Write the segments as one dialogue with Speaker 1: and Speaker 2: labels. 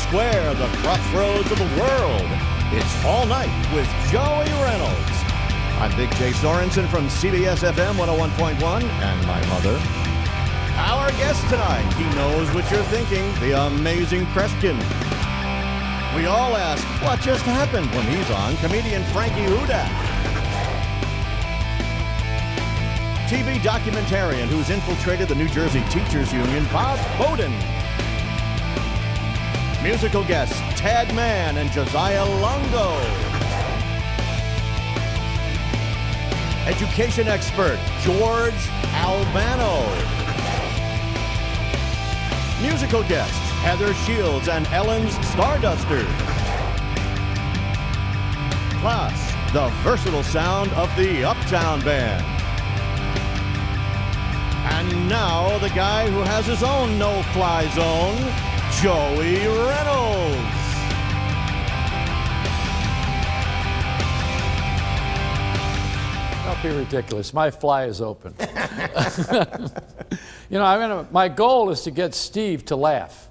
Speaker 1: Square, the crossroads of the world. It's All Night with Joey Reynolds. I'm Big J Sorensen from CBS FM 101.1 and my mother. Our guest tonight, he knows what you're thinking, the Amazing Kreskin. We all ask, what just happened when he's on? Comedian Frankie Hudak. TV documentarian who's infiltrated the New Jersey Teachers Union, Bowdon. Musical guests, Theodore Mann and Joziah Longo. Education expert, George Albano. Musical guests, Heather Shields and Ellen's Stardusters. Plus, the versatile sound of the Uptown Band. And now, the guy who has his own no-fly zone, Joey Reynolds.
Speaker 2: Don't be ridiculous. My fly is open. You know, my goal is to get Steve to laugh.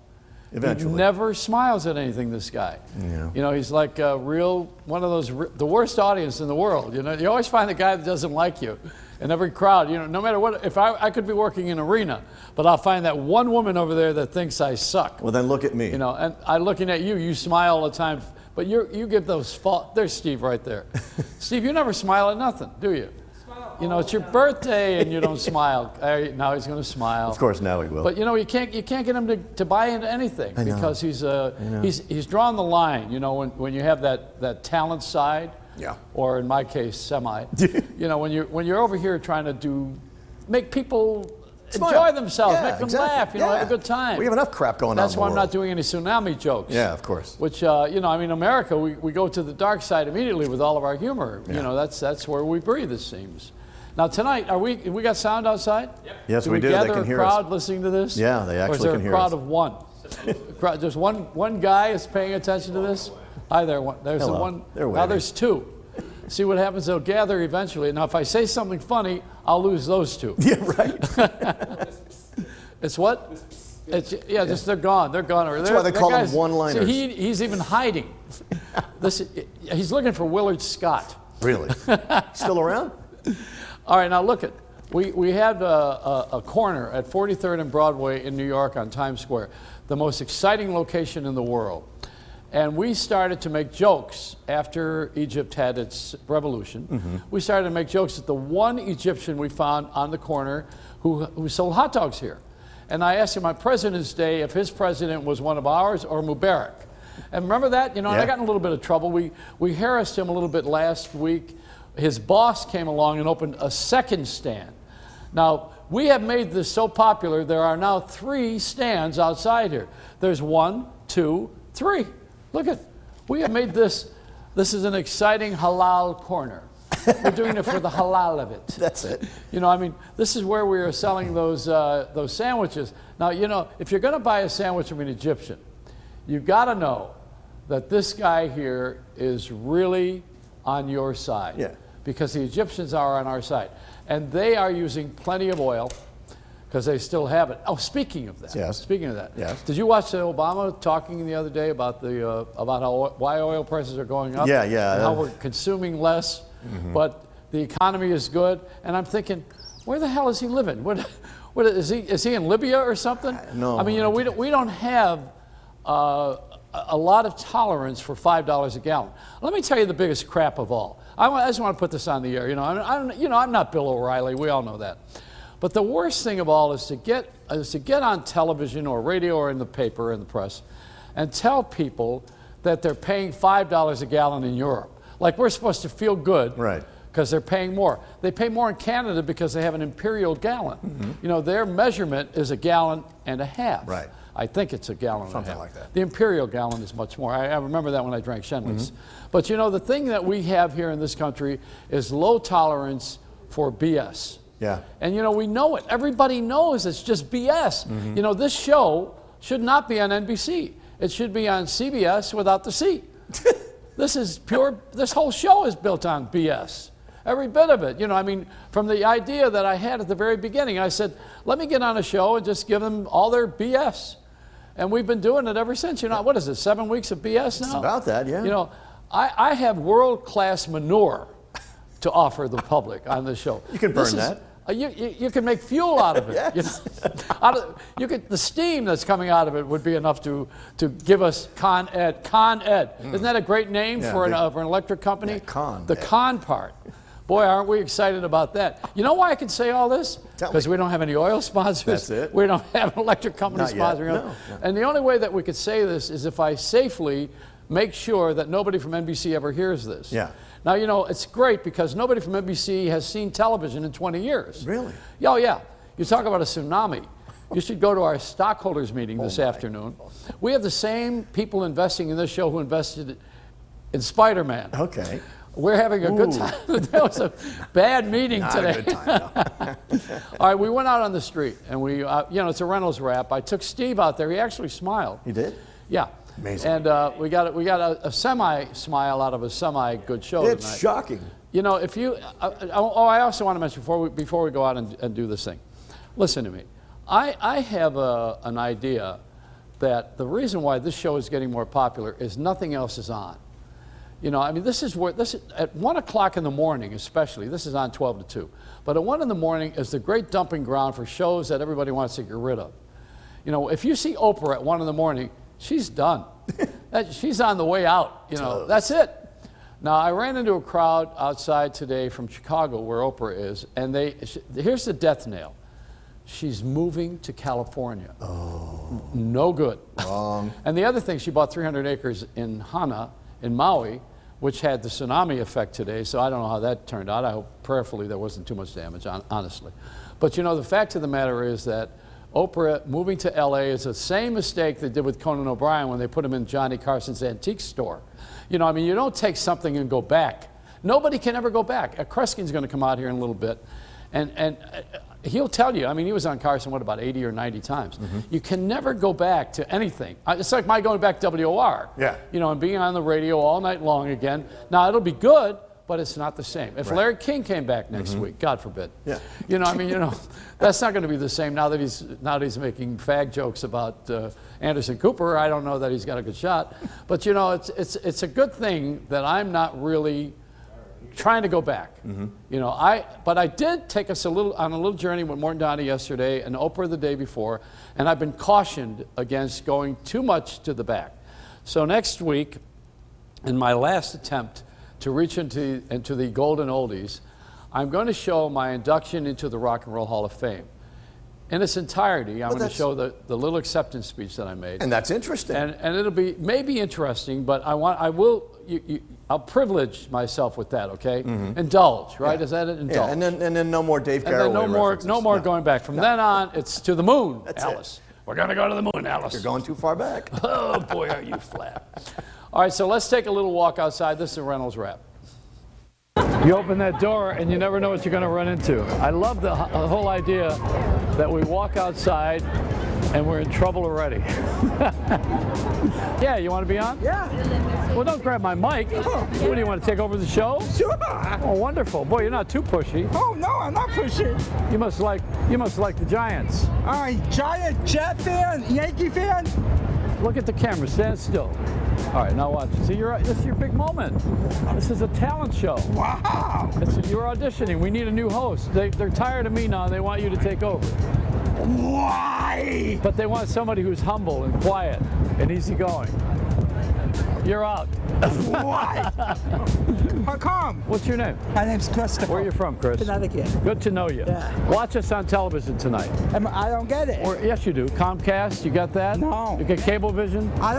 Speaker 1: Eventually.
Speaker 2: He never smiles at anything, this guy.
Speaker 1: Yeah.
Speaker 2: You know, he's like a one of those, the worst audience in the world. You know, you always find the guy that doesn't like you. In every crowd, you know, no matter what, if I could be working in an arena, but I'll find that one woman over there that thinks I suck.
Speaker 1: Well, then look at me.
Speaker 2: You know, and I'm looking at you, you smile all the time, but you give those there's Steve right there. Steve, you never smile at nothing, do you? You know, it's your birthday and you don't smile. Now he's going to smile.
Speaker 1: Of course, now he will.
Speaker 2: But you know, you can't get him to buy into anything because he's drawn the line. You know, when you have that talent side.
Speaker 1: Yeah.
Speaker 2: Or in my case, semi. You know, when you're over here trying to make people enjoy themselves, make them laugh, you know, have a good time.
Speaker 1: We have enough crap going on.
Speaker 2: That's why I'm not doing any tsunami jokes.
Speaker 1: Yeah, of course.
Speaker 2: Which you know, I mean, America, we go to the dark side immediately with all of our humor. Yeah. You know, that's where we breathe, it seems. Now tonight, we got sound outside? Yep.
Speaker 1: Yes, we do.
Speaker 2: They can hear us.
Speaker 1: Gather
Speaker 2: a crowd listening to this?
Speaker 1: Yeah, they actually can hear us.
Speaker 2: Or is there a crowd of one? There's one guy is paying attention to this? Hi there. There's
Speaker 1: Hello.
Speaker 2: one.
Speaker 1: They're waiting.
Speaker 2: Now there's two. See what happens, they'll gather eventually. Now if I say something funny, I'll lose those two.
Speaker 1: Yeah, right.
Speaker 2: It's what? Just they're gone. They're gone.
Speaker 1: That's why they call them one-liners.
Speaker 2: See, he's even hiding. He's looking for Willard Scott.
Speaker 1: Really? Still around?
Speaker 2: All right, now look at, we had a corner at 43rd and Broadway in New York on Times Square, the most exciting location in the world. And we started to make jokes after Egypt had its revolution. Mm-hmm. We started to make jokes at the one Egyptian we found on the corner who sold hot dogs here. And I asked him on President's Day if his president was one of ours or Mubarak. And remember that? You know, and I got in a little bit of trouble. We harassed him a little bit last week. His boss came along and opened a second stand. Now, we have made this so popular, there are now 3 stands outside here. There's 1, 2, 3. Look at, we have made this is an exciting halal corner. We're doing it for the halal of it.
Speaker 1: That's it.
Speaker 2: You know, I mean, this is where we are selling those sandwiches. Now, you know, if you're going to buy a sandwich from an Egyptian, you've got to know that this guy here is really on your side.
Speaker 1: Yeah.
Speaker 2: Because the Egyptians are on our side. And they are using plenty of oil because they still have it. Oh, speaking of that.
Speaker 1: Yes.
Speaker 2: Speaking of that.
Speaker 1: Yes.
Speaker 2: Did you watch Obama talking the other day about why oil prices are going up?
Speaker 1: Yeah.
Speaker 2: And how we're consuming less, but the economy is good. And I'm thinking, where the hell is he living? What is he in Libya or something?
Speaker 1: No.
Speaker 2: I mean, you know, we don't have a lot of tolerance for $5 a gallon. Let me tell you the biggest crap of all. I just want to put this on the air. You know, I'm not Bill O'Reilly. We all know that. But the worst thing of all is to get on television or radio or in the paper and the press and tell people that they're paying $5 a gallon in Europe. Like we're supposed to feel good.
Speaker 1: Right.
Speaker 2: Because they're paying more. They pay more in Canada because they have an imperial gallon. Mm-hmm. You know, their measurement is a gallon and a half.
Speaker 1: Right.
Speaker 2: I think it's a gallon
Speaker 1: Something
Speaker 2: and a half.
Speaker 1: like that.
Speaker 2: The imperial gallon is much more. I remember that when I drank Shenley's. But you know, the thing that we have here in this country is low tolerance for BS.
Speaker 1: Yeah.
Speaker 2: And you know, we know it. Everybody knows it's just BS. You know, this show should not be on NBC. It should be on CBS without the C. This whole show is built on BS. Every bit of it. You know, I mean, from the idea that I had at the very beginning, I said, let me get on a show and just give them all their BS. And we've been doing it ever since. You know, what is it, 7 weeks of BS now?
Speaker 1: It's about that, yeah.
Speaker 2: You know, I have world-class manure to offer the public on this show.
Speaker 1: You can burn that.
Speaker 2: You can make fuel out of it.
Speaker 1: Yes.
Speaker 2: The steam that's coming out of it would be enough to give us Con Ed. Con Ed. Isn't that a great name for an electric company?
Speaker 1: Yeah,
Speaker 2: the con part. Boy, aren't we excited about that. You know why I can say all this? Because we don't have any oil sponsors.
Speaker 1: That's it.
Speaker 2: We don't have an electric company sponsoring us.
Speaker 1: No.
Speaker 2: And the only way that we could say this is if I safely make sure that nobody from NBC ever hears this.
Speaker 1: Yeah.
Speaker 2: Now, you know, it's great because nobody from NBC has seen television in 20 years.
Speaker 1: Really?
Speaker 2: Oh, yeah. You talk about a tsunami. You should go to our stockholders meeting this afternoon. We have the same people investing in this show who invested in Spider-Man.
Speaker 1: Okay.
Speaker 2: We're having a good time. That was a bad meeting today.
Speaker 1: A good time, no.
Speaker 2: All right, we went out on the street, and we, you know, it's a Reynolds wrap. I took Steve out there. He actually smiled.
Speaker 1: He did?
Speaker 2: Yeah.
Speaker 1: Amazing.
Speaker 2: And we got a semi-smile out of a semi-good show
Speaker 1: It's
Speaker 2: tonight.
Speaker 1: shocking.
Speaker 2: You know, if you, I also want to mention before we go out and do this thing, listen to me. I have an idea that the reason why this show is getting more popular is nothing else is on. You know, I mean, this is at 1 o'clock in the morning, especially. This is on 12 to 2. But at 1 in the morning is the great dumping ground for shows that everybody wants to get rid of. You know, if you see Oprah at 1 in the morning, she's done. She's on the way out. You know, that's it. Now, I ran into a crowd outside today from Chicago, where Oprah is, and here's the death nail. She's moving to California.
Speaker 1: Oh.
Speaker 2: No good.
Speaker 1: Wrong.
Speaker 2: And the other thing, she bought 300 acres in Hana, in Maui, which had the tsunami effect today, so I don't know how that turned out. I hope prayerfully there wasn't too much damage, honestly. But you know, the fact of the matter is that Oprah moving to LA is the same mistake they did with Conan O'Brien when they put him in Johnny Carson's antique store. You know, I mean, you don't take something and go back. Nobody can ever go back. Kreskin's going to come out here in a little bit, and he'll tell you, I mean, he was on Carson, what, about 80 or 90 times. Mm-hmm. You can never go back to anything. It's like my going back to WOR.
Speaker 1: Yeah.
Speaker 2: You know, and being on the radio all night long again. Now, it'll be good, but it's not the same. If Larry King came back next week, God forbid. Yeah. You know, I mean, you know, that's not going to be the same now that he's making fag jokes about Anderson Cooper. I don't know that he's got a good shot. But, you know, it's a good thing that I'm not really trying to go back. Mm-hmm. You know, but I did take us on a little journey with Morton Downey yesterday and Oprah the day before, and I've been cautioned against going too much to the back. So next week, in my last attempt to reach into the golden oldies, I'm going to show my induction into the Rock and Roll Hall of Fame. In its entirety, I'm going to show the little acceptance speech that I made.
Speaker 1: And that's interesting.
Speaker 2: And it'll be maybe interesting, but I'll privilege myself with that, okay? Mm-hmm. Indulge, right?
Speaker 1: Yeah.
Speaker 2: Is that it? Indulge.
Speaker 1: Yeah, and then no more Dave Garroway references.
Speaker 2: No more going back. From then on, it's to the moon,
Speaker 1: That's
Speaker 2: Alice. We're going to go to the moon, Alice.
Speaker 1: You're going too far back.
Speaker 2: Oh, boy, are you flat. All right, so let's take a little walk outside. This is a Reynolds wrap. You open that door and you never know what you're going to run into. I love the whole idea that we walk outside and we're in trouble already. Yeah, you want to be on?
Speaker 3: Yeah.
Speaker 2: Well, don't grab my mic. What, do you want to take over the show?
Speaker 3: Sure.
Speaker 2: Oh, wonderful. Boy, you're not too pushy.
Speaker 3: Oh, no, I'm not pushing.
Speaker 2: You must like the Giants.
Speaker 3: Giant, Jet fan, Yankee fan.
Speaker 2: Look at the camera. Stand still. All right, now watch. See, this is your big moment. This is a talent show.
Speaker 3: Wow.
Speaker 2: You're auditioning. We need a new host. They're tired of me now. They want you to take over.
Speaker 3: Why?
Speaker 2: But they want somebody who's humble and quiet and easygoing. You're out.
Speaker 3: Why? How come?
Speaker 2: What's your name?
Speaker 3: My name's Christopher.
Speaker 2: Where are you from, Chris?
Speaker 3: Connecticut.
Speaker 2: Good to know you.
Speaker 3: Yeah.
Speaker 2: Watch us on television tonight.
Speaker 3: I don't get it.
Speaker 2: Yes, you do. Comcast, you got that?
Speaker 3: No.
Speaker 2: You get Cablevision?
Speaker 3: I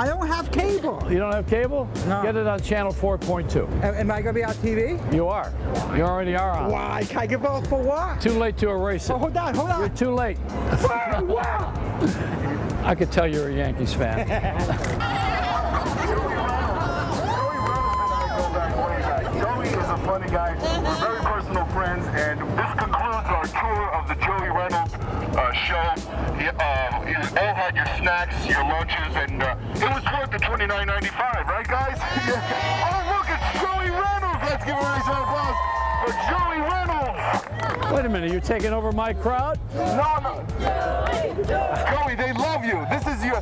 Speaker 3: don't have cable.
Speaker 2: You don't have cable?
Speaker 3: No.
Speaker 2: Get it on channel 4.2.
Speaker 3: Am I going to be on TV?
Speaker 2: You are. You already are on.
Speaker 3: Why? Can I get vote for what?
Speaker 2: Too late to erase it.
Speaker 3: Oh, hold on.
Speaker 2: You're too late.
Speaker 3: Wow.
Speaker 2: I could tell you're a Yankees fan.
Speaker 4: Joey is a funny guy. We're very personal friends, and this concludes our tour of the Joey Reynolds show. You all had your snacks, your lunches, and it was worth the $29.95, right, guys? Oh, look, it's Joey Reynolds! Let's give a raise of applause for Joey Reynolds!
Speaker 2: Wait a minute, you're taking over my crowd?
Speaker 4: No. Joey, they love you. This is your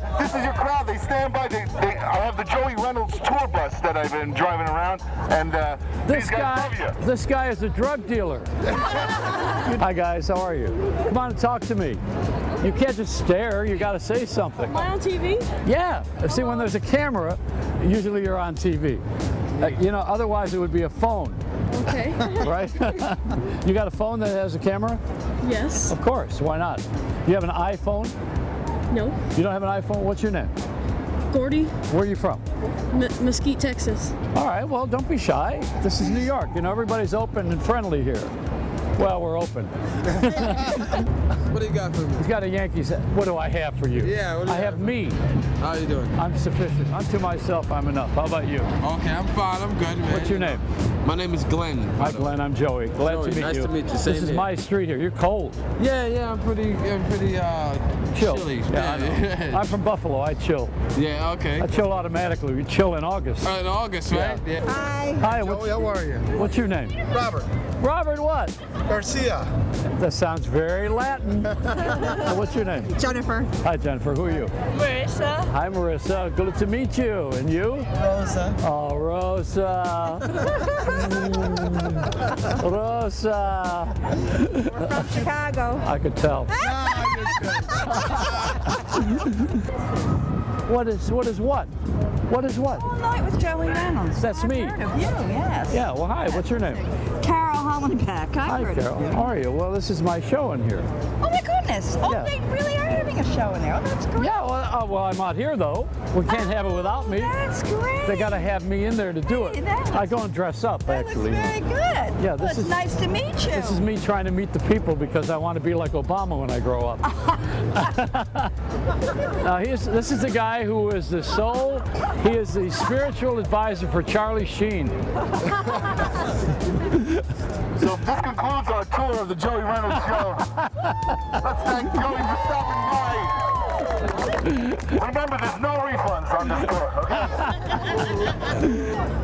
Speaker 4: crowd. They stand by. I have the Joey Reynolds tour bus that I've been driving around, and these guys love you.
Speaker 2: This guy is a drug dealer. Hi guys, how are you? Come on and talk to me. You can't just stare, you gotta say something.
Speaker 5: Am I on TV?
Speaker 2: Yeah, see, when there's a camera, usually you're on TV. Otherwise it would be a phone.
Speaker 5: Okay.
Speaker 2: Right? You got a phone that has a camera?
Speaker 5: Yes.
Speaker 2: Of course, why not? You have an iPhone?
Speaker 5: No.
Speaker 2: You don't have an iPhone? What's your name?
Speaker 5: Gordy.
Speaker 2: Where are you from?
Speaker 5: Mesquite, Texas.
Speaker 2: All right, well, don't be shy. This is New York. Everybody's open and friendly here. Well, we're open.
Speaker 6: What do you got for me?
Speaker 2: He's got a Yankees hat. What do I have for you?
Speaker 6: Yeah, what do you
Speaker 2: I have me.
Speaker 6: How you doing?
Speaker 2: I'm sufficient. Unto myself, I'm enough. How about you?
Speaker 6: Okay, I'm fine. I'm good, man.
Speaker 2: What's your name?
Speaker 6: My name is Glenn.
Speaker 2: Hi, Glenn. I'm Joey. Glad
Speaker 6: Joey,
Speaker 2: to meet
Speaker 6: nice
Speaker 2: you.
Speaker 6: to meet you.
Speaker 2: This
Speaker 6: Same
Speaker 2: is
Speaker 6: here.
Speaker 2: my street here. You're cold.
Speaker 6: Yeah, I'm pretty
Speaker 2: Chill.
Speaker 6: chilly.
Speaker 2: Yeah, I know. I'm from Buffalo. I chill.
Speaker 6: Yeah, okay.
Speaker 2: I chill automatically. We chill in August.
Speaker 6: In August, right? Yeah.
Speaker 3: Hi.
Speaker 2: Hi.
Speaker 7: Joey, how are you?
Speaker 2: What's your name?
Speaker 7: Robert.
Speaker 2: Robert what?
Speaker 7: Garcia.
Speaker 2: That sounds very Latin. What's your name?
Speaker 3: Jennifer.
Speaker 2: Hi, Jennifer. Who are you?
Speaker 5: Marissa.
Speaker 2: Hi, Marissa. Good to meet you. And you?
Speaker 3: Rosa.
Speaker 2: Oh, Rosa. Rosa.
Speaker 3: We're from Chicago.
Speaker 2: I could tell. What is what? What is what?
Speaker 8: All Night with Joey Reynolds.
Speaker 2: That's me.
Speaker 8: I've heard of you, yes.
Speaker 2: Yeah, well, hi. What's your name?
Speaker 8: Carol Hollenbeck.
Speaker 2: Hi, Carol. How are you? Well, this is my show in here.
Speaker 8: Oh my goodness. Oh,
Speaker 2: Yeah.
Speaker 8: they really are having a show in there. Oh, that's great.
Speaker 2: Yeah, well, I'm out here, though. We can't have it without me.
Speaker 8: That's great.
Speaker 2: They got to have me in there to do it.
Speaker 8: Hey, that
Speaker 2: I
Speaker 8: looks-
Speaker 2: go and dress up,
Speaker 8: That
Speaker 2: actually.
Speaker 8: looks very good.
Speaker 2: Yeah,
Speaker 8: Well,
Speaker 2: this
Speaker 8: it's
Speaker 2: is-
Speaker 8: nice to meet you.
Speaker 2: This is me trying to meet the people because I want to be like Obama when I grow up. Now, this is the guy who is the soul. He is the spiritual advisor for Charlie Sheen.
Speaker 4: So this concludes our tour of the Joey Reynolds show. Let's thank Joey for stopping by. Remember, there's no refunds on this tour, okay?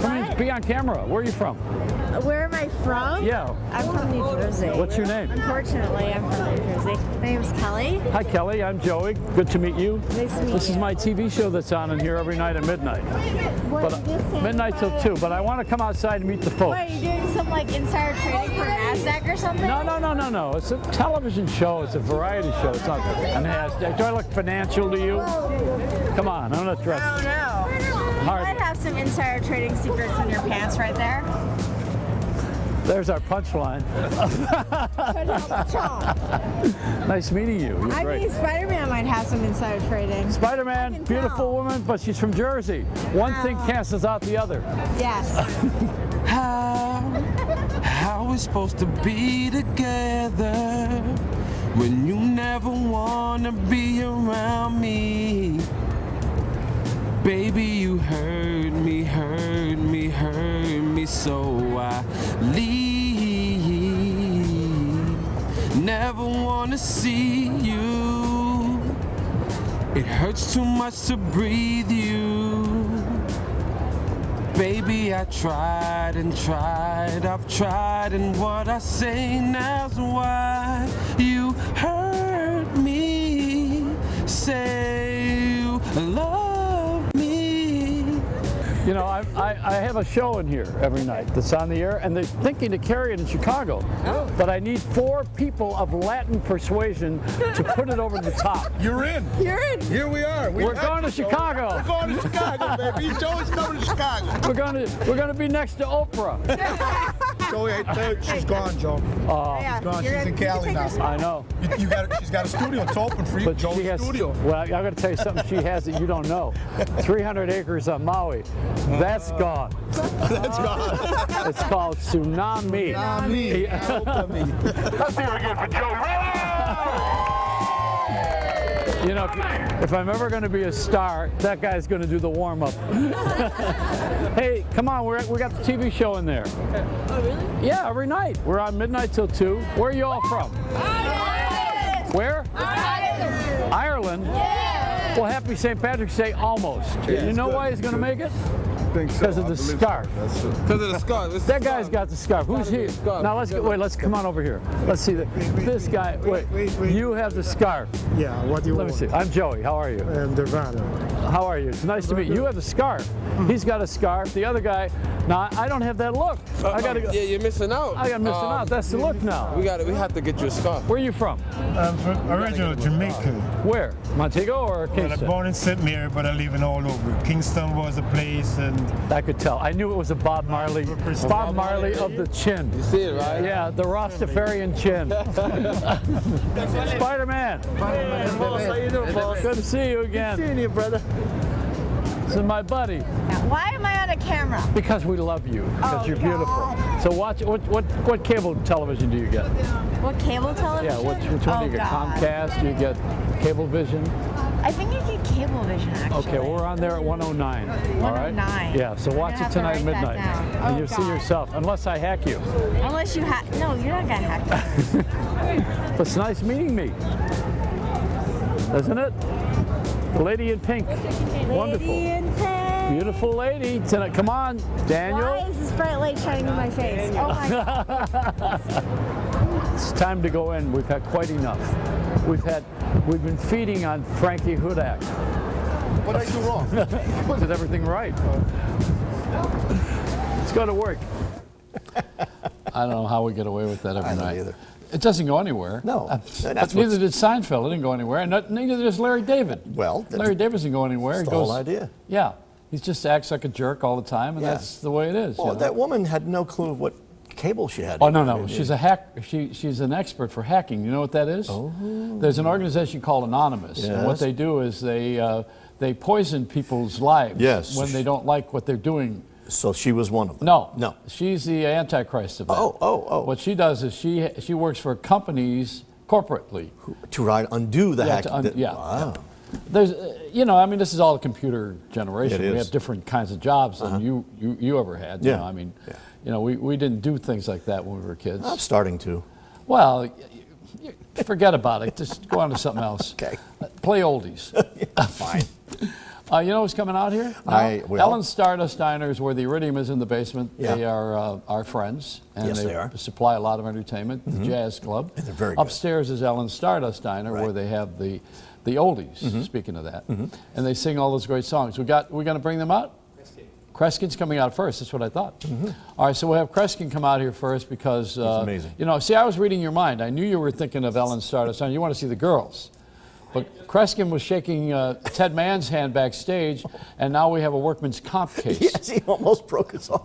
Speaker 2: Come in, be on camera. Where are you from?
Speaker 9: Where am I from?
Speaker 2: Yeah.
Speaker 9: I'm from New Jersey.
Speaker 2: What's your name?
Speaker 9: Unfortunately, I'm from New Jersey. My name is Kelly.
Speaker 2: Hi, Kelly. I'm Joey. Good to meet you.
Speaker 9: Nice to meet
Speaker 2: This is
Speaker 9: you.
Speaker 2: my TV show that's on in here every night at midnight.
Speaker 9: What
Speaker 2: But
Speaker 9: is this thing?
Speaker 2: midnight till 2. But I want to come outside and meet the folks.
Speaker 9: What, are you doing some like insider trading for NASDAQ or something?
Speaker 2: No. It's a television show. It's a variety show. It's not a NASDAQ. Do I look financial to you? Come on, I'm not
Speaker 9: I
Speaker 2: dressed.
Speaker 9: don't know. You
Speaker 2: Hard.
Speaker 9: might have some insider trading secrets in your pants right there.
Speaker 2: There's our punchline.
Speaker 9: Could help a chomp.
Speaker 2: Nice meeting you. You're
Speaker 9: I
Speaker 2: great.
Speaker 9: mean, Spider-Man might have some insider trading.
Speaker 2: Spider-Man,
Speaker 9: can
Speaker 2: beautiful
Speaker 9: tell.
Speaker 2: woman, but she's from Jersey. One thing cancels out the other.
Speaker 9: Yes.
Speaker 6: How we supposed to be together when you never wanna be around me? Baby, you hurt me, so I leave. Never wanna see you. It hurts too much to breathe you. Baby, I tried and tried, I've tried, and what I say now's why you hurt me. Say you love me.
Speaker 2: You know, I have a show in here every night that's on the air, and they're thinking to carry it in Chicago. But I need 4 people of Latin persuasion to put it over the top.
Speaker 7: You're in.
Speaker 9: You're in.
Speaker 7: Here we are.
Speaker 2: We're going to Chicago.
Speaker 7: We're going to Chicago, baby. Joey's going to Chicago.
Speaker 2: We're going to be next to Oprah.
Speaker 7: Joey, I tell you, she's gone, Joe.
Speaker 9: Yeah,
Speaker 7: She's gone.
Speaker 9: you're
Speaker 7: She's in
Speaker 9: gonna- you
Speaker 7: Cali
Speaker 9: take
Speaker 7: now.
Speaker 9: her-
Speaker 2: I know.
Speaker 7: She's got a studio. It's open for you.
Speaker 2: But
Speaker 7: Joey's
Speaker 2: she has,
Speaker 7: studio.
Speaker 2: well, I got to tell you something she has that you don't know. 300 acres on Maui. That's gone.
Speaker 7: That's gone.
Speaker 2: It's called Tsunami.
Speaker 4: Let's hear it again for Joey Reynolds!
Speaker 2: You know, if I'm ever going to be a star, that guy's going to do the warm-up. Hey, come on, we got the TV show in there.
Speaker 5: Oh, really?
Speaker 2: Yeah, every night. We're on midnight till 2. Where are you all from? Where? Ireland? Yeah. Well, happy St. Patrick's Day, almost. You know why he's going to make it?
Speaker 7: think so.
Speaker 2: Because of
Speaker 7: I
Speaker 2: the
Speaker 7: believe
Speaker 2: scarf.
Speaker 7: so. That's it.
Speaker 6: Because of the scarf. It's
Speaker 2: That
Speaker 6: the
Speaker 2: guy's
Speaker 6: scarf.
Speaker 2: got the scarf. Who's he?
Speaker 6: Scarf.
Speaker 2: Now let's come on over here. Let's see this guy. Wait, you have the scarf.
Speaker 10: Yeah, what do you
Speaker 2: Let me
Speaker 10: want?
Speaker 2: see. I'm Joey. How are you?
Speaker 10: I'm Devano.
Speaker 2: How are you? It's nice to meet you. You have the scarf. He's got a scarf. The other guy. Now I don't have that look. I gotta go.
Speaker 6: Yeah, you're missing out.
Speaker 2: I got missing out. That's the look now.
Speaker 6: We have to get you a scarf.
Speaker 2: Where are you from?
Speaker 10: I'm from original Jamaica.
Speaker 2: Where? Montego or
Speaker 10: Well, I'm
Speaker 2: Kingston?
Speaker 10: born in St. Mary, but I live in all over. Kingston was a place, and
Speaker 2: I could tell. I knew it was a Bob Marley. Bob Marley of the chin.
Speaker 6: You see it, right?
Speaker 2: Yeah, the Rastafarian chin. Spider-Man.
Speaker 10: Hey, boss, how you doing, boss?
Speaker 2: Good to see you again.
Speaker 10: Seeing you, brother.
Speaker 2: This is my buddy.
Speaker 9: Why am I on a camera?
Speaker 2: Because we love you. Because
Speaker 9: Oh,
Speaker 2: you're beautiful.
Speaker 9: God.
Speaker 2: So watch. What cable television do you get?
Speaker 9: What cable television?
Speaker 2: Yeah. Which one do you get? Comcast? Do you get Cablevision?
Speaker 9: I think I get Cablevision actually.
Speaker 2: Okay, we're on there at 109. All right.
Speaker 9: 109.
Speaker 2: Yeah. So watch
Speaker 9: I
Speaker 2: it
Speaker 9: have to
Speaker 2: tonight
Speaker 9: write that
Speaker 2: midnight,
Speaker 9: down.
Speaker 2: and
Speaker 9: Oh,
Speaker 2: you'll see
Speaker 9: God.
Speaker 2: yourself. Unless I hack you.
Speaker 9: Unless you hack. No, you're not gonna hack me.
Speaker 2: But it's nice meeting me. Isn't it? The lady in pink. Wonderful.
Speaker 9: Lady in pink.
Speaker 2: Beautiful lady. Tonight. Come on, Daniel.
Speaker 9: Why is this bright light shining in my face? Oh my God.
Speaker 2: It's time to go in. We've had quite enough. We've been feeding on Frankie Hudak.
Speaker 7: What did I do wrong?
Speaker 2: Did everything right. Let's go to work. I don't know how we get away with that every
Speaker 1: I don't
Speaker 2: night.
Speaker 1: either.
Speaker 2: It doesn't go anywhere.
Speaker 1: No.
Speaker 2: But
Speaker 1: That's
Speaker 2: neither
Speaker 1: what's-
Speaker 2: did Seinfeld. It didn't go anywhere. And neither does Larry David.
Speaker 1: Well,
Speaker 2: Larry David doesn't go anywhere.
Speaker 1: that's
Speaker 2: He
Speaker 1: the whole
Speaker 2: goes-
Speaker 1: idea.
Speaker 2: Yeah. He just acts like a jerk all the time, and
Speaker 1: Yeah.
Speaker 2: that's the way it is.
Speaker 1: Well,
Speaker 2: you know?
Speaker 1: that woman had no clue what cable she had.
Speaker 2: Oh no! She's a hack. She's an expert for hacking. You know what that is? Oh. There's an organization called Anonymous, and what
Speaker 1: Yes.
Speaker 2: they do is they poison people's lives
Speaker 1: Yes.
Speaker 2: when they don't like what they're doing.
Speaker 1: So she was one of them.
Speaker 2: No. She's the Antichrist of that.
Speaker 1: Oh.
Speaker 2: What she does is she works for companies corporately.
Speaker 1: To undo the hack.
Speaker 2: Yeah.
Speaker 1: Wow.
Speaker 2: There's, I mean, this is all a computer generation.
Speaker 1: It
Speaker 2: We
Speaker 1: is.
Speaker 2: have different kinds of jobs than you ever had.
Speaker 1: Yeah.
Speaker 2: You know, I mean, we didn't do things like that when we were kids.
Speaker 1: I'm starting to.
Speaker 2: Well, forget about it. Just go on to something else.
Speaker 1: Okay.
Speaker 2: Play oldies.
Speaker 1: Fine.
Speaker 2: You know who's coming out here? Ellen's Stardust Diner is where the Iridium is in the basement.
Speaker 1: Yeah.
Speaker 2: They are our friends. And
Speaker 1: Yes, they are.
Speaker 2: supply a lot of entertainment. The Jazz Club.
Speaker 1: And they're very good.
Speaker 2: Upstairs is Ellen's Stardust Diner where they have the oldies, speaking of that. And they sing all those great songs. We're going to bring them out? Kreskin's coming out first. That's what I thought. All right, so we'll have Kreskin come out here first because,
Speaker 1: He's amazing.
Speaker 2: See, I was reading your mind. I knew you were thinking of Ellen Stardust. You want to see the girls. But Kreskin was shaking Ted Mann's hand backstage, and now we have a workman's comp case.
Speaker 1: Yes, he almost broke his arm.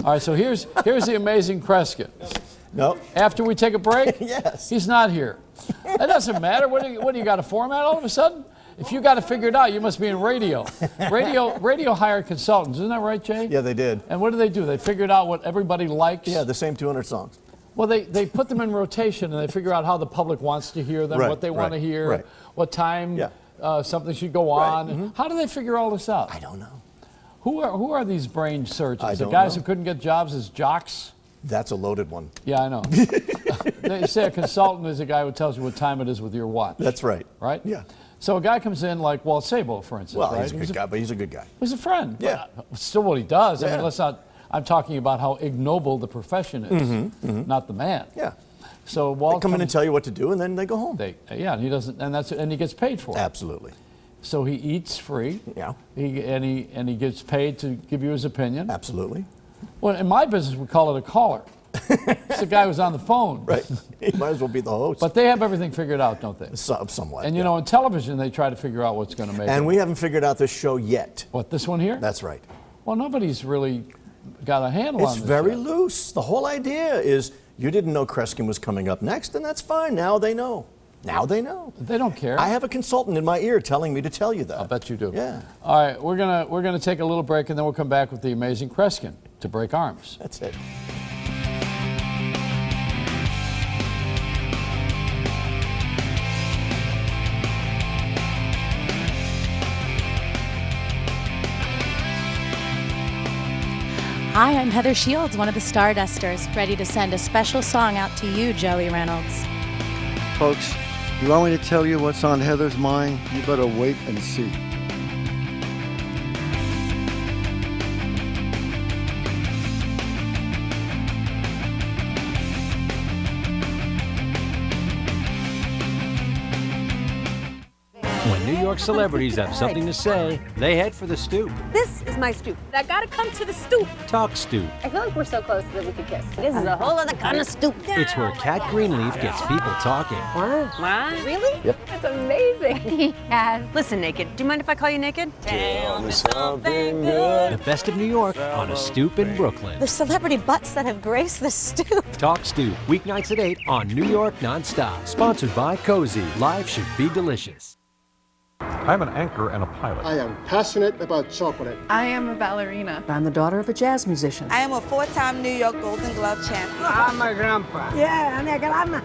Speaker 2: All right, so here's the amazing Kreskin.
Speaker 1: No.
Speaker 2: After we take a break,
Speaker 1: Yes.
Speaker 2: he's not here. That doesn't matter. What do you got a format all of a sudden? If you got to figure it out, you must be in radio. Radio hired consultants, isn't that right, Jay?
Speaker 1: Yeah, they did.
Speaker 2: And what do? They figured out what everybody likes.
Speaker 1: Yeah, the same 200 songs.
Speaker 2: Well, they put them in rotation and they figure out how the public wants to hear them,
Speaker 1: Right,
Speaker 2: what they want to
Speaker 1: right,
Speaker 2: hear,
Speaker 1: right.
Speaker 2: what time
Speaker 1: Yeah.
Speaker 2: something should go on. How do they figure all this out?
Speaker 1: I don't know.
Speaker 2: Who are these brain surgeons?
Speaker 1: I
Speaker 2: The
Speaker 1: don't
Speaker 2: guys
Speaker 1: know.
Speaker 2: who couldn't get jobs as jocks?
Speaker 1: That's a loaded one.
Speaker 2: Yeah, I know. They say a consultant is a guy who tells you what time it is with your watch.
Speaker 1: That's right.
Speaker 2: Right?
Speaker 1: Yeah.
Speaker 2: So a guy comes in like Walt Sabo, for instance.
Speaker 1: Well,
Speaker 2: right?
Speaker 1: he's a good guy, but he's a good guy.
Speaker 2: He's a friend.
Speaker 1: Yeah.
Speaker 2: But still what he does. I
Speaker 1: Yeah.
Speaker 2: mean, let's not. I'm talking about how ignoble the profession is, not the man.
Speaker 1: Yeah.
Speaker 2: So Walt
Speaker 1: They come in and tell you what to do, and then they go home.
Speaker 2: and he doesn't, and he gets paid for it.
Speaker 1: Absolutely.
Speaker 2: So he eats free.
Speaker 1: Yeah.
Speaker 2: He gets paid to give you his opinion.
Speaker 1: Absolutely.
Speaker 2: Well, in my business, we call it a caller. It's the guy who's on the phone.
Speaker 1: Right. He might as well be the host.
Speaker 2: But they have everything figured out, don't they?
Speaker 1: Somewhat.
Speaker 2: And you know, in television, they try to figure out what's going to make it.
Speaker 1: And we haven't figured out this show yet.
Speaker 2: What, this one here?
Speaker 1: That's right.
Speaker 2: Well, nobody's really got a handle on
Speaker 1: It's
Speaker 2: this
Speaker 1: very
Speaker 2: yet.
Speaker 1: loose. The whole idea is you didn't know Kreskin was coming up next, and that's fine. Now they know. Now they know.
Speaker 2: They don't care.
Speaker 1: I have a consultant in my ear telling me to tell you that.
Speaker 2: I bet you do.
Speaker 1: Yeah.
Speaker 2: All right, we're gonna take a little break, and then we'll come back with the amazing Kreskin to break arms.
Speaker 1: That's it.
Speaker 11: Hi, I'm Heather Shields, one of the Stardusters, ready to send a special song out to you, Joey Reynolds.
Speaker 12: Folks, you want me to tell you what's on Heather's mind? You better wait and see.
Speaker 13: When New York celebrities have something to say, they head for the stoop.
Speaker 14: This is my stoop. I gotta come to the stoop.
Speaker 13: Talk Stoop.
Speaker 14: I feel like we're so close that we could kiss. This is a whole other kind of stoop.
Speaker 13: It's where Kat Greenleaf gets people talking.
Speaker 14: What? Really?
Speaker 13: Yep.
Speaker 14: That's amazing. Yes. Listen, Naked. Do you mind if I call you Naked?
Speaker 13: Tell me something good. The best of New York on a stoop in Brooklyn.
Speaker 14: The celebrity butts that have graced the stoop.
Speaker 13: Talk Stoop, weeknights at 8 on New York Nonstop. Sponsored by Cozy. Life should be delicious.
Speaker 15: I'm an anchor and a pilot.
Speaker 7: I am passionate about chocolate.
Speaker 16: I am a ballerina.
Speaker 17: I'm the daughter of a jazz musician.
Speaker 18: I am a 4-time New York Golden Glove champion.
Speaker 19: I'm my grandpa.
Speaker 18: Yeah, I'm a grandma.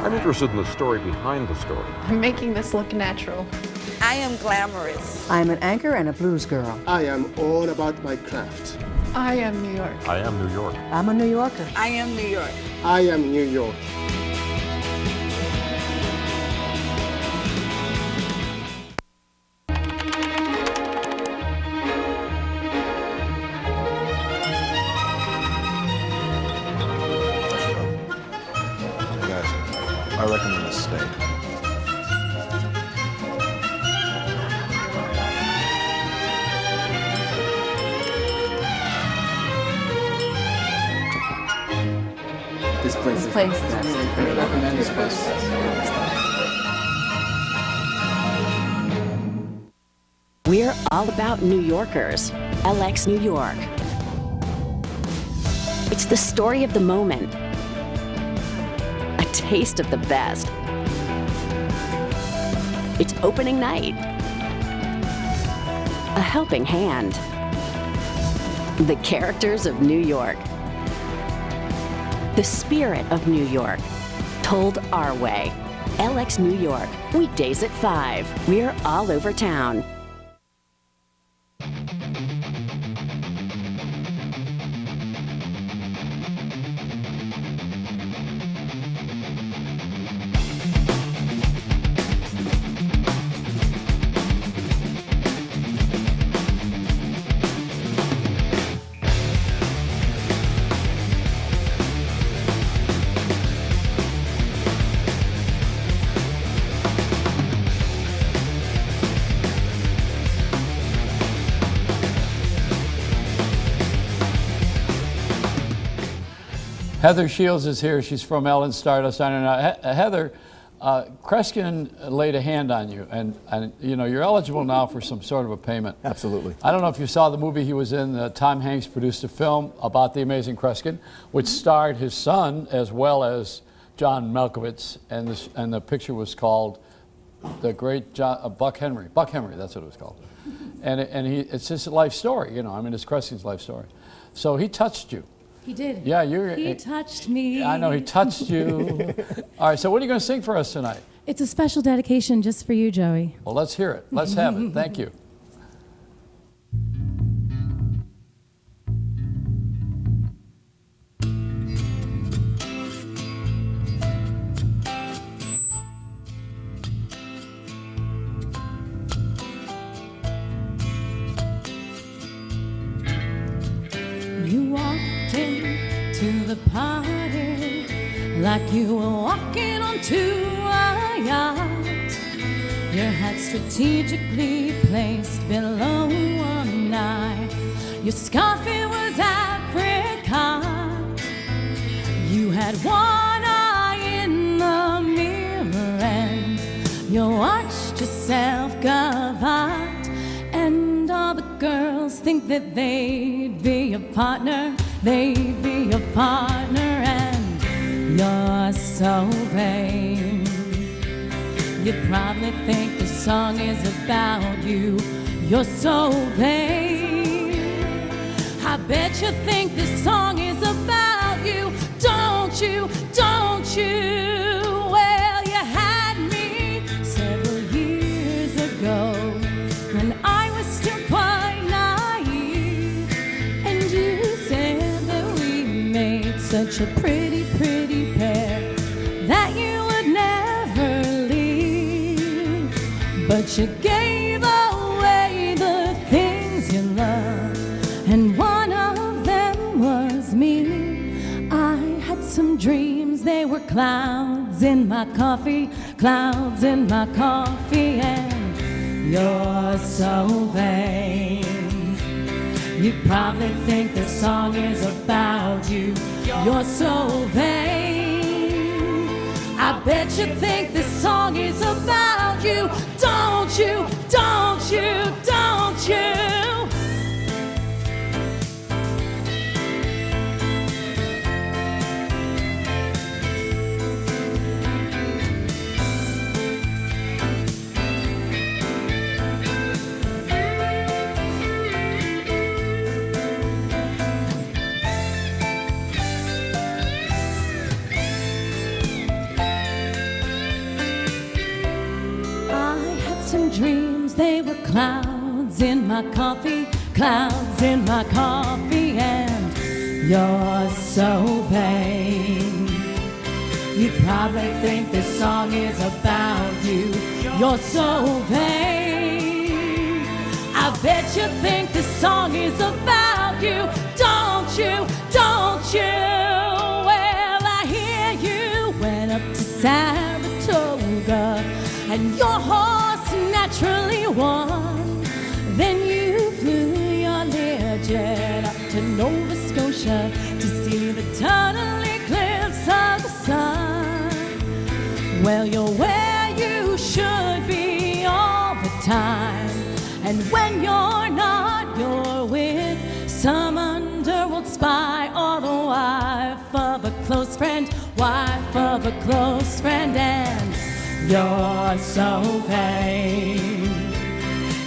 Speaker 15: I'm interested in the story behind the story.
Speaker 16: I'm making this look natural.
Speaker 18: I am glamorous.
Speaker 17: I'm an anchor and a blues girl.
Speaker 7: I am all about my craft.
Speaker 16: I am New York.
Speaker 15: I am New York.
Speaker 17: I'm a New Yorker.
Speaker 18: I am New York.
Speaker 7: I am New York.
Speaker 20: I recommend a steak.
Speaker 7: This place is fantastic. I recommend this place.
Speaker 21: We're all about New Yorkers. LX New York. It's the story of the moment. A taste of the best. It's opening night. A helping hand. The characters of New York. The spirit of New York. Told our way. LX New York. Weekdays at 5. We're all over town.
Speaker 2: Heather Shields is here. She's from Ellen Stardust. Heather, Kreskin laid a hand on you, and you know you're eligible now for some sort of a payment.
Speaker 1: Absolutely.
Speaker 2: I don't know if you saw the movie he was in. Tom Hanks produced a film about the Amazing Kreskin, which starred his son as well as John Malkovich, and the picture was called The Great Buck Henry. Buck Henry, that's what it was called. And it's his life story. You know, I mean, it's Kreskin's life story. So he touched you.
Speaker 11: He did.
Speaker 2: Yeah,
Speaker 11: He touched me.
Speaker 2: I know, he touched you. All right, so what are you going to sing for us tonight?
Speaker 11: It's a special dedication just for you, Joey.
Speaker 2: Well, let's hear it. Let's have it. Thank you.
Speaker 22: You walked into the party like you were walking onto a yacht. Your hat strategically placed below one eye. Your scarf, it was apricot. You had one eye in the mirror and you watched yourself gavotte. And all the girls think that they'd be a partner, they'd be a partner, and you're so vain. You'd probably think the song is about you, you're so vain. I bet you think this song is about you, don't you, don't you? Well, you had me several years ago when I was still quite naive, and you said that we made such a pretty, pretty pair that you would never leave. But you gave away the things you love, and one of them was me. I had some dreams, they were clouds in my coffee, clouds in my coffee, and You're so vain. You probably think this song is about you. You're so vain. I bet you think this song is about you. Don't you, don't you, don't you? Dreams, they were clouds in my coffee, clouds in my coffee, and you're so vain. You probably think this song is about you. You're so vain. I bet you think this song is about you. Don't you, don't you? Well, I hear you went up to Saratoga and your horse naturally won. Then you flew your Learjet up to Nova Scotia to see the total eclipse of the sun. Well, you're where you should be all the time, and when you're not, you're with some underworld spy or the wife of a close friend, wife of a close friend, and you're so vain.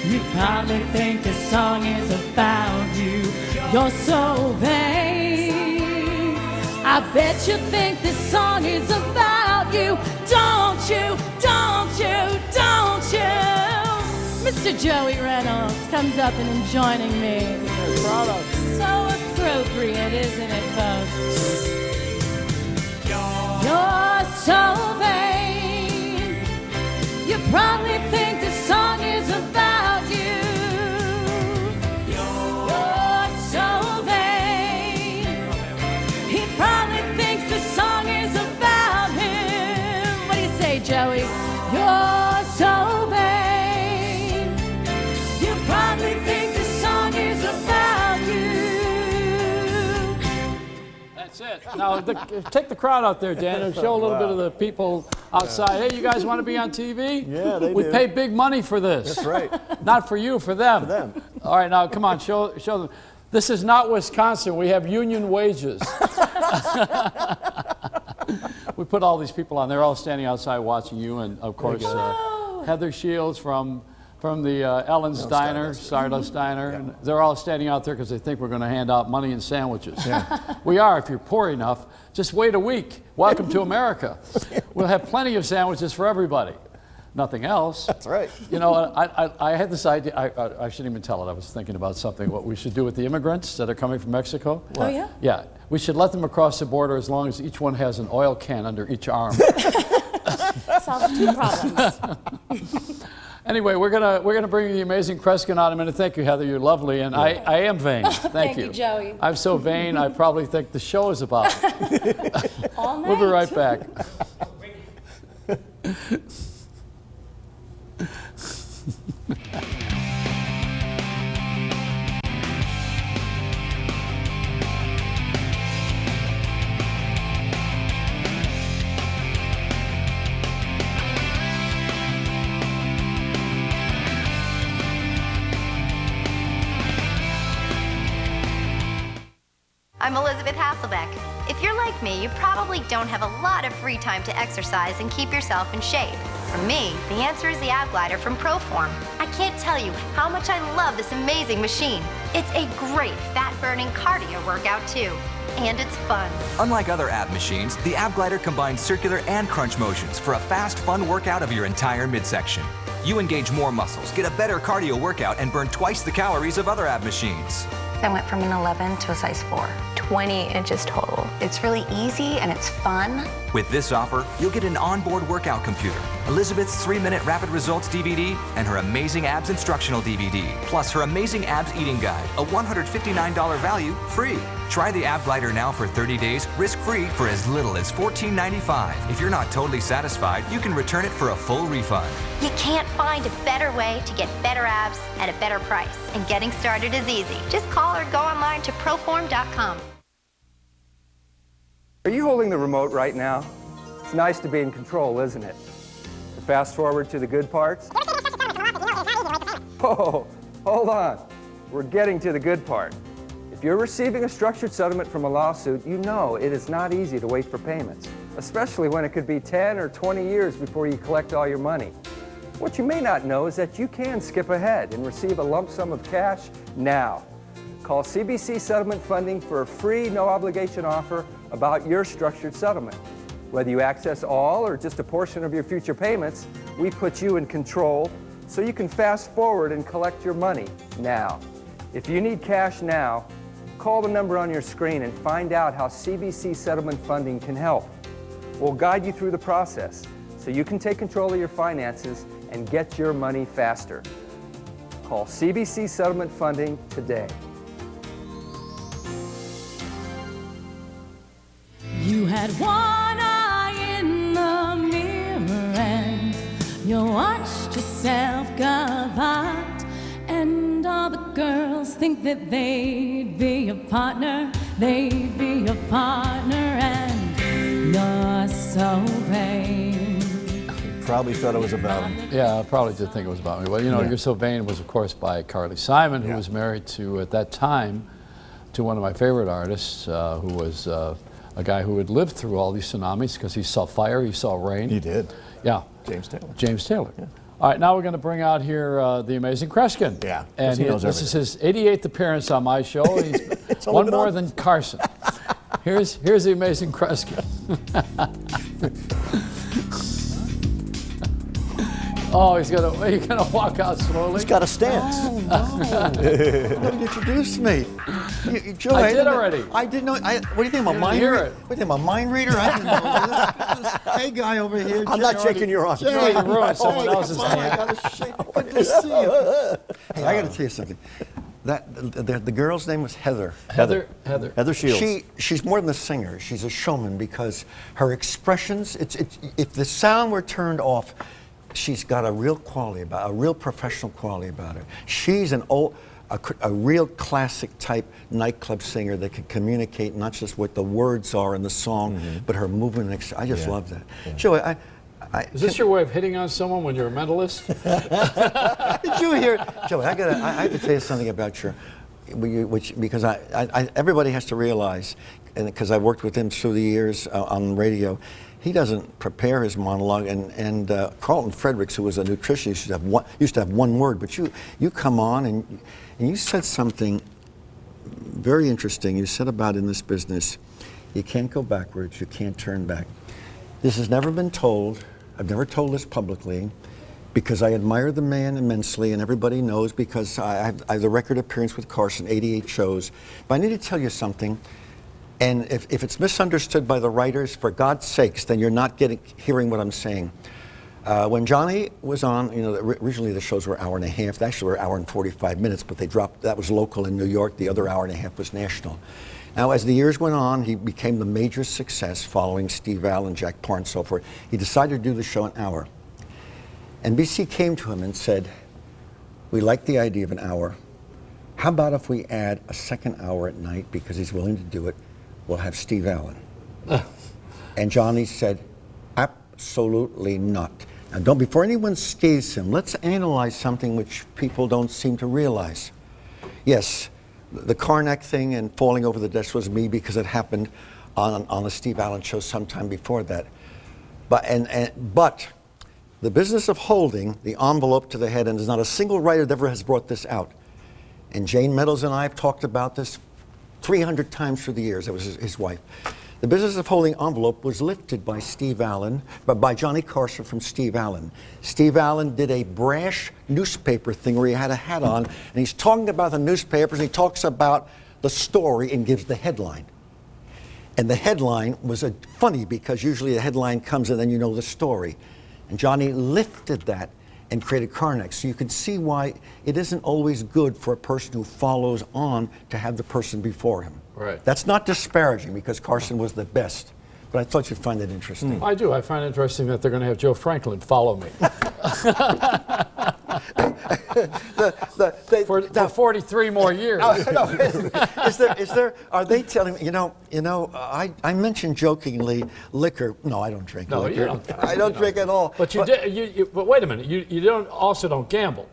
Speaker 22: You probably think this song is about you. You're so vain. I bet you think this song is about you. Don't you, don't you, don't you? Mr. Joey Reynolds comes up and is joining me. So appropriate, isn't it, folks? You're so vain. You probably think this song is about you. You're so vain. He probably thinks this song is about him. What do you say, Joey? You're so vain. You probably think this song is about you.
Speaker 2: That's it. Now, take the crowd out there, Dan, and show a little bit of the people outside. Hey, you guys want to be on TV?
Speaker 1: Yeah, they
Speaker 2: We
Speaker 1: do.
Speaker 2: pay big money for this.
Speaker 1: That's right.
Speaker 2: Not for you, for them.
Speaker 1: For them.
Speaker 2: All right, now, come on, show them. This is not Wisconsin. We have union wages. We put all these people on. They're all standing outside watching you, and, of course, Heather Shields from the Ellen's Diner, Stardust Diner. And they're all standing out there because they think we're going to hand out money and sandwiches. Yeah. We are, if you're poor enough. Just wait a week. Welcome to America. We'll have plenty of sandwiches for everybody. Nothing else.
Speaker 1: That's right.
Speaker 2: You know, I had this idea. I shouldn't even tell it. I was thinking about something, what we should do with the immigrants that are coming from Mexico.
Speaker 22: What? Oh, yeah?
Speaker 2: Yeah. We should let them across the border as long as each one has an oil can under each arm.
Speaker 22: Solves two problems.
Speaker 2: Anyway, we're gonna bring you the Amazing Kreskin out in a minute. Thank you, Heather. You're lovely, and I am vain. Thank you.
Speaker 22: You, Joey.
Speaker 2: I'm so vain. I probably think the show is about it.
Speaker 22: All night.
Speaker 2: We'll be right back.
Speaker 19: I'm Elizabeth Hasselbeck. If you're like me, you probably don't have a lot of free time to exercise and keep yourself in shape. For me, the answer is the Ab Glider from Proform. I can't tell you how much I love this amazing machine. It's a great fat-burning cardio workout too, and it's fun.
Speaker 20: Unlike other ab machines, the Ab Glider combines circular and crunch motions for a fast, fun workout of your entire midsection. You engage more muscles, get a better cardio workout, and burn twice the calories of other ab machines.
Speaker 23: I went from an 11 to a size 4. 20 inches total. It's really easy and it's fun.
Speaker 20: With this offer, you'll get an onboard workout computer, Elizabeth's 3-minute rapid results DVD, and her Amazing Abs instructional DVD, plus her Amazing Abs eating guide, a $159 value, free. Try the Ab Glider now for 30 days, risk-free for as little as $14.95. If you're not totally satisfied, you can return it for a full refund.
Speaker 19: You can't find a better way to get better abs at a better price. And getting started is easy. Just call or go online to proform.com.
Speaker 3: Are you holding the remote right now? It's nice to be in control, isn't it? To fast forward to the good parts. Oh, hold on. We're getting to the good part. If you're receiving a structured settlement from a lawsuit, you know it is not easy to wait for payments, especially when it could be 10 or 20 years before you collect all your money. What you may not know is that you can skip ahead and receive a lump sum of cash now. Call CBC Settlement Funding for a free, no-obligation offer about your structured settlement. Whether you access all or just a portion of your future payments, we put you in control so you can fast forward and collect your money now. If you need cash now, call the number on your screen and find out how CBC Settlement Funding can help. We'll guide you through the process so you can take control of your finances and get your money faster. Call CBC Settlement Funding today.
Speaker 22: You had one eye in the mirror and you watched yourself go out, and all the girls think that they'd be your partner, they'd be your partner, and you're so vain.
Speaker 1: Probably thought it was about him.
Speaker 2: Yeah, I probably did think it was about me. Well, you know,
Speaker 1: Yeah.
Speaker 2: You're So Vain was, of course, by Carly Simon, who was married to, at that time, to one of my favorite artists, who was a guy who had lived through all these tsunamis because he saw fire, he saw rain.
Speaker 1: He did.
Speaker 2: Yeah.
Speaker 1: James Taylor.
Speaker 2: James Taylor. Yeah. All right, now we're going to bring out here the Amazing Kreskin.
Speaker 1: Yeah,
Speaker 2: and
Speaker 1: he knows
Speaker 2: this is his 88th appearance on my show. He's one more than Carson. Here's the Amazing Kreskin. Oh, he's gonna walk out slowly.
Speaker 1: He's got a stance.
Speaker 12: Oh, no. You introduced me. Joe,
Speaker 2: I did already.
Speaker 12: I didn't know. What do you think? I'm a
Speaker 2: You
Speaker 12: mind
Speaker 2: hear
Speaker 12: reader?
Speaker 2: it.
Speaker 12: What do you think? I'm a mind reader? I didn't know this. Hey, guy over here.
Speaker 1: I'm not shaking your arm.
Speaker 12: Jay,
Speaker 2: You ruined someone else's
Speaker 12: come on,
Speaker 2: hand.
Speaker 12: I gotta shake. Good to see you. Hey, I got to tell you something. The girl's name was Heather.
Speaker 2: Heather
Speaker 1: Shields.
Speaker 12: She's more than a singer. She's a showman because her expressions. If the sound were turned off, she's got a real quality about, a real professional quality about her. She's a real classic type nightclub singer that can communicate not just what the words are in the song, but her movement. I just love that.
Speaker 1: Yeah.
Speaker 12: Joey,
Speaker 2: Is this your way of hitting on someone when you're a mentalist?
Speaker 12: did you hear? Joey, I have to tell you something about because everybody has to realize, and because I've worked with him through the years on radio. He doesn't prepare his monologue, and Carlton Fredericks, who was a nutritionist, used to have one word, but you come on and you said something very interesting. You said about in this business, you can't go backwards, you can't turn back. This has never been told. I've never told this publicly because I admire the man immensely, and everybody knows because I have the record appearance with Carson, 88 shows. But I need to tell you something. And if it's misunderstood by the writers, for God's sakes, then you're not hearing what I'm saying. When Johnny was on, originally the shows were an hour and a half. They actually were an hour and 45 minutes, but they dropped. That was local in New York. The other hour and a half was national. Now, as the years went on, he became the major success following Steve Allen, Jack Parr, and so forth. He decided to do the show an hour. NBC came to him and said, "We like the idea of an hour. How about if we add a second hour at night because he's willing to do it? We'll have Steve Allen." And Johnny said, "Absolutely not." Now, before anyone scares him, let's analyze something which people don't seem to realize. Yes, the Karnak thing and falling over the desk was me because it happened on the Steve Allen show sometime before that. But the business of holding the envelope to the head, and there's not a single writer that ever has brought this out. And Jane Meadows and I have talked about this 300 times through the years. That was his wife. The business of holding envelope was lifted by Steve Allen, by Johnny Carson from Steve Allen. Steve Allen did a brash newspaper thing where he had a hat on, and he's talking about the newspapers, and he talks about the story and gives the headline. And the headline was funny because usually the headline comes and then you know the story. And Johnny lifted that and created Carnex. So you can see why it isn't always good for a person who follows on to have the person before him.
Speaker 2: Right.
Speaker 12: That's not disparaging because Carson was the best. But I thought you'd find that interesting.
Speaker 2: I do. I find it interesting that they're going to have Joe Franklin follow me. For 43 more years.
Speaker 12: Are they telling me, I mentioned jokingly liquor. No, I don't drink liquor.
Speaker 2: You don't.
Speaker 12: I don't drink at all.
Speaker 2: But but wait a minute, you don't gamble.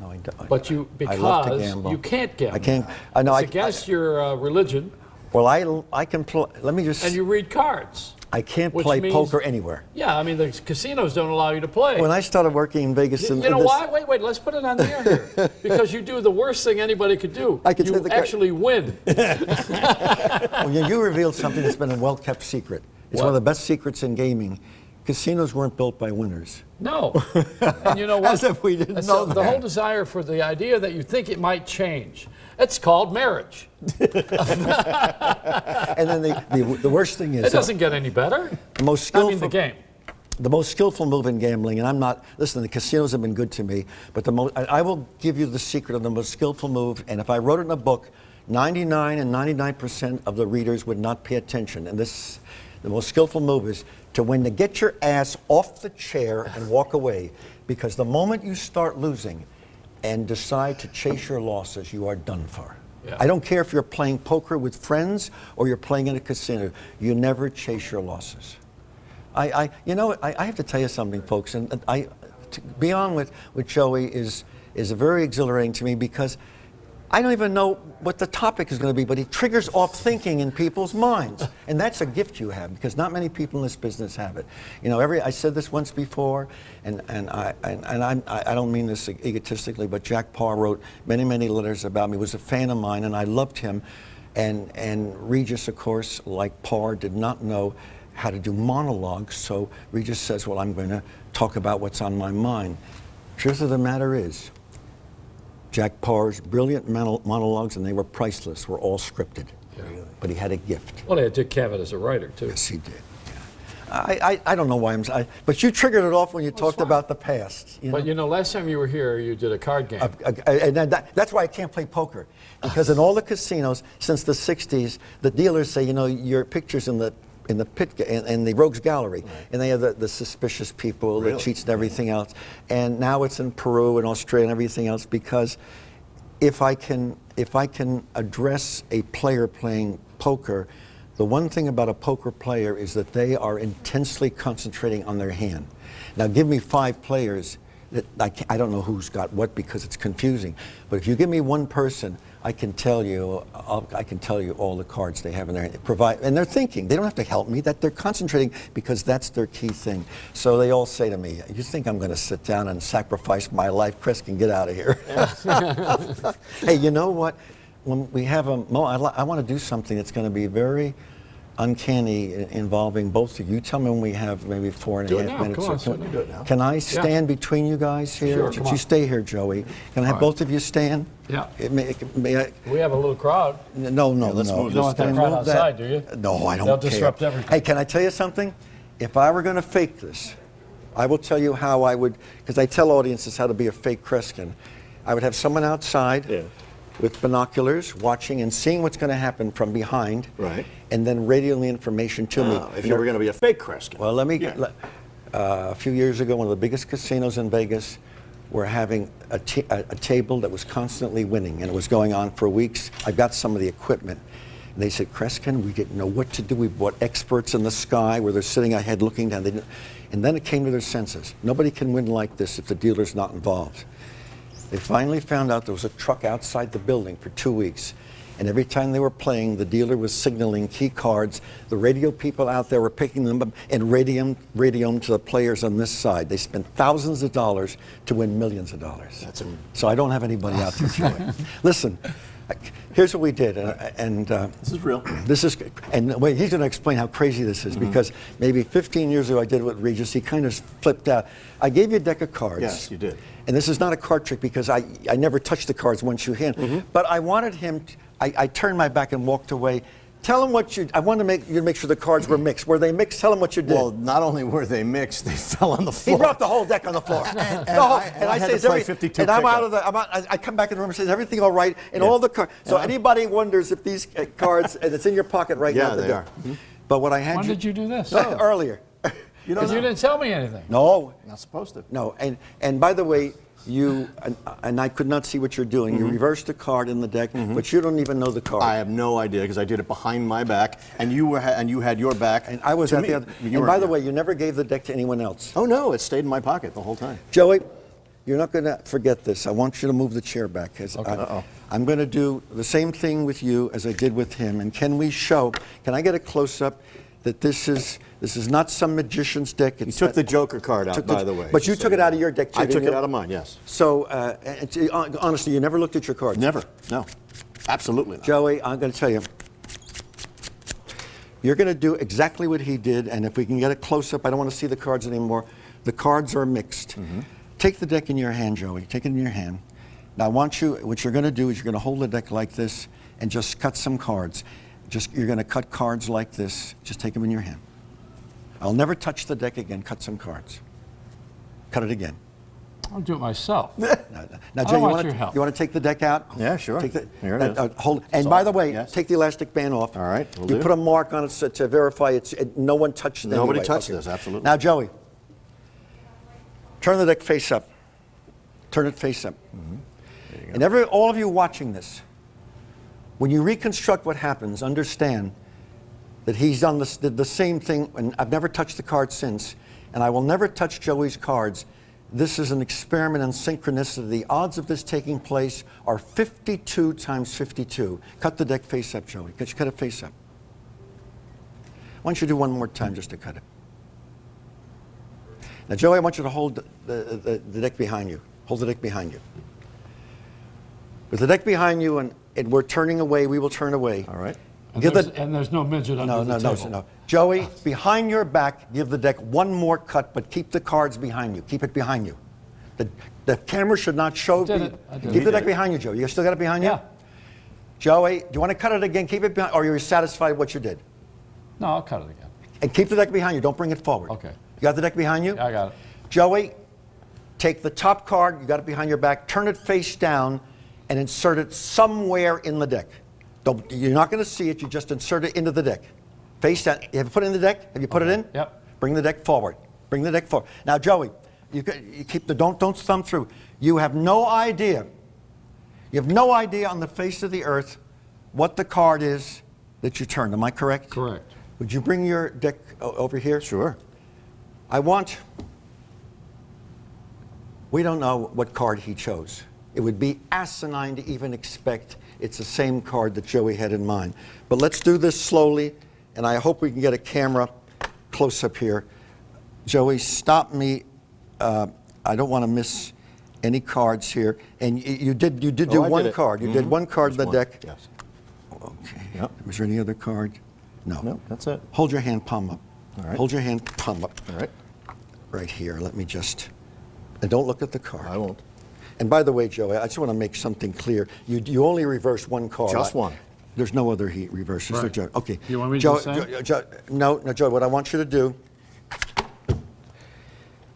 Speaker 12: No, I don't.
Speaker 2: But
Speaker 12: I love to
Speaker 2: because
Speaker 12: gamble.
Speaker 2: you can't gamble.
Speaker 12: I can't.
Speaker 2: It's against your religion.
Speaker 12: Well, I can play. Let me just.
Speaker 2: And you read cards.
Speaker 12: I can't
Speaker 2: which
Speaker 12: play
Speaker 2: means,
Speaker 12: poker anywhere.
Speaker 2: Yeah, I mean the casinos don't allow you to play.
Speaker 12: When I started working in Vegas,
Speaker 2: you know why? Wait, let's put it on the air here. Because you do the worst thing anybody could do. You actually win.
Speaker 12: Well, you revealed something that's been a well-kept secret. It's one of the best secrets in gaming. Casinos weren't built by winners.
Speaker 2: No. And you know what?
Speaker 12: As if we didn't know that.
Speaker 2: The whole desire for the idea that you think it might change. It's called marriage.
Speaker 12: And then the worst thing is...
Speaker 2: It doesn't get any better.
Speaker 12: The most skillful...
Speaker 2: I mean, the game.
Speaker 12: The most skillful move in gambling, and I'm not... Listen, the casinos have been good to me, but I will give you the secret of the most skillful move, and if I wrote it in a book, 99% of the readers would not pay attention. And the most skillful move is to get your ass off the chair and walk away, because the moment you start losing and decide to chase your losses, you are done for. Yeah. I don't care if you're playing poker with friends or you're playing in a casino. You never chase your losses. I have to tell you something, folks, and to be on with Joey is very exhilarating to me, because I don't even know what the topic is going to be, but he triggers off thinking in people's minds. And that's a gift you have, because not many people in this business have it. I said this once before, and I don't mean this egotistically, but Jack Parr wrote many, many letters about me. He was a fan of mine, and I loved him. And Regis, of course, like Parr, did not know how to do monologues, so Regis says, well, I'm going to talk about what's on my mind. Truth of the matter is, Jack Parr's brilliant monologues, and they were priceless, were all scripted. Yeah. But he had a gift.
Speaker 2: Well, he had Dick Cavett as a writer, too.
Speaker 12: Yes, he did. Yeah. I don't know why but you triggered it off when you talked about the past.
Speaker 2: But last time you were here, you did a card game.
Speaker 12: And that's why I can't play poker. Because in all the casinos, since the 60s, the dealers say, your picture's in the pit in the rogues gallery, right. And they have the suspicious people, the cheats and everything else. And now it's in Peru and Australia and everything else, because if I can address a player playing poker, the one thing about a poker player is that they are intensely concentrating on their hand. Now give me 5 players that I don't know who's got what, because it's confusing. But if you give me one person, I can tell you all the cards they have in there. And they're thinking. They don't have to help me. That they're concentrating, because that's their key thing. So they all say to me, "You think I'm going to sit down and sacrifice my life, Kreskin? Get out of here." Hey, you know what? When we have I want to do something that's going to be very uncanny, involving both of you. You tell me when we have maybe 4.5 minutes. Can I stand between you guys here?
Speaker 2: Sure,
Speaker 12: you stay here, Joey. Can I have both of you stand?
Speaker 2: Yeah.
Speaker 12: We
Speaker 2: have a little crowd.
Speaker 12: No.
Speaker 2: Let's move. You don't want that crowd outside, do you?
Speaker 12: No, I don't
Speaker 2: They'll
Speaker 12: care.
Speaker 2: disrupt everything.
Speaker 12: Hey, can I tell you something? If I were going to fake this, I will tell you how I would, because I tell audiences how to be a fake Kreskin. I would have someone outside with binoculars, watching and seeing what's going to happen from behind, right? And then radioing the information to me.
Speaker 1: If you were going to be a fake Kreskin.
Speaker 12: Well, a few years ago, one of the biggest casinos in Vegas were having a table that was constantly winning, and it was going on for weeks. I got some of the equipment. And they said, Kreskin, we didn't know what to do. We brought experts in the sky where they're sitting ahead looking down. And then it came to their senses. Nobody can win like this if the dealer's not involved. They finally found out there was a truck outside the building for 2 weeks. And every time they were playing, the dealer was signaling key cards. The radio people out there were picking them up and radioing to the players on this side. They spent thousands of dollars to win millions of dollars. So I don't have anybody out there. Listen, here's what we did, and
Speaker 1: this is real.
Speaker 12: Wait, he's going to explain how crazy this is, because maybe 15 years ago I did it with Regis. He kind of flipped out. I gave you a deck of cards.
Speaker 1: Yes, you did.
Speaker 12: And this is not a card trick, because I never touched the cards once you hand. But I wanted him. I turned my back and walked away Tell them what you. I want you to make sure the cards were mixed. Were they mixed? Tell them what you did.
Speaker 1: Well, not only were they mixed, they fell on the floor.
Speaker 12: He brought the whole deck on the floor.
Speaker 1: and
Speaker 12: I
Speaker 1: had
Speaker 12: say,
Speaker 1: to play 52
Speaker 12: and I'm
Speaker 1: pickup.
Speaker 12: out of the. I come back in the room and say, is everything all right? And all the cards. So anybody wonders if these cards, and it's in your pocket right now.
Speaker 1: Yeah, they are.
Speaker 12: But what I had.
Speaker 2: When did you do this?
Speaker 12: Earlier.
Speaker 2: Because you didn't tell me anything.
Speaker 12: No.
Speaker 1: Not supposed to.
Speaker 12: No. And by the way, you and I could not see what you're doing. You reversed the card in the deck, but you don't even know the card.
Speaker 1: I have no idea because I did it behind my back, and you had your back.
Speaker 12: And I was at the other. And by the way, you never gave the deck to anyone else.
Speaker 1: Oh no, it stayed in my pocket the whole time.
Speaker 12: Joey, you're not going to forget this. I want you to move the chair back.
Speaker 1: Okay.
Speaker 12: I'm going to do the same thing with you as I did with him. And can I get a close-up that this is not some magician's deck?
Speaker 1: You took the Joker card out, by the way.
Speaker 12: But you took it out of your deck, too,
Speaker 1: I took
Speaker 12: didn't
Speaker 1: it
Speaker 12: you?
Speaker 1: out of mine, yes.
Speaker 12: So, honestly, you never looked at your cards?
Speaker 1: Never, no. Absolutely not.
Speaker 12: Joey, I'm going to tell you, you're going to do exactly what he did, and if we can get a close-up, I don't want to see the cards anymore. The cards are mixed. Take the deck in your hand, Joey. Take it in your hand. Now, what you're going to do is you're going to hold the deck like this and just cut some cards. You're going to cut cards like this. Just take them in your hand. I'll never touch the deck again. Cut some cards. Cut it again.
Speaker 2: I'll do it myself.
Speaker 12: Now, Joe, you want to take the deck out?
Speaker 1: Yeah, sure.
Speaker 12: Take
Speaker 1: Here it is.
Speaker 12: Hold. And by the way, take the elastic band off.
Speaker 1: All right.
Speaker 12: You put a mark on it to verify no one touched it.
Speaker 1: Nobody touched this, absolutely.
Speaker 12: Now, Joey, turn the deck face up. Turn it face up. And all of you watching this, when you reconstruct what happens, understand that he's done the same thing, and I've never touched the cards since, and I will never touch Joey's cards. This is an experiment in synchronicity. The odds of this taking place are 52 times 52. Cut the deck face up, Joey. Cut it face up. Why don't you do one more time just to cut it? Now, Joey, I want you to hold the deck behind you. Hold the deck behind you. With the deck behind you and we're turning away, we will turn away.
Speaker 1: All right.
Speaker 2: And there's no midget under the table.
Speaker 12: No. Joey, behind your back, give the deck one more cut, but keep the cards behind you. Keep it behind you. The camera should not show. Keep the deck behind you, Joey. You still got it behind you?
Speaker 2: Yeah.
Speaker 12: Joey, do you want to cut it again? Keep it behind, or are you satisfied with what you did?
Speaker 2: No, I'll cut it again.
Speaker 12: And keep the deck behind you. Don't bring it forward.
Speaker 2: Okay.
Speaker 12: You got the deck behind you?
Speaker 2: Yeah, I got it.
Speaker 12: Joey, take the top card. You got it behind your back. Turn it face down and insert it somewhere in the deck. You're not going to see it. You just insert it into the deck. Face down. Have you put it in the deck? Have you put it in?
Speaker 2: Yep.
Speaker 12: Bring the deck forward. Bring the deck forward. Now, Joey, you keep don't thumb through. You have no idea. You have no idea on the face of the earth what the card is that you turned. Am I correct?
Speaker 2: Correct.
Speaker 12: Would you bring your deck over here?
Speaker 1: Sure.
Speaker 12: We don't know what card he chose. It would be asinine to even expect it's the same card that Joey had in mind. But let's do this slowly, and I hope we can get a camera close up here. Joey, stop me. I don't want to miss any cards here. And you did do one card. You did one card in the deck.
Speaker 1: Yes.
Speaker 12: Okay.
Speaker 1: Yep.
Speaker 12: Was there any other card? No.
Speaker 1: No, that's it.
Speaker 12: Hold your hand palm up.
Speaker 1: All right.
Speaker 12: Hold your hand palm up.
Speaker 1: All right.
Speaker 12: Right here. Let me just. And don't look at the card.
Speaker 1: I won't.
Speaker 12: And by the way, Joey, I just want to make something clear. You only reversed one card.
Speaker 1: Just one.
Speaker 12: There's no other heat reverses.
Speaker 2: Right.
Speaker 12: Okay.
Speaker 2: You want me to do the same?
Speaker 12: No, Joey, what I want you to do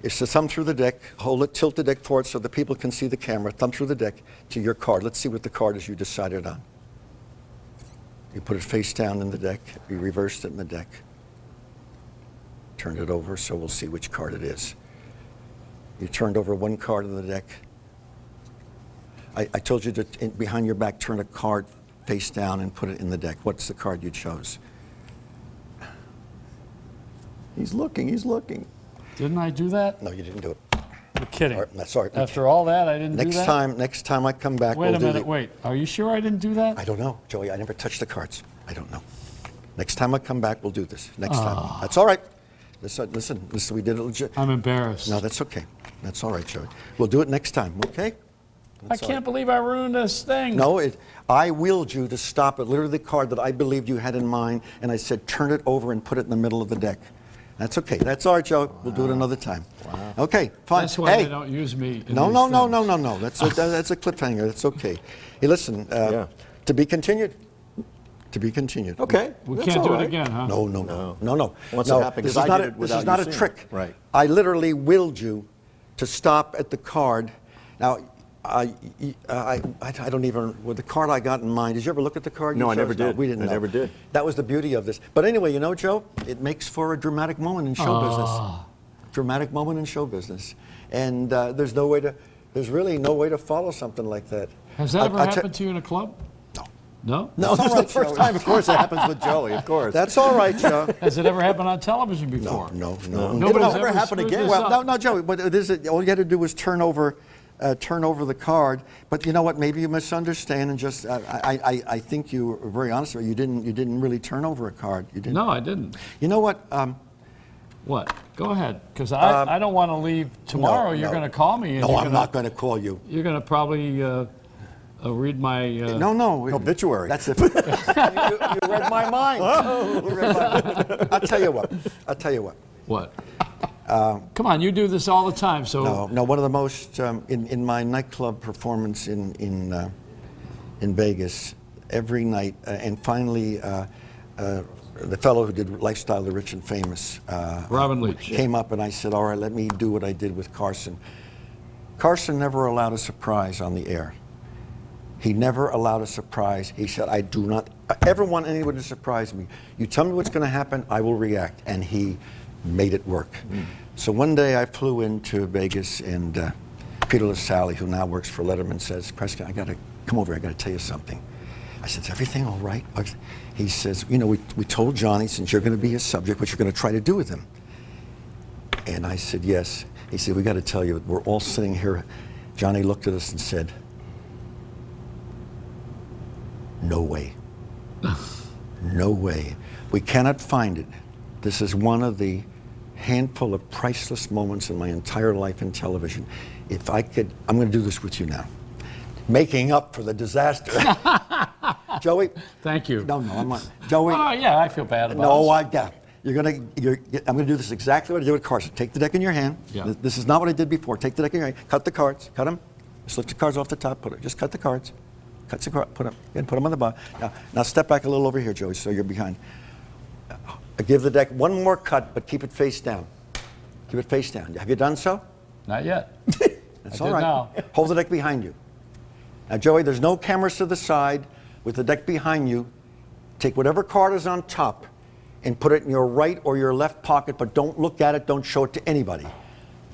Speaker 12: is to thumb through the deck, hold it, tilt the deck forward so that people can see the camera, thumb through the deck to your card. Let's see what the card is you decided on. You put it face down in the deck. You reversed it in the deck. Turned it over so we'll see which card it is. You turned over one card in the deck. I told you to, behind your back, turn a card face down and put it in the deck. What's the card you chose?
Speaker 1: He's looking.
Speaker 2: Didn't I do that?
Speaker 12: No, you didn't do it.
Speaker 2: You're kidding.
Speaker 12: All right, sorry.
Speaker 2: After all that, I didn't do that?
Speaker 12: Next time I come back,
Speaker 2: Wait a minute, wait. Are you sure I didn't do that?
Speaker 12: I don't know, Joey. I never touched the cards. I don't know. Next time I come back, we'll do this. Next time. That's all right. Listen, we did it legit.
Speaker 2: I'm embarrassed.
Speaker 12: No, that's okay. That's all right, Joey. We'll do it next time, okay?
Speaker 2: I can't believe I ruined this thing.
Speaker 12: No, I willed you to stop at literally the card that I believed you had in mind, and I said, turn it over and put it in the middle of the deck. That's okay. That's all right, Joe. Wow. We'll do it another time. Wow. Okay, fine.
Speaker 2: That's why they don't use me in
Speaker 12: No. That's a cliffhanger. That's okay. Hey, listen, to be continued. To be continued.
Speaker 1: Okay.
Speaker 2: We
Speaker 1: that's
Speaker 2: can't
Speaker 1: all
Speaker 2: do
Speaker 1: right.
Speaker 2: it again, huh?
Speaker 12: No.
Speaker 1: Once
Speaker 12: No,
Speaker 1: it happened,
Speaker 12: this
Speaker 1: because
Speaker 12: is
Speaker 1: I
Speaker 12: not
Speaker 1: did it
Speaker 12: this
Speaker 1: without
Speaker 12: is not
Speaker 1: you
Speaker 12: a
Speaker 1: seeing
Speaker 12: trick.
Speaker 1: it. Right.
Speaker 12: I literally willed you to stop at the card. Now, I don't even, with the card I got in mind, did you ever look at the card?
Speaker 1: No,
Speaker 12: you
Speaker 1: I never
Speaker 12: chose?
Speaker 1: did.
Speaker 12: We didn't
Speaker 1: I
Speaker 12: know.
Speaker 1: never did.
Speaker 12: That was the beauty of this. But anyway, you know, Joe, it makes for a dramatic moment in show business. Dramatic moment in show business. And there's really no way to follow something like that.
Speaker 2: Has that ever happened to you in a club? No?
Speaker 1: No, this is the first time, of course, it happens with Joey, of course.
Speaker 12: That's all right, Joe.
Speaker 2: Has it ever happened on television before?
Speaker 12: No.
Speaker 2: Nobody's
Speaker 1: ever happened
Speaker 2: screwed
Speaker 1: again.
Speaker 2: this
Speaker 12: Well,
Speaker 2: up.
Speaker 12: no, Joey. But all you had to do was turn over the card. But you know what? Maybe you misunderstand and just. I think you were very honest with you. You didn't really turn over a card. You didn't.
Speaker 2: No, I didn't.
Speaker 12: You know what?
Speaker 2: What? Go ahead, because I don't want to leave tomorrow. You're going to call me. And
Speaker 12: No,
Speaker 2: you're
Speaker 12: I'm
Speaker 2: gonna,
Speaker 12: not going to call you.
Speaker 2: You're going to probably read my.
Speaker 12: No.
Speaker 1: Obituary.
Speaker 12: That's it. you read my mind. You read my mind. I'll tell you what.
Speaker 2: What? Come on, you do this all the time. So
Speaker 12: No. One of the most in my nightclub performance in Vegas, every night, and finally. The fellow who did Lifestyle of the Rich and Famous,
Speaker 2: Robin Leach,
Speaker 12: came up and I said, all right, let me do what I did with Carson. Carson never allowed a surprise on the air. He never allowed a surprise. He said, I do not ever want anyone to surprise me. You tell me what's going to happen, I will react. And he made it work. So one day I flew into Vegas and Peter LaSalle, who now works for Letterman, says, Kreskin, I got to come over, I got to tell you something. I said, is everything all right? He says, you know, we told Johnny, since you're going to be his subject, what you're going to try to do with him. And I said, yes. He said, we got to tell you, we're all sitting here. Johnny looked at us and said, no way. No way. We cannot find it. This is one of the handful of priceless moments in my entire life in television. If I could, I'm going to do this with you now. Making up for the disaster. Joey?
Speaker 2: Thank you.
Speaker 12: No, I'm not. Joey?
Speaker 2: Oh, yeah, I feel bad about it.
Speaker 12: I'm going to do this exactly what I did with Carson. Take the deck in your hand.
Speaker 2: Yeah.
Speaker 12: This is not what I did before. Take the deck in your hand. Cut the cards. Cut them. Just lift the cards off the top. Just cut the cards. Cut the cards. Put them on the bottom. Now step back a little over here, Joey, so you're behind. Give the deck one more cut, but keep it face down. Keep it face down. Have you done so?
Speaker 2: Not yet.
Speaker 12: That's
Speaker 2: I
Speaker 12: all
Speaker 2: did
Speaker 12: right.
Speaker 2: now.
Speaker 12: Hold the deck behind you. Now, Joey, there's no cameras to the side. With the deck behind you, take whatever card is on top and put it in your right or your left pocket, but don't look at it, don't show it to anybody.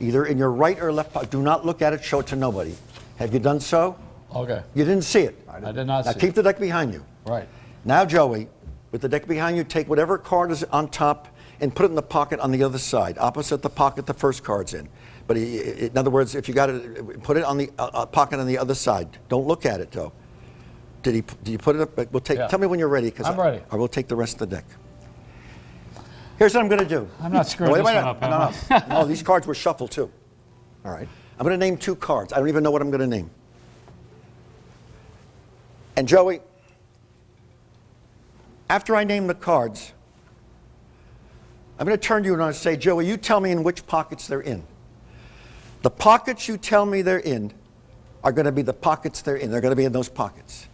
Speaker 12: Either in your right or left pocket. Do not look at it, show it to nobody. Have you done so?
Speaker 2: Okay.
Speaker 12: You didn't see it.
Speaker 2: I did not see it.
Speaker 12: Now keep the deck behind you.
Speaker 2: Right.
Speaker 12: Now, Joey, with the deck behind you, take whatever card is on top and put it in the pocket on the other side, opposite the pocket the first card's in. But in other words, if you got it, put it on the pocket on the other side. Don't look at it, though. Did you put it up? We'll take.
Speaker 2: Yeah.
Speaker 12: Tell me when you're ready, because
Speaker 2: I'm ready.
Speaker 12: I will take the rest of the deck. Here's what I'm going to do.
Speaker 2: I'm not screwing this one up, am I?
Speaker 12: No, these cards were shuffled too. All right. I'm going to name two cards. I don't even know what I'm going to name. And Joey, after I name the cards, I'm going to turn to you and I'm going to say, Joey, you tell me in which pockets they're in. The pockets you tell me they're in are going to be the pockets they're in. They're going to be in those pockets.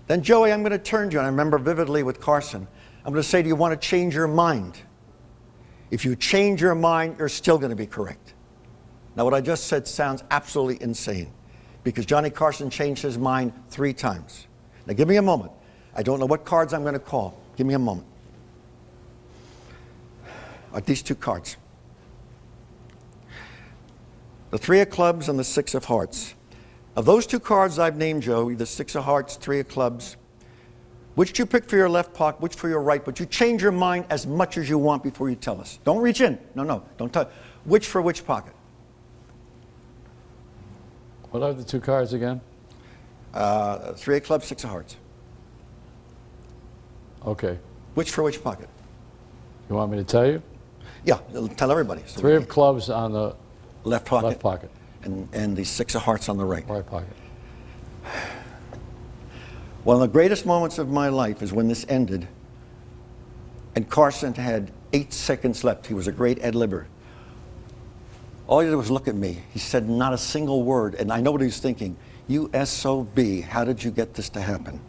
Speaker 12: Then, Joey, I'm going to turn to you, and I remember vividly with Carson, I'm going to say, do you want to change your mind? If you change your mind, you're still going to be correct. Now, what I just said sounds absolutely insane, because Johnny Carson changed his mind 3 times. Now, give me a moment. I don't know what cards I'm going to call. Give me a moment. These 2 cards. The 3 of clubs and the 6 of hearts. Of those 2 cards I've named, Joey, the 6 of hearts, 3 of clubs, which do you pick for your left pocket, which for your right, but you change your mind as much as you want before you tell us. Don't reach in. No, don't touch. Which for which pocket?
Speaker 2: What are the 2 cards again?
Speaker 12: 3 of clubs, 6 of hearts.
Speaker 2: Okay.
Speaker 12: Which for which pocket?
Speaker 2: You want me to tell you?
Speaker 12: Yeah, tell everybody. So
Speaker 2: 3 of clubs on the
Speaker 12: left pocket.
Speaker 2: Left pocket.
Speaker 12: And the 6 of hearts on the right.
Speaker 2: Right pocket.
Speaker 12: One of the greatest moments of my life is when this ended and Carson had 8 seconds left. He was a great ad-libber. All he did was look at me. He said not a single word, and I know what he was thinking. You SOB, how did you get this to happen?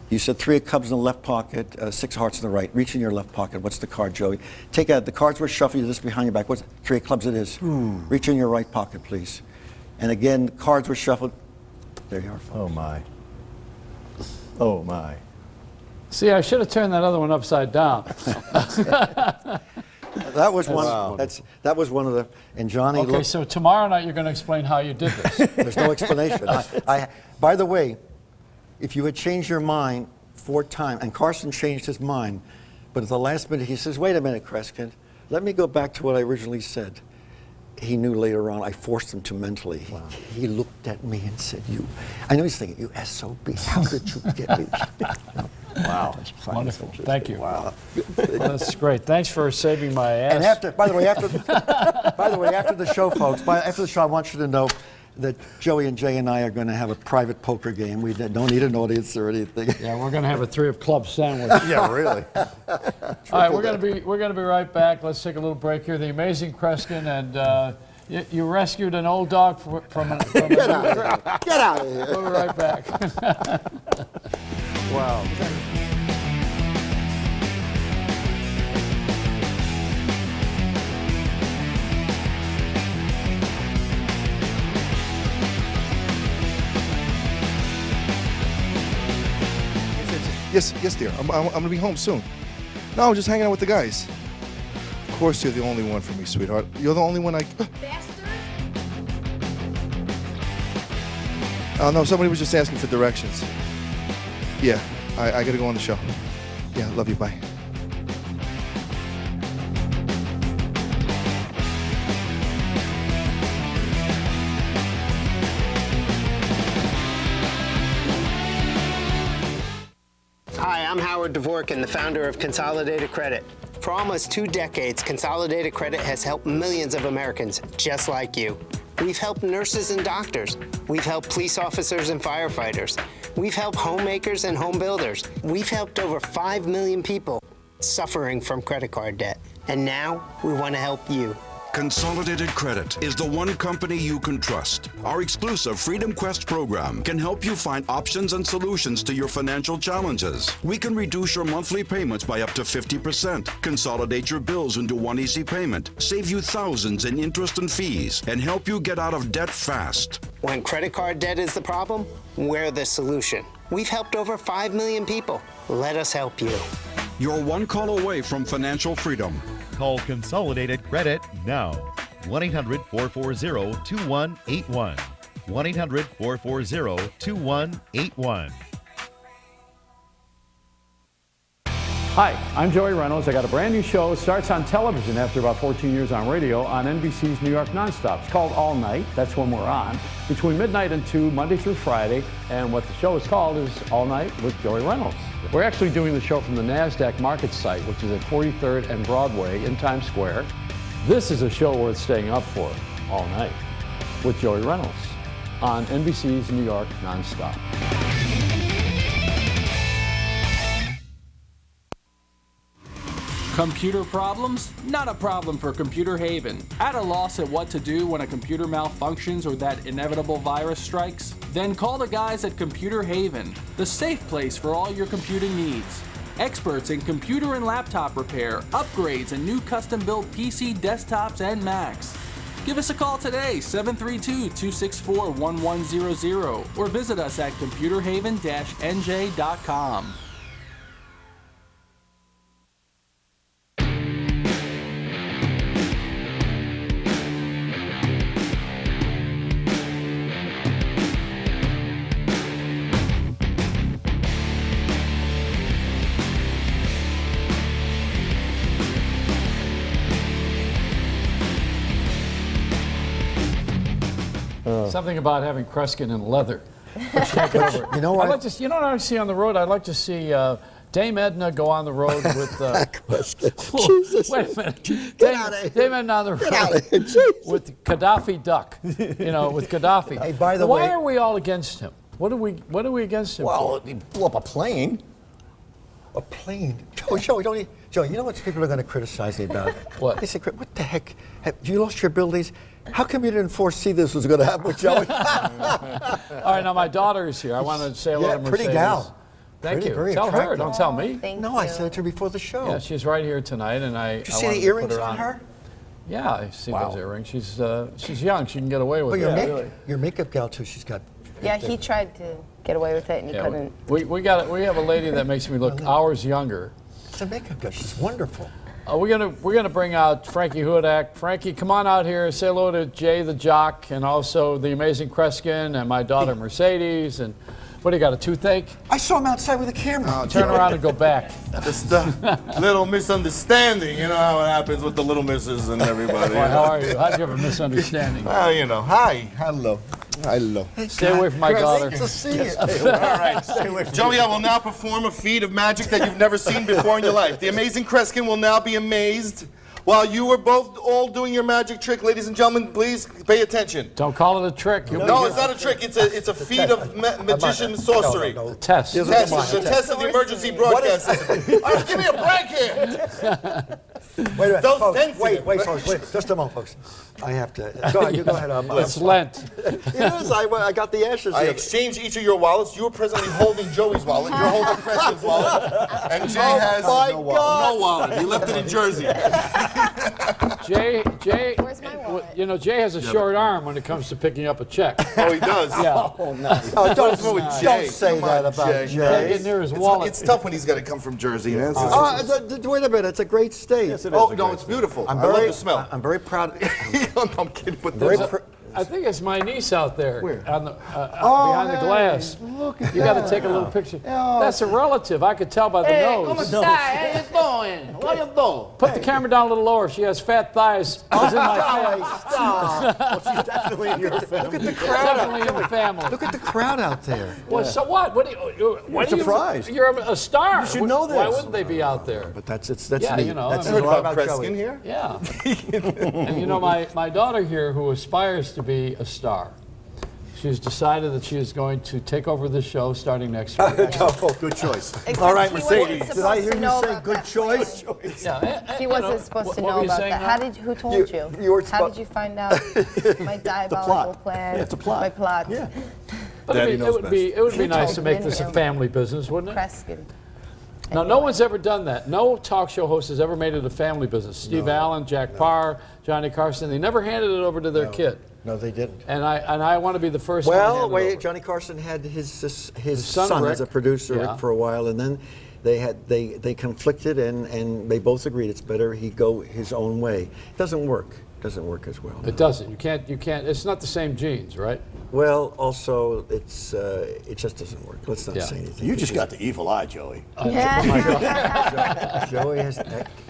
Speaker 12: You said 3 of clubs in the left pocket, 6 hearts in the right. Reach in your left pocket. What's the card, Joey? Take out the cards were shuffled. This behind your back. What's 3 of clubs? It is. Reach in your right pocket, please. And again, cards were shuffled. There you are. Folks.
Speaker 1: Oh my. Oh my.
Speaker 2: See, I should have turned that other one upside down.
Speaker 12: That was one.
Speaker 1: Wow.
Speaker 12: That was one of the. And Johnny.
Speaker 2: Okay, so tomorrow night you're going to explain how you did this.
Speaker 12: There's no explanation. By the way, if you had changed your mind 4 times, and Carson changed his mind, but at the last minute he says, "Wait a minute, Kreskin, let me go back to what I originally said." He knew later on I forced him to mentally. Wow. He looked at me and said, "You." I know he's thinking, "You SOB, how did you get me?"
Speaker 2: Wow, wonderful. Thank you. Wow, well, that's great. Thanks for saving my ass.
Speaker 12: And after the show, folks, after the show, I want you to know that Joey and Jay and I are going to have a private poker game. We don't need an audience or anything.
Speaker 2: Yeah, we're going to have a 3 of clubs sandwich.
Speaker 1: Yeah, really.
Speaker 2: All right, we're going to be right back. Let's take a little break here. The Amazing Kreskin, and you rescued an old dog from a
Speaker 12: Get out of here.
Speaker 2: We'll be right back.
Speaker 1: Wow.
Speaker 4: Yes, dear. I'm gonna be home soon. No, just hanging out with the guys. Of course, you're the only one for me, sweetheart. You're the only one I. Oh no, somebody was just asking for directions. Yeah, I gotta go on the show. Yeah, love you. Bye.
Speaker 5: Hi, I'm Howard Dvorkin, the founder of Consolidated Credit. For almost 2 decades, Consolidated Credit has helped millions of Americans just like you. We've helped nurses and doctors. We've helped police officers and firefighters. We've helped homemakers and home builders. We've helped over 5 million people suffering from credit card debt. And now we want to help you.
Speaker 8: Consolidated Credit is the one company you can trust. Our exclusive Freedom Quest program can help you find options and solutions to your financial challenges. We can reduce your monthly payments by up to 50%, consolidate your bills into one easy payment, save you thousands in interest and fees, and help you get out of debt fast.
Speaker 5: When credit card debt is the problem, we're the solution. We've helped over 5 million people. Let us help you.
Speaker 8: You're one call away from financial freedom.
Speaker 24: Call Consolidated Credit now. 1-800-440-2181. 1-800-440-2181.
Speaker 2: Hi, I'm Joey Reynolds. I got a brand new show. It starts on television after about 14 years on radio on NBC's New York Nonstop. It's called All Night. That's when we're on. Between midnight and 2, Monday through Friday. And what the show is called is All Night with Joey Reynolds. We're actually doing the show from the NASDAQ market site, which is at 43rd and Broadway in Times Square. This is a show worth staying up for all night with Joey Reynolds on NBC's New York Nonstop.
Speaker 25: Computer problems? Not a problem for Computer Haven. At a loss at what to do when a computer malfunctions or that inevitable virus strikes? Then call the guys at Computer Haven, the safe place for all your computing needs. Experts in computer and laptop repair, upgrades, and new custom-built PC, desktops, and Macs. Give us a call today, 732-264-1100, or visit us at computerhaven-nj.com.
Speaker 2: Something about having Kreskin in leather.
Speaker 12: You know what?
Speaker 2: You know what I see on the road? I'd like to see Dame Edna go on the road with.
Speaker 12: Jesus.
Speaker 2: Wait a minute.
Speaker 12: Dame
Speaker 2: Edna on the road with Gaddafi Duck. You know, with Gaddafi.
Speaker 12: Hey, by the way,
Speaker 2: why are we all against him? What are we against him
Speaker 12: well,
Speaker 2: for?
Speaker 12: he blew up a plane. A plane. Joey, you know what people are going to criticize me about?
Speaker 2: What?
Speaker 12: They say, what the heck? Have you lost your abilities? How come you didn't foresee this was going to happen with Joey?
Speaker 2: All right, now my daughter is here. I want to say hello to Mercedes.
Speaker 12: Pretty gal.
Speaker 2: Thank
Speaker 12: Pretty,
Speaker 2: you.
Speaker 12: very
Speaker 2: Tell her,
Speaker 12: attractive.
Speaker 2: don't tell me.
Speaker 12: No, I said it to her before the show.
Speaker 2: Yeah, she's right here tonight, and I.
Speaker 12: Did you
Speaker 2: I
Speaker 12: see
Speaker 2: wanted
Speaker 12: the
Speaker 2: to put
Speaker 12: earrings on her?
Speaker 2: Yeah, I see those earrings. She's young. She can get away with it.
Speaker 12: Your makeup gal too. She's got.
Speaker 6: Yeah, he tried to get away with it, and he couldn't.
Speaker 2: We have a lady that makes me look hours younger.
Speaker 12: It's a makeup girl. She's wonderful.
Speaker 2: We're gonna bring out Frankie Hudak. Frankie, come on out here. Say hello to Jay the Jock, and also the Amazing Kreskin, and my daughter Mercedes. And what do you got? A toothache?
Speaker 12: I saw him outside with a camera.
Speaker 2: Turn around and go back.
Speaker 9: Just a little misunderstanding. You know how it happens with the little misses and everybody.
Speaker 2: Boy, how are you? How'd you have a misunderstanding?
Speaker 9: Well, you know. Hi. Hello. Hello.
Speaker 2: Stay away from my daughter.
Speaker 12: To see you.
Speaker 9: All right. Stay away from Joziah will now perform a feat of magic that you've never seen before in your life. The Amazing Kreskin will now be amazed. While you are both all doing your magic trick, ladies and gentlemen, please pay attention.
Speaker 2: Don't call it a trick.
Speaker 9: No, it's not a trick. It's a feat of magician sorcery.
Speaker 2: Test.
Speaker 9: It's a test of the emergency broadcast system. Give me a break here.
Speaker 12: Wait a minute,
Speaker 9: So
Speaker 12: folks,
Speaker 9: sensitive.
Speaker 12: wait, folks, wait, just a moment, folks. I have to. Go ahead, you go ahead.
Speaker 2: It's Lent.
Speaker 12: It is. I got the ashes.
Speaker 9: I
Speaker 12: here.
Speaker 9: exchanged each of your wallets. You are presently holding Joey's wallet. You're holding Kreskin's wallet. And Jay has no wallet. He left it in Jersey.
Speaker 2: Jay,
Speaker 6: Where's my wallet?
Speaker 2: you know, Jay has a short arm when it comes to picking up a check.
Speaker 9: Oh, he does?
Speaker 2: Yeah.
Speaker 12: Oh, nice. Oh, don't say that about Jay.
Speaker 2: Can't get near his wallet.
Speaker 9: It's tough when he's got to come from Jersey. Man.
Speaker 12: Wait a minute. It's a great state.
Speaker 9: Yes, it is. Oh, no, it's beautiful. I love the smell.
Speaker 12: I'm very proud.
Speaker 9: I'm kidding. But
Speaker 2: I think it's my niece out there.
Speaker 9: Where?
Speaker 2: On the, behind the glass.
Speaker 9: Look at
Speaker 2: You got to take a little picture. That's a relative. I could tell by the nose.
Speaker 10: How you doing? What you doing?
Speaker 2: Put the camera down a little lower. She has fat thighs. It's in my family.
Speaker 12: Stop. Well, she's definitely in your family. Look at the crowd.
Speaker 2: Definitely in the family.
Speaker 12: Look at the crowd out there.
Speaker 2: Well, so what? What do you? What are you
Speaker 12: surprised.
Speaker 2: You're a star.
Speaker 12: You should know this.
Speaker 2: Why wouldn't they be out there?
Speaker 12: But that's
Speaker 2: Yeah,
Speaker 12: neat.
Speaker 2: you know,
Speaker 12: That's
Speaker 2: I mean,
Speaker 12: a lot
Speaker 9: about
Speaker 12: about
Speaker 9: Kreskin
Speaker 12: Joey.
Speaker 9: here?
Speaker 2: Yeah. And you know, my daughter here, who aspires to be a star, she's decided that she is going to take over this show starting next week.
Speaker 9: Oh, good choice.
Speaker 6: Except
Speaker 9: All right,
Speaker 6: he wasn't
Speaker 9: Mercedes.
Speaker 12: Did I
Speaker 6: supposed
Speaker 12: hear
Speaker 6: to
Speaker 12: you
Speaker 6: know
Speaker 12: say
Speaker 6: about
Speaker 12: good
Speaker 6: that
Speaker 12: choice?
Speaker 2: Yeah,
Speaker 6: He wasn't supposed to
Speaker 2: what
Speaker 6: know
Speaker 2: were you
Speaker 6: about
Speaker 2: saying
Speaker 6: that.
Speaker 2: now?
Speaker 6: How did? Who told you?
Speaker 12: You were
Speaker 6: How did you find out my diabolical plan?
Speaker 12: Yeah, it's a plot.
Speaker 6: My plot.
Speaker 12: Yeah.
Speaker 2: But
Speaker 9: Daddy
Speaker 2: it
Speaker 9: knows
Speaker 2: would be
Speaker 6: You
Speaker 2: nice to
Speaker 6: told
Speaker 2: make
Speaker 6: me
Speaker 2: this a
Speaker 6: him.
Speaker 2: family business, wouldn't it?
Speaker 6: Kreskin.
Speaker 2: Now, no one's ever done that. No talk show host has ever made it a family business. Steve Allen, Jack Parr, Johnny Carson, they never handed it over to their kid.
Speaker 12: No, they didn't.
Speaker 2: And I want to be the first one to
Speaker 12: Well,
Speaker 2: hand it
Speaker 12: wait.
Speaker 2: over.
Speaker 12: Johnny Carson had his
Speaker 2: son,
Speaker 12: son
Speaker 2: Rick.
Speaker 12: as a producer
Speaker 2: Yeah.
Speaker 12: for a while, and then they conflicted, and they both agreed it's better he go his own way. It doesn't work. It doesn't work as well.
Speaker 2: It doesn't. You can't. It's not the same genes, right?
Speaker 12: Well, also it just doesn't work. Let's not say anything.
Speaker 10: You just got the evil eye, Joey.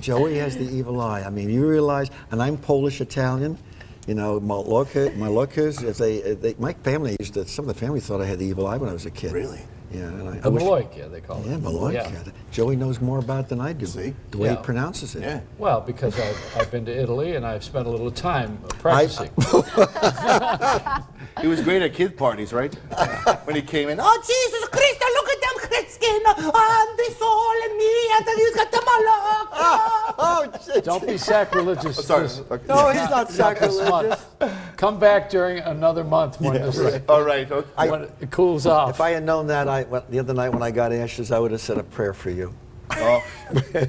Speaker 12: Joey has the evil eye. I mean, you realize, and I'm Polish Italian. You know, my Moluccas, my family used to. Some of the family thought I had the evil eye when I was a kid.
Speaker 10: Really?
Speaker 12: Yeah, and I
Speaker 2: The
Speaker 12: wish-
Speaker 2: Maloika, they call it.
Speaker 12: Yeah, Maloika.
Speaker 2: Yeah.
Speaker 12: Joey knows more about it than I do.
Speaker 10: See?
Speaker 12: The way
Speaker 2: Yeah.
Speaker 12: he pronounces it.
Speaker 10: Yeah.
Speaker 2: Well, because I've been to Italy and I've spent a little time practicing.
Speaker 9: He was great at kid parties, right? When he came in, oh, Jesus Christ, look at them Kreskin, and this all and me, and then he's got the malak.
Speaker 2: Don't be sacrilegious.
Speaker 9: Sorry.
Speaker 12: No, he's not
Speaker 2: This
Speaker 12: sacrilegious.
Speaker 2: month. Come back during another month when,
Speaker 9: All right. Okay.
Speaker 2: when it cools off.
Speaker 12: If I had known that, the other night when I got ashes, I would have said a prayer for you.
Speaker 9: Oh.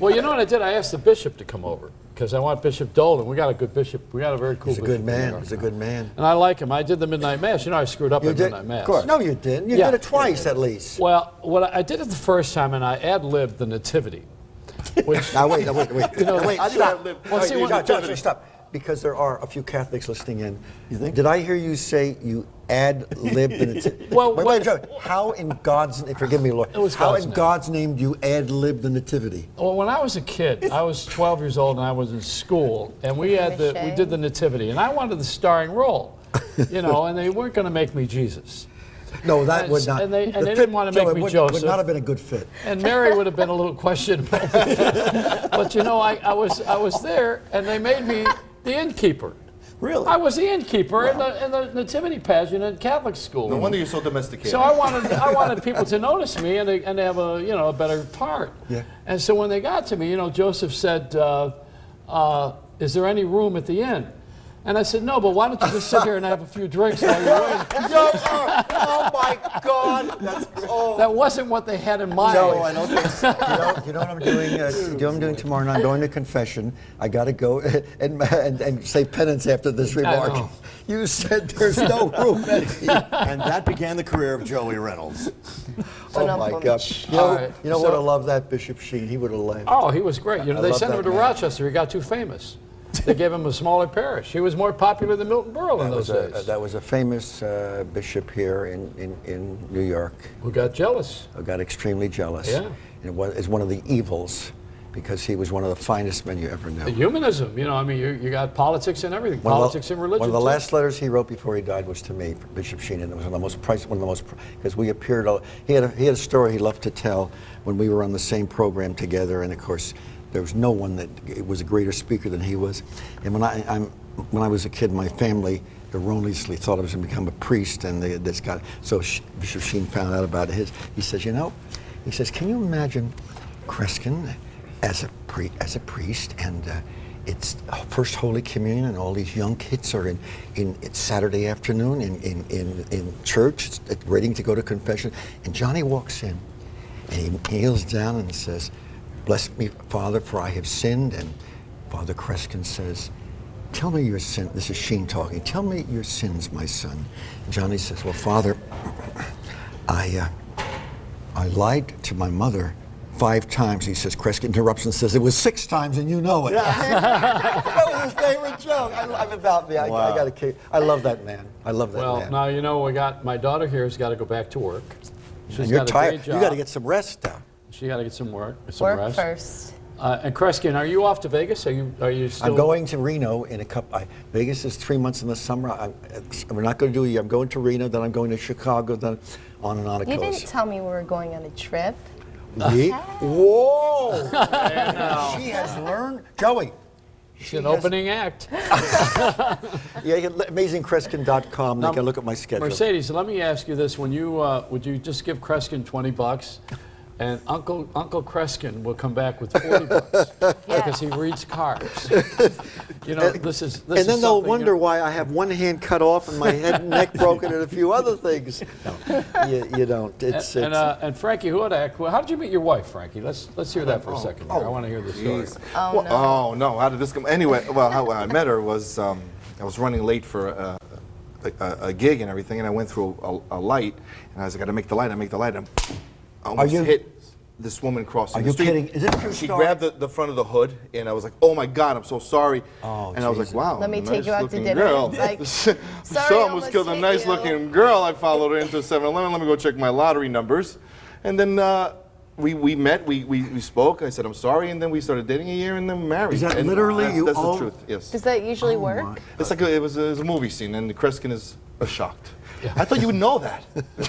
Speaker 2: Well, you know what I did? I asked the bishop to come over because I want Bishop Dolan. We got a good bishop. We got a very cool
Speaker 12: He's a
Speaker 2: bishop.
Speaker 12: good man. He's a good man.
Speaker 2: And I like him. I did the midnight mass. You know, I screwed up
Speaker 12: You
Speaker 2: at
Speaker 12: did?
Speaker 2: midnight mass.
Speaker 12: Of course. No, you didn't. You
Speaker 2: Yeah.
Speaker 12: did it twice at least.
Speaker 2: Well, I did it the first time, and I ad-libbed the nativity. Which,
Speaker 12: Now wait.
Speaker 2: You know,
Speaker 12: wait,
Speaker 9: I did
Speaker 12: stop.
Speaker 9: ad-lib.
Speaker 2: Well, see,
Speaker 12: Wait,
Speaker 2: when-
Speaker 12: stop. Because there are a few Catholics listening in. You think? Did I hear you say you ad-libbed the nativity?
Speaker 2: Well,
Speaker 12: wait, Joe. How in God's name, forgive me, Lord,
Speaker 2: It was
Speaker 12: how
Speaker 2: God's
Speaker 12: in
Speaker 2: name.
Speaker 12: God's name do you ad-lib the nativity?
Speaker 2: Well, when I was a kid, I was 12 years old, and I was in school, and we did the nativity, and I wanted the starring role, you know, and they weren't going to make me Jesus.
Speaker 12: No, that
Speaker 2: And-
Speaker 12: would not.
Speaker 2: and they
Speaker 12: the
Speaker 2: didn't
Speaker 12: fit-
Speaker 2: wanna
Speaker 12: Joe,
Speaker 2: make
Speaker 12: it
Speaker 2: me
Speaker 12: would
Speaker 2: Joseph.
Speaker 12: not have been a good fit.
Speaker 2: And Mary would have been a little questionable. But you know, I was there, and they made me the innkeeper.
Speaker 10: Really?
Speaker 2: I was the innkeeper in the nativity pageant at Catholic school.
Speaker 9: No wonder you're so domesticated.
Speaker 2: So I wanted people to notice me and to have a better part.
Speaker 12: Yeah.
Speaker 2: And so when they got to me, Joseph said, "Is there any room at the inn?" And I said, no, but why don't you just sit here and have a few drinks while you're waiting?
Speaker 12: Oh my God!
Speaker 2: That wasn't what they had in mind.
Speaker 12: No, I don't think so. You know what I'm doing? You know what I'm doing tomorrow night? I'm going to confession. I got to go and say penance after this remark. You said there's no room.
Speaker 10: And that began the career of Joey Reynolds.
Speaker 12: Oh my gosh! You know what? I love that Bishop Sheen. He would have laughed.
Speaker 2: Oh, he was great. You know, they sent him to Rochester. He got too famous. They gave him a smaller parish. He was more popular than Milton Berle in those days.
Speaker 12: That was a famous bishop here in New York.
Speaker 2: Who got jealous.
Speaker 12: Who got extremely jealous.
Speaker 2: Yeah.
Speaker 12: And it's one of the evils because he was one of the finest men you ever knew.
Speaker 2: The humanism, you know, I mean, you got politics and everything, politics and religion.
Speaker 12: One of the
Speaker 2: too.
Speaker 12: last letters he wrote before he died was to me, Bishop Sheen, and it was one of the most, because we appeared, he had a story he loved to tell when we were on the same program together, and of course, there was no one that was a greater speaker than he was. And when I was a kid, my family erroneously thought I was going to become a priest, and this guy, so Bishop Sheen found out about his. He says, you know, he says, can you imagine Kreskin as a priest, and it's First Holy Communion, and all these young kids are it's Saturday afternoon in church, ready to go to confession, and Johnny walks in, and he kneels down and says, "Bless me, Father, for I have sinned." And Father Kreskin says, "Tell me your sin." This is Sheen talking. "Tell me your sins, my son." And Johnny says, "Well, Father, I lied to my mother 5 times." He says, Kreskin interrupts and says, "It was 6 times, and you know it." That was his favorite joke. I'm about me.
Speaker 10: Wow.
Speaker 12: I got to. I love that man. I love that man.
Speaker 2: Well, now you know we got my daughter here has got to go back to work.
Speaker 12: And you're tired. You got to get some rest now.
Speaker 2: She got to get some work.
Speaker 6: Work
Speaker 2: rest.
Speaker 6: first.
Speaker 2: And Kreskin, are you off to Vegas? Are you still?
Speaker 12: I'm going to Reno in a couple. Vegas is 3 months in the summer. We're not going to do a year. I'm going to Reno, then I'm going to Chicago, then on and on it
Speaker 6: You
Speaker 12: goes.
Speaker 6: didn't tell me we were going on a trip.
Speaker 12: Whoa! She has learned, Joey.
Speaker 2: She's an opening act.
Speaker 12: Yeah, AmazingKreskin.com. They can look at my schedule.
Speaker 2: Mercedes, let me ask you this: when you would you just give Kreskin $20, and Uncle Kreskin will come back with $40 because he reads cards. You know, this is.
Speaker 12: And then they'll wonder why I have one hand cut off and my head and neck broken and a few other things. No, you don't.
Speaker 2: And Frankie Hudak, well, how did you meet your wife, Frankie? Let's hear that for a second. I want to hear the story.
Speaker 9: Oh no! How did this come? Anyway, well, how I met her was I was running late for a gig and everything, and I went through a light, and I was like, "I gotta make the light. I make the light." I almost hit this woman crossing the street.
Speaker 12: Are you kidding? Is this true
Speaker 9: She
Speaker 12: story?
Speaker 9: grabbed the front of the hood, and I was like, "Oh my God, I'm so sorry."
Speaker 12: Oh,
Speaker 9: and I was like, "Wow,
Speaker 6: Let me
Speaker 9: nice
Speaker 6: take you out to
Speaker 9: looking
Speaker 6: dinner."
Speaker 9: girl.
Speaker 6: Like,
Speaker 9: so
Speaker 6: sorry,
Speaker 9: I almost killed a
Speaker 6: hit
Speaker 9: nice
Speaker 6: you.
Speaker 9: looking girl. I followed her into 7-Eleven. Let me go check my lottery numbers, and then we met. We spoke. I said, "I'm sorry," and then we started dating a year, and then married.
Speaker 12: Is that
Speaker 9: and
Speaker 12: literally
Speaker 9: that's,
Speaker 12: you?
Speaker 9: That's the truth. Yes.
Speaker 6: Does that usually work?
Speaker 9: It's like it was a movie scene, and Kreskin is shocked. Yeah. I thought you would know that.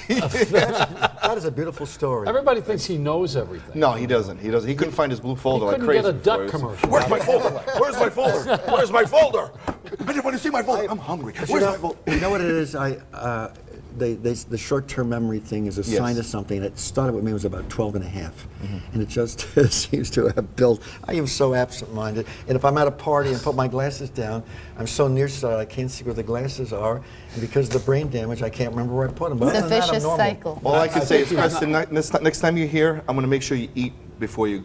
Speaker 12: That is a beautiful story.
Speaker 2: Everybody thinks he knows everything.
Speaker 9: No, he doesn't. He doesn't. He couldn't find his blue folder like crazy.
Speaker 2: He couldn't get a duck
Speaker 9: before.
Speaker 2: commercial.
Speaker 10: Where's my folder? Where's my folder? Where's my folder? I didn't want to see my folder. I'm hungry. Where's my folder?
Speaker 12: You know what it is? The short-term memory thing is a sign of something. It started with me, it was about 12 and a half. And it just seems to have built. I am so absent-minded. And if I'm at a party and put my glasses down, I'm so nearsighted I can't see where the glasses are. And because of the brain damage, I can't remember where I put them. But
Speaker 6: It's a
Speaker 12: other than that, I'm
Speaker 6: vicious
Speaker 12: normal.
Speaker 6: cycle.
Speaker 9: All I can say is, Kreskin, next time you're here, I'm going to make sure you eat before you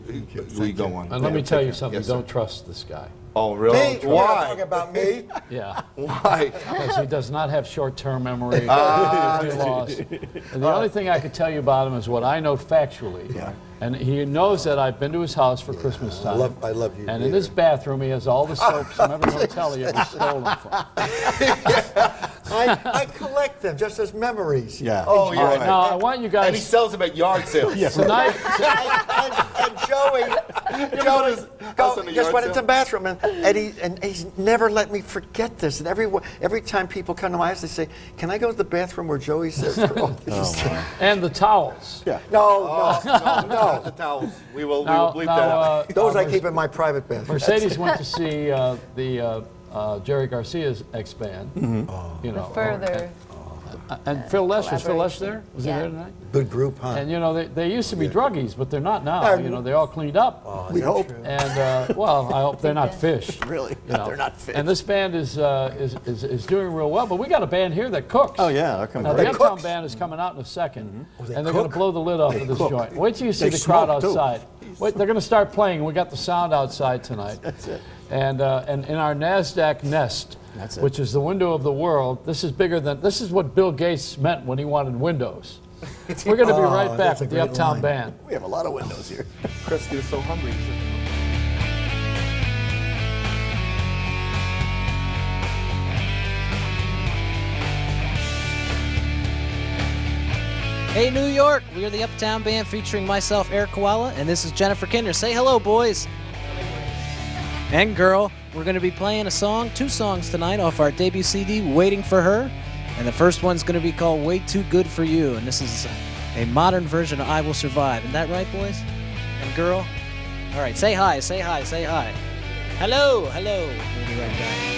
Speaker 9: go on.
Speaker 2: And let me tell you something.
Speaker 9: Yes,
Speaker 2: don't trust this guy.
Speaker 9: Oh, really?
Speaker 12: Me?
Speaker 9: Why?
Speaker 12: Talking about me?
Speaker 2: Yeah.
Speaker 9: Why?
Speaker 2: Because he does not have short-term memory. He's lost. And the only thing I could tell you about him is what I know factually.
Speaker 12: Yeah.
Speaker 2: And he knows that I've been to his house for Christmas time.
Speaker 12: I love you.
Speaker 2: And in his bathroom, he has all the soaps from every hotel he ever stolen from.
Speaker 12: I collect them just as memories.
Speaker 10: Yeah.
Speaker 9: Oh, yeah.
Speaker 2: All right, now, I want you guys...
Speaker 9: And he sells them at yard sales.
Speaker 2: Tonight...
Speaker 12: and Joey just went into the bathroom, and he's never let me forget this. And every time people come to my house, they say, "Can I go to the bathroom where Joey says?"
Speaker 2: And the towels.
Speaker 12: Yeah. No.
Speaker 9: The towels. We will bleep that out.
Speaker 12: Those I keep in my private bathroom.
Speaker 2: Mercedes went to see the Jerry Garcia's ex-band. You know,
Speaker 6: Further.
Speaker 2: And Phil Lesh, was Phil Lesh there? Was he there tonight?
Speaker 12: Good group, huh?
Speaker 2: And you know, they used to be druggies, but they're not now. You know, they all cleaned up.
Speaker 12: We hope.
Speaker 2: And well, I hope they're not fish.
Speaker 1: Really?
Speaker 2: You know.
Speaker 1: They're not fish.
Speaker 2: And this band is doing real well. But we got a band here that cooks.
Speaker 1: Oh yeah, they're coming.
Speaker 2: Now, the Uptown Band is coming out in a second, and they're going to blow the lid off of this joint. Wait till you see the crowd outside. Wait, they're going to start playing. We got the sound outside tonight.
Speaker 1: That's it.
Speaker 2: And in our NASDAQ nest, which is the window of the world, this is what Bill Gates meant when he wanted windows. We're going to be right back with the Uptown Band.
Speaker 1: We have a lot of windows here.
Speaker 10: Kreskin is so hungry.
Speaker 13: Hey New York, we are the Uptown Band featuring myself, Eric Koala, and this is Jennifer Kinder. Say hello, boys. And girl, we're going to be playing two songs tonight off our debut CD, Waiting for Her. And the first one's going to be called Way Too Good for You, and this is a modern version of I Will Survive. Isn't that right, boys? And girl? All right, say hi, say hi, say hi. Hello, hello. We'll be right back.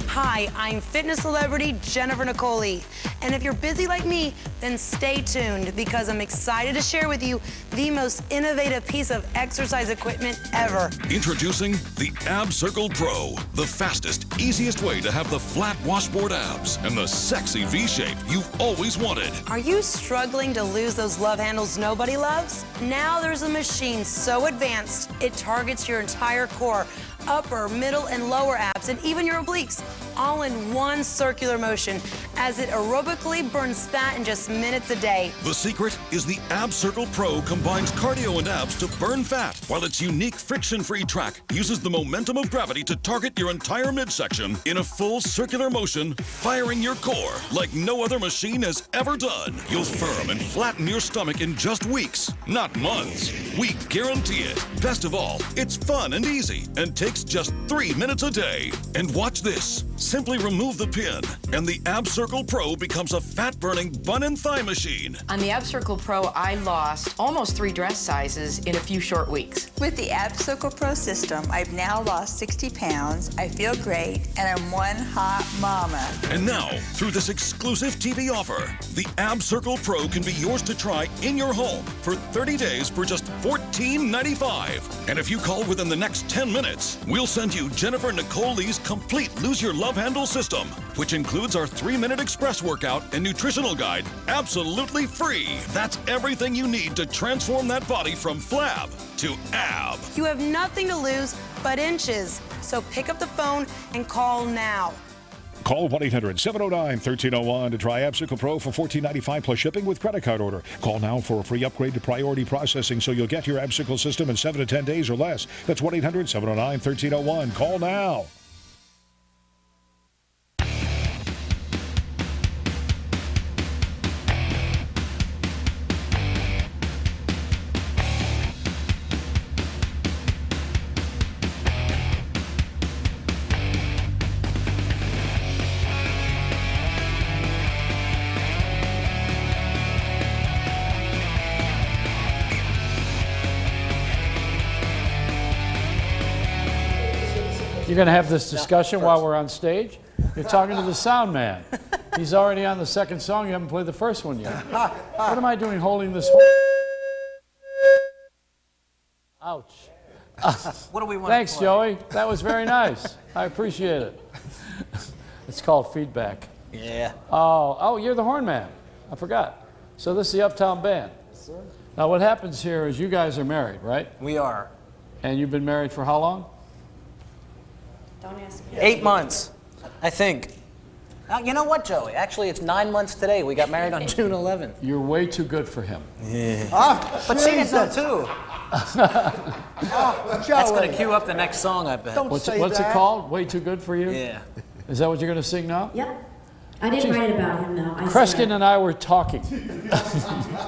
Speaker 14: Hi, I'm fitness celebrity Jennifer Nicoli. And if you're busy like me, then stay tuned because I'm excited to share with you the most innovative piece of exercise equipment ever.
Speaker 15: Introducing the Ab Circle Pro, the fastest, easiest way to have the flat washboard abs and the sexy V shape you've always wanted.
Speaker 14: Are you struggling to lose those love handles nobody loves? Now there's a machine so advanced, it targets your entire core, upper, middle, and lower abs, and even your obliques, all in one circular motion as it aerobically burns fat in just minutes a day.
Speaker 15: The secret is the Ab Circle Pro combines cardio and abs to burn fat, while its unique friction-free track uses the momentum of gravity to target your entire midsection in a full circular motion, firing your core like no other machine has ever done. You'll firm and flatten your stomach in just weeks, not months. We guarantee it. Best of all, it's fun and easy and takes just 3 minutes a day. And watch this. Simply remove the pin, and the Ab Circle Pro becomes a fat-burning bun and thigh machine.
Speaker 16: On the Ab Circle Pro, I lost almost 3 dress sizes in a few short weeks.
Speaker 17: With the Ab Circle Pro system, I've now lost 60 pounds, I feel great, and I'm one hot mama.
Speaker 15: And now, through this exclusive TV offer, the Ab Circle Pro can be yours to try in your home for 30 days for just $14.95. And if you call within the next 10 minutes, we'll send you Jennifer Nicoli's complete Lose Your Love Handle system, which includes our 3-minute express workout and nutritional guide, absolutely free. That's everything you need to transform that body from flab to ab.
Speaker 14: You have nothing to lose but inches, so pick up the phone and call now.
Speaker 26: Call 1-800-709-1301 to try Ab Circle Pro for $14.95 plus shipping with credit card order. Call now for a free upgrade to priority processing so you'll get your Ab Circle system in 7 to 10 days or less. That's 1-800-709-1301. Call now.
Speaker 2: You're going to have this discussion while we're on stage? You're talking to the sound man. He's already on the second song. You haven't played the first one yet. What am I doing holding this whole... Ouch.
Speaker 13: What do we want
Speaker 2: Thanks,
Speaker 13: to play?
Speaker 2: Joey. That was very nice. I appreciate it. It's called feedback.
Speaker 13: Yeah.
Speaker 2: Oh, you're the horn man. I forgot. So this is the Uptown Band.
Speaker 13: Yes, sir.
Speaker 2: Now what happens here is you guys are married, right?
Speaker 13: We are.
Speaker 2: And you've been married for how long?
Speaker 16: Don't ask me.
Speaker 13: 8 months, I think. You know what, Joey? Actually, it's 9 months today. We got married on June 11th.
Speaker 2: You're way too good for him.
Speaker 13: Yeah. But she didn't know, too. That's going to cue up the next song, I bet.
Speaker 2: What's it called? Way Too Good for You?
Speaker 13: Yeah.
Speaker 2: Is that what you're going to sing now?
Speaker 27: Yep. I didn't write about him, though.
Speaker 2: Kreskin and I were talking.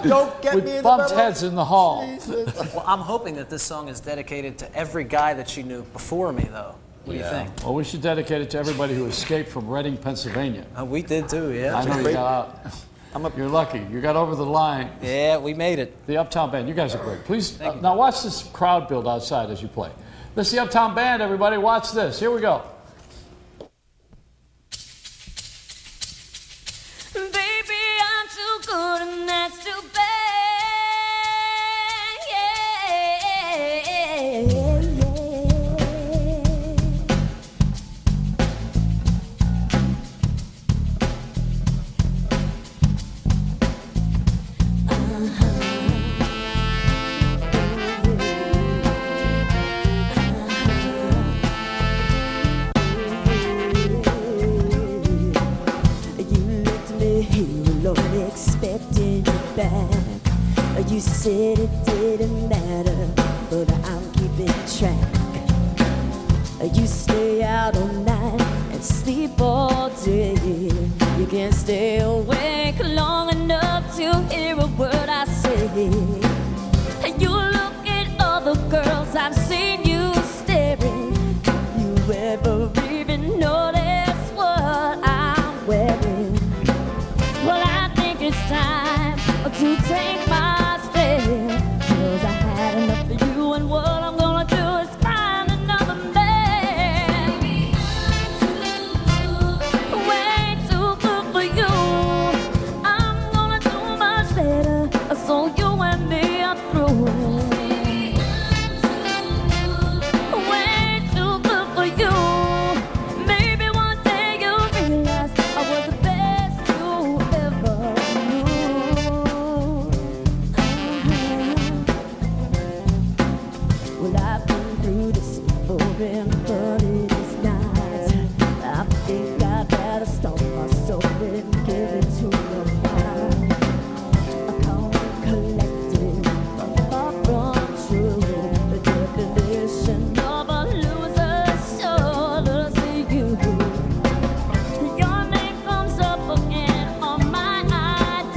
Speaker 12: Don't get
Speaker 2: we
Speaker 12: me in
Speaker 2: bumped
Speaker 12: the
Speaker 2: heads in the hall.
Speaker 13: Well, I'm hoping that this song is dedicated to every guy that she knew before me, though. What do you think?
Speaker 2: Well, we should dedicate it to everybody who escaped from Reading, Pennsylvania.
Speaker 13: We did too, yeah.
Speaker 2: I know you got out. You're lucky. You got over the line.
Speaker 13: Yeah, we made it.
Speaker 2: The Uptown Band. You guys are great. Please, now watch this crowd build outside as you play. This is the Uptown Band, everybody. Watch this. Here we go.
Speaker 22: Baby, I'm too good and that's too bad. Expecting you back. You said it didn't matter, but I'm keeping track. You stay out all night and sleep all day. You can't stay awake long enough to hear a word I say. You look at other girls, I've seen you staring. You ever even notice what I'm wearing? Well, I think it's time to take my stand, 'cause I had enough of you, and what I'm gonna do is find another man. Way too good for you. I'm gonna do much better, so you and me are through. Way too good for you. Maybe one day you'll realize I was the best you ever knew. Well, I've been through this before and funny this night. I think I better stop myself and give it to your heart. Calm and collected, far from true. The definition of a loser sure to see you. Your name comes up again on my ID.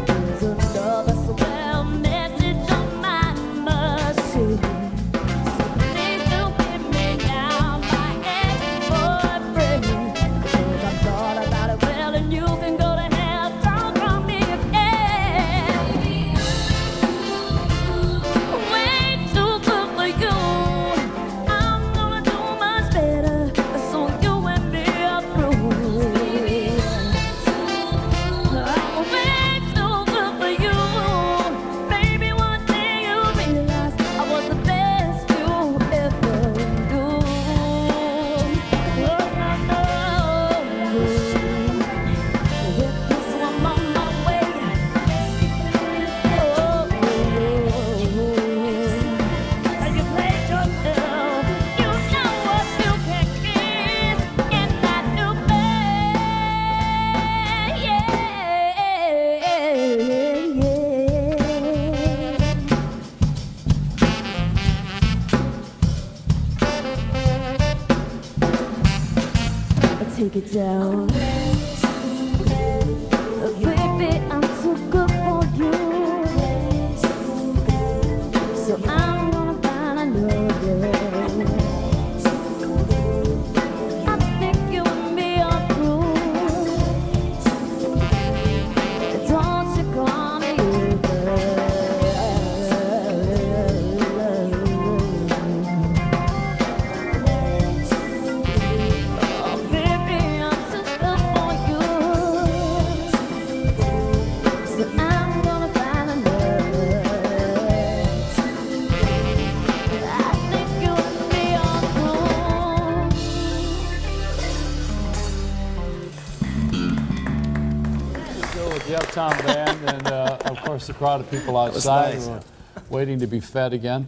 Speaker 22: There's another swell message on my machine. So please don't give me now my ex-boyfriend, 'cause I've thought about it well, and you can go to hell. Don't call me again. Way too good for you. I'm gonna do much better, so you and me are through. I'm way too good for you. Maybe one day you'll realize I was the best you ever knew. Oh, no. With this one on my way. You played yourself. You know what you can give, and that's too bad. Yeah. Take it down. Baby, I'm too good for you. So I'm gonna find another. I think you and me are through. Don't you call me Oh, baby, I'm too good for you. So I'm gonna find another. I think you and me are through.
Speaker 2: Go with the Uptown Band, and of course the crowd of people outside
Speaker 1: nice.
Speaker 2: who are waiting to be fed again.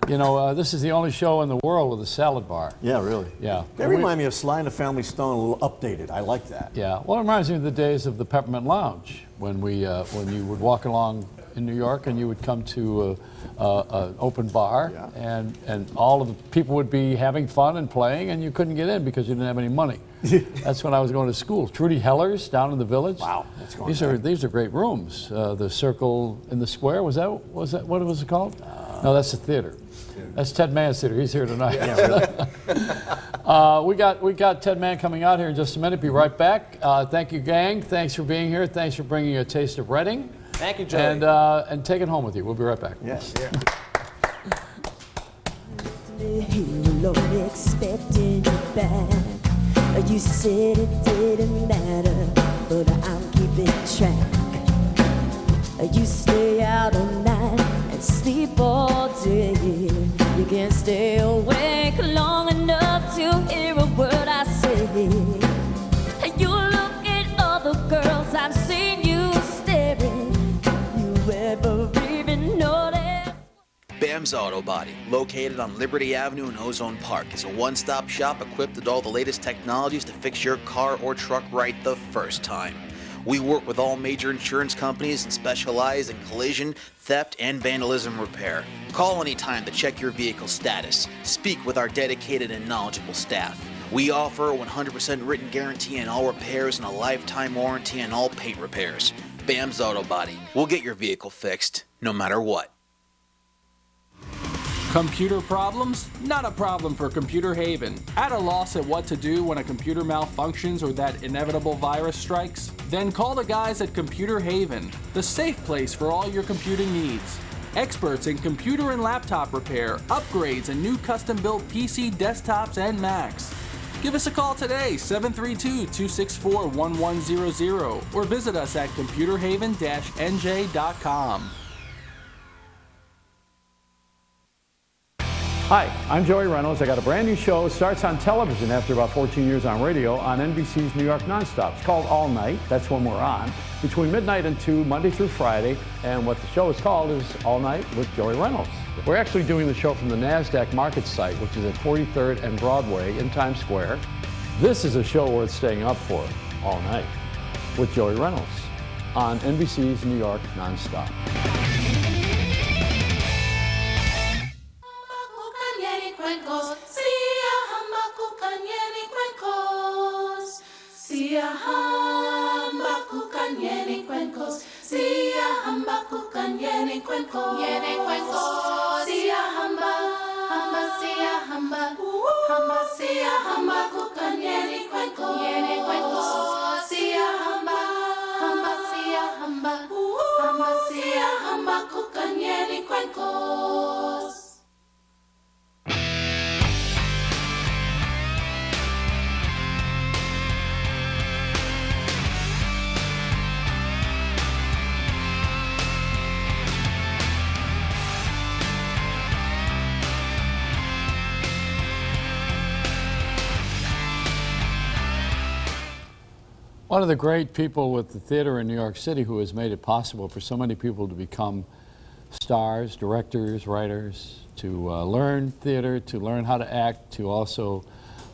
Speaker 2: You know, this is the only show in the world with a salad bar.
Speaker 1: Yeah, really.
Speaker 2: Yeah.
Speaker 1: They remind me of Sly and the Family Stone, a little updated. I like that.
Speaker 2: Yeah. Well, it reminds me of the days of the Peppermint Lounge when when you would walk along in New York and you would come to an open bar, and all of the people would be having fun and playing, and you couldn't get in because you didn't have any money. That's when I was going to school. Trudy Heller's down in the Village.
Speaker 1: Wow, that's going
Speaker 2: These are great rooms. The Circle in the Square, was that what was it called? No, that's the theater. That's Ted Mann's theater. He's here tonight.
Speaker 1: Yeah,
Speaker 2: we got Ted Mann coming out here in just a minute. Be right back. Thank you, gang. Thanks for being here. Thanks for bringing a taste of Reading.
Speaker 13: Thank you, Joey.
Speaker 2: And take it home with you. We'll be right back.
Speaker 1: Yes.
Speaker 22: you were expecting you back. You said it didn't matter, but I'm keeping track. You stay out all night and sleep all day. You can't stay awake long enough to hear a word I say. You look at other girls, I've seen you staring. You ever even notice?
Speaker 7: Bam's Auto Body, located on Liberty Avenue in Ozone Park, is a one-stop shop equipped with all the latest technologies to fix your car or truck right the first time. We work with all major insurance companies and specialize in collision, theft, and vandalism repair. Call anytime to check your vehicle status. Speak with our dedicated and knowledgeable staff. We offer a 100% written guarantee on all repairs and a lifetime warranty on all paint repairs. Bam's Auto Body. We'll get your vehicle fixed, no matter what.
Speaker 25: Computer problems? Not a problem for Computer Haven. At a loss at what to do when a computer malfunctions or that inevitable virus strikes? Then call the guys at Computer Haven, the safe place for all your computing needs. Experts in computer and laptop repair, upgrades, and new custom-built PC desktops and Macs. Give us a call today, 732-264-1100, or visit us at computerhaven-nj.com.
Speaker 2: Hi, I'm Joey Reynolds. I got a brand new show. It starts on television after about 14 years on radio on NBC's New York Nonstop. It's called All Night. That's when we're on. Between midnight and 2, Monday through Friday. And what the show is called is All Night with Joey Reynolds. We're actually doing the show from the NASDAQ market site, which is at 43rd and Broadway in Times Square. This is a show worth staying up for all night with Joey Reynolds on NBC's New York Nonstop. One of the great people with the theater in New York City who has made it possible for so many people to become stars, directors, writers, to learn theater, to learn how to act, to also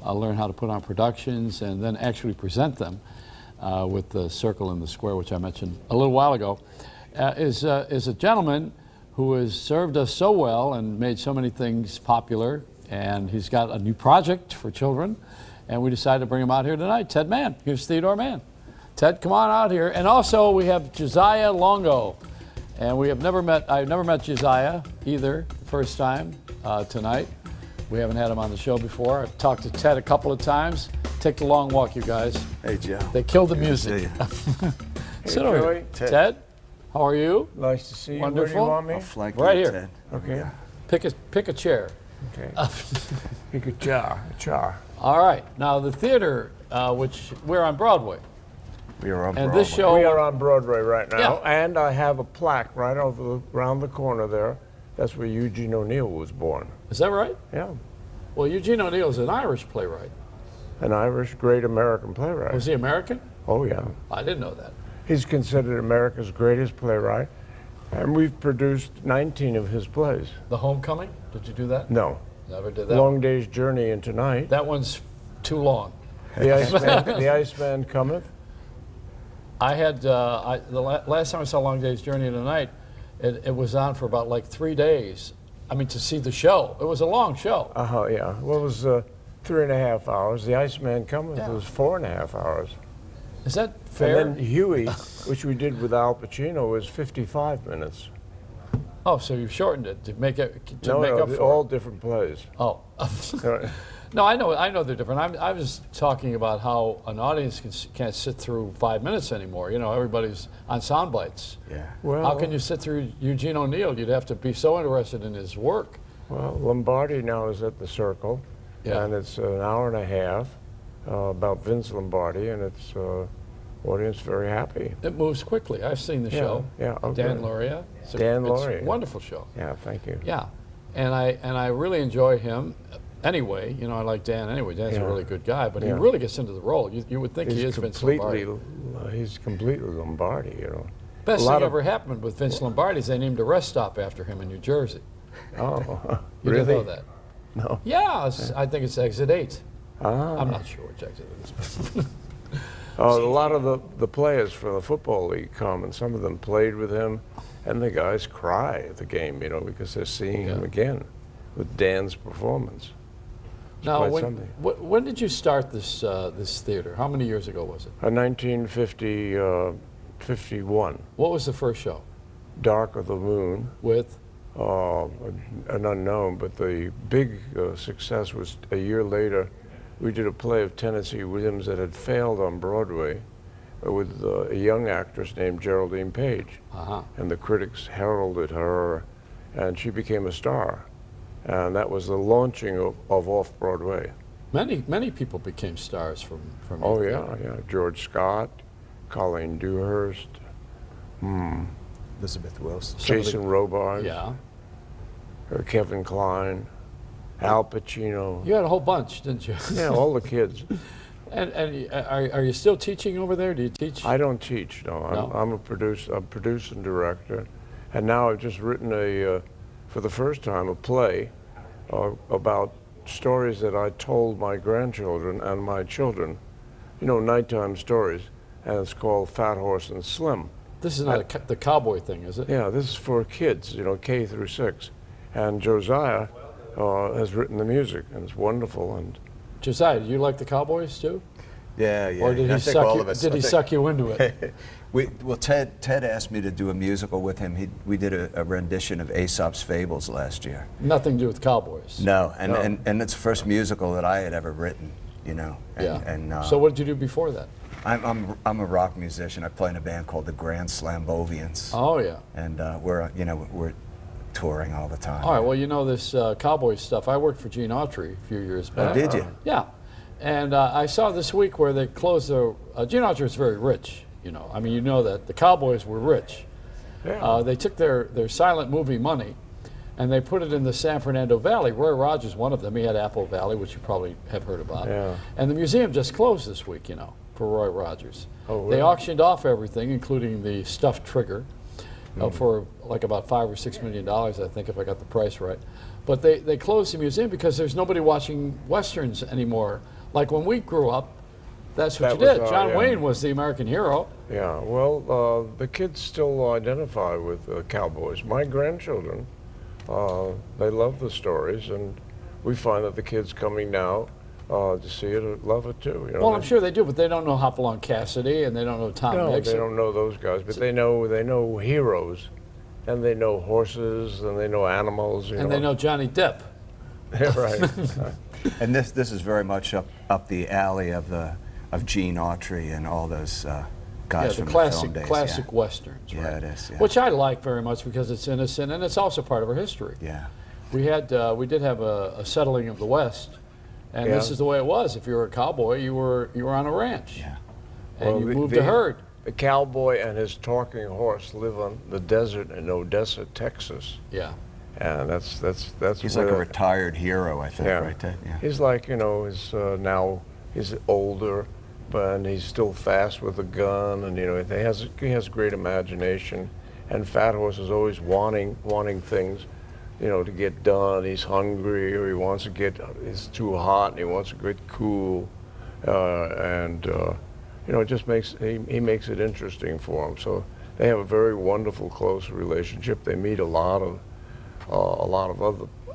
Speaker 2: learn how to put on productions and then actually present them with the Circle and the Square, which I mentioned a little while ago, is a gentleman who has served us so well and made so many things popular, and he's got a new project for children. And we decided to bring him out here tonight. Ted Mann. Here's Theodore Mann. Ted, come on out here. And also we have Joziah Longo. And we have never met, I've never met Joziah either, first time tonight. We haven't had him on the show before. I've talked to Ted a couple of times. Take the long walk, you guys.
Speaker 11: Hey, Joe.
Speaker 2: They killed the music. Sit over here. Ted, how are you?
Speaker 11: Nice to see you.
Speaker 2: Wonderful.
Speaker 11: Where do you want me? I'll
Speaker 2: flank you, right here.
Speaker 11: Ted. Okay.
Speaker 2: Pick a chair.
Speaker 11: Okay. Pick a chair.
Speaker 2: All right. Now the theater, which we're on Broadway.
Speaker 11: We are on
Speaker 2: and
Speaker 11: Broadway.
Speaker 2: This show,
Speaker 11: we are on Broadway right now,
Speaker 2: yeah.
Speaker 11: And I have a plaque right around the corner there. That's where Eugene O'Neill was born.
Speaker 2: Is that right?
Speaker 11: Yeah.
Speaker 2: Well, Eugene O'Neill is an Irish playwright.
Speaker 11: An Irish great American playwright.
Speaker 2: Was he American?
Speaker 11: Oh, yeah.
Speaker 2: I didn't know that.
Speaker 11: He's considered America's greatest playwright, and we've produced 19 of his plays.
Speaker 2: The Homecoming? Did you do that?
Speaker 11: No.
Speaker 2: Never did that.
Speaker 11: Long Day's Journey into Night.
Speaker 2: That one's too long.
Speaker 11: The Iceman Cometh.
Speaker 2: I had, the last time I saw Long Day's Journey into Night, it was on for about like 3 days. I mean, to see the show. It was a long show.
Speaker 11: Yeah. Well, it was 3.5 hours. The Iceman Cometh was 4.5 hours.
Speaker 2: Is that fair?
Speaker 11: And then Huey, which we did with Al Pacino, was 55 minutes.
Speaker 2: Oh, so you've shortened it to make it
Speaker 11: No,
Speaker 2: up for
Speaker 11: all
Speaker 2: it.
Speaker 11: different plays.
Speaker 2: Oh. No, I know they're different. I was talking about how an audience can't sit through 5 minutes anymore. You know, everybody's on sound bites.
Speaker 11: Yeah. Well,
Speaker 2: how can you sit through Eugene O'Neill? You'd have to be so interested in his work.
Speaker 11: Well, Lombardi now is at the Circle, and it's an hour and a half about Vince Lombardi, and it's audience very happy.
Speaker 2: It moves quickly. I've seen the show.
Speaker 11: Yeah, okay.
Speaker 2: Dan Lauria.
Speaker 11: Dan Lauria.
Speaker 2: It's a wonderful show.
Speaker 11: Yeah, thank you.
Speaker 2: Yeah, and I really enjoy him. Anyway, you know, I like Dan anyway. Dan's a really good guy, but he really gets into the role. You would think he is Vince Lombardi.
Speaker 11: He's completely Lombardi, you know.
Speaker 2: Best thing ever happened with Vince Lombardi is they named a rest stop after him in New Jersey.
Speaker 11: Oh,
Speaker 2: You
Speaker 11: really?
Speaker 2: didn't know that?
Speaker 11: No.
Speaker 2: Yeah, I think it's Exit 8.
Speaker 11: Ah.
Speaker 2: I'm not sure which exit it is.
Speaker 11: A lot of the players for the Football League come, and some of them played with him, and the guys cry at the game, you know, because they're seeing him again with Dan's performance.
Speaker 2: Now, when did you start this this theater? How many years ago was it?
Speaker 11: 1951.
Speaker 2: What was the first show?
Speaker 11: Dark of the Moon.
Speaker 2: With?
Speaker 11: An unknown, but the big success was a year later. We did a play of Tennessee Williams that had failed on Broadway with a young actress named Geraldine Page. And the critics heralded her, and she became a star. And that was the launching of Off-Broadway.
Speaker 2: Many people became stars from
Speaker 11: Oh, yeah. George Scott, Colleen Dewhurst,
Speaker 3: Elizabeth Wilson.
Speaker 11: Jason Robards.
Speaker 2: Yeah.
Speaker 11: Kevin Kline, Al Pacino.
Speaker 2: You had a whole bunch, didn't you?
Speaker 11: Yeah, all the kids.
Speaker 2: And are you still teaching over there? Do you teach?
Speaker 11: I don't teach, no. I'm a producer and director. And now I've just written for the first time, a play about stories that I told my grandchildren and my children. You know, nighttime stories. And it's called Fat Horse and Slim.
Speaker 2: This is not the cowboy thing, is it?
Speaker 11: Yeah, this is for kids, you know, K through 6. And Joziah has written the music, and it's wonderful. And
Speaker 2: Joziah, do you like the Cowboys too?
Speaker 3: Yeah.
Speaker 2: Or did he suck you into it?
Speaker 3: Ted asked me to do a musical with him. We did a rendition of Aesop's Fables last year.
Speaker 2: Nothing to do with cowboys.
Speaker 3: No, and it's the first musical that I had ever written, you know.
Speaker 2: So what did you do before that?
Speaker 3: I'm a rock musician. I play in a band called the Grand Slambovians.
Speaker 2: Oh yeah.
Speaker 3: And we're touring all the time.
Speaker 2: All right. Well, you know this cowboy stuff. I worked for Gene Autry a few years back.
Speaker 3: Oh, did you?
Speaker 2: Yeah. And I saw this week where they closed the. Gene Autry is very rich. You know. I mean, you know that the Cowboys were rich.
Speaker 11: Yeah.
Speaker 2: They took their silent movie money, and they put it in the San Fernando Valley. Roy Rogers, one of them. He had Apple Valley, which you probably have heard about.
Speaker 11: Yeah.
Speaker 2: And the museum just closed this week. You know, for Roy Rogers.
Speaker 11: Oh, really?
Speaker 2: They auctioned off everything, including the stuffed trigger. For like about $5 or $6 million, I think, if I got the price right. But they closed the museum because there's nobody watching Westerns anymore. Like when we grew up, that's what you did. John Wayne was the American hero.
Speaker 11: Yeah, well, the kids still identify with cowboys. My grandchildren, they love the stories, and we find that the kids coming now to see it love it too. You know,
Speaker 2: well, I'm sure they do, but they don't know Hopalong Cassidy, and they don't know Tom
Speaker 11: No,
Speaker 2: Mix.
Speaker 11: they don't know those guys, but they know heroes, and they know horses, and they know animals.
Speaker 2: And they know Johnny Depp.
Speaker 11: Yeah, right.
Speaker 3: And this is very much up the alley of Gene Autry and all those guys from the film days.
Speaker 2: Classic westerns. Right?
Speaker 3: Yeah, it is. Yeah.
Speaker 2: Which I like very much because it's innocent, and it's also part of our history.
Speaker 3: Yeah.
Speaker 2: We did have a settling of the West. And this is the way it was. If you were a cowboy, you were on a ranch.
Speaker 3: Yeah.
Speaker 2: And you moved a herd.
Speaker 11: The cowboy and his talking horse live on the desert in Odessa, Texas.
Speaker 2: Yeah.
Speaker 11: And that's
Speaker 3: He's like a retired hero, I think, right there. Yeah.
Speaker 11: He's like, you know, now he's older, but he's still fast with a gun, and you know, he has great imagination. And Fat Horse is always wanting things, you know, to get done. He's hungry, or it's too hot, and he wants to get cool, you know, it just he makes it interesting for him. So they have a very wonderful, close relationship. They meet a lot of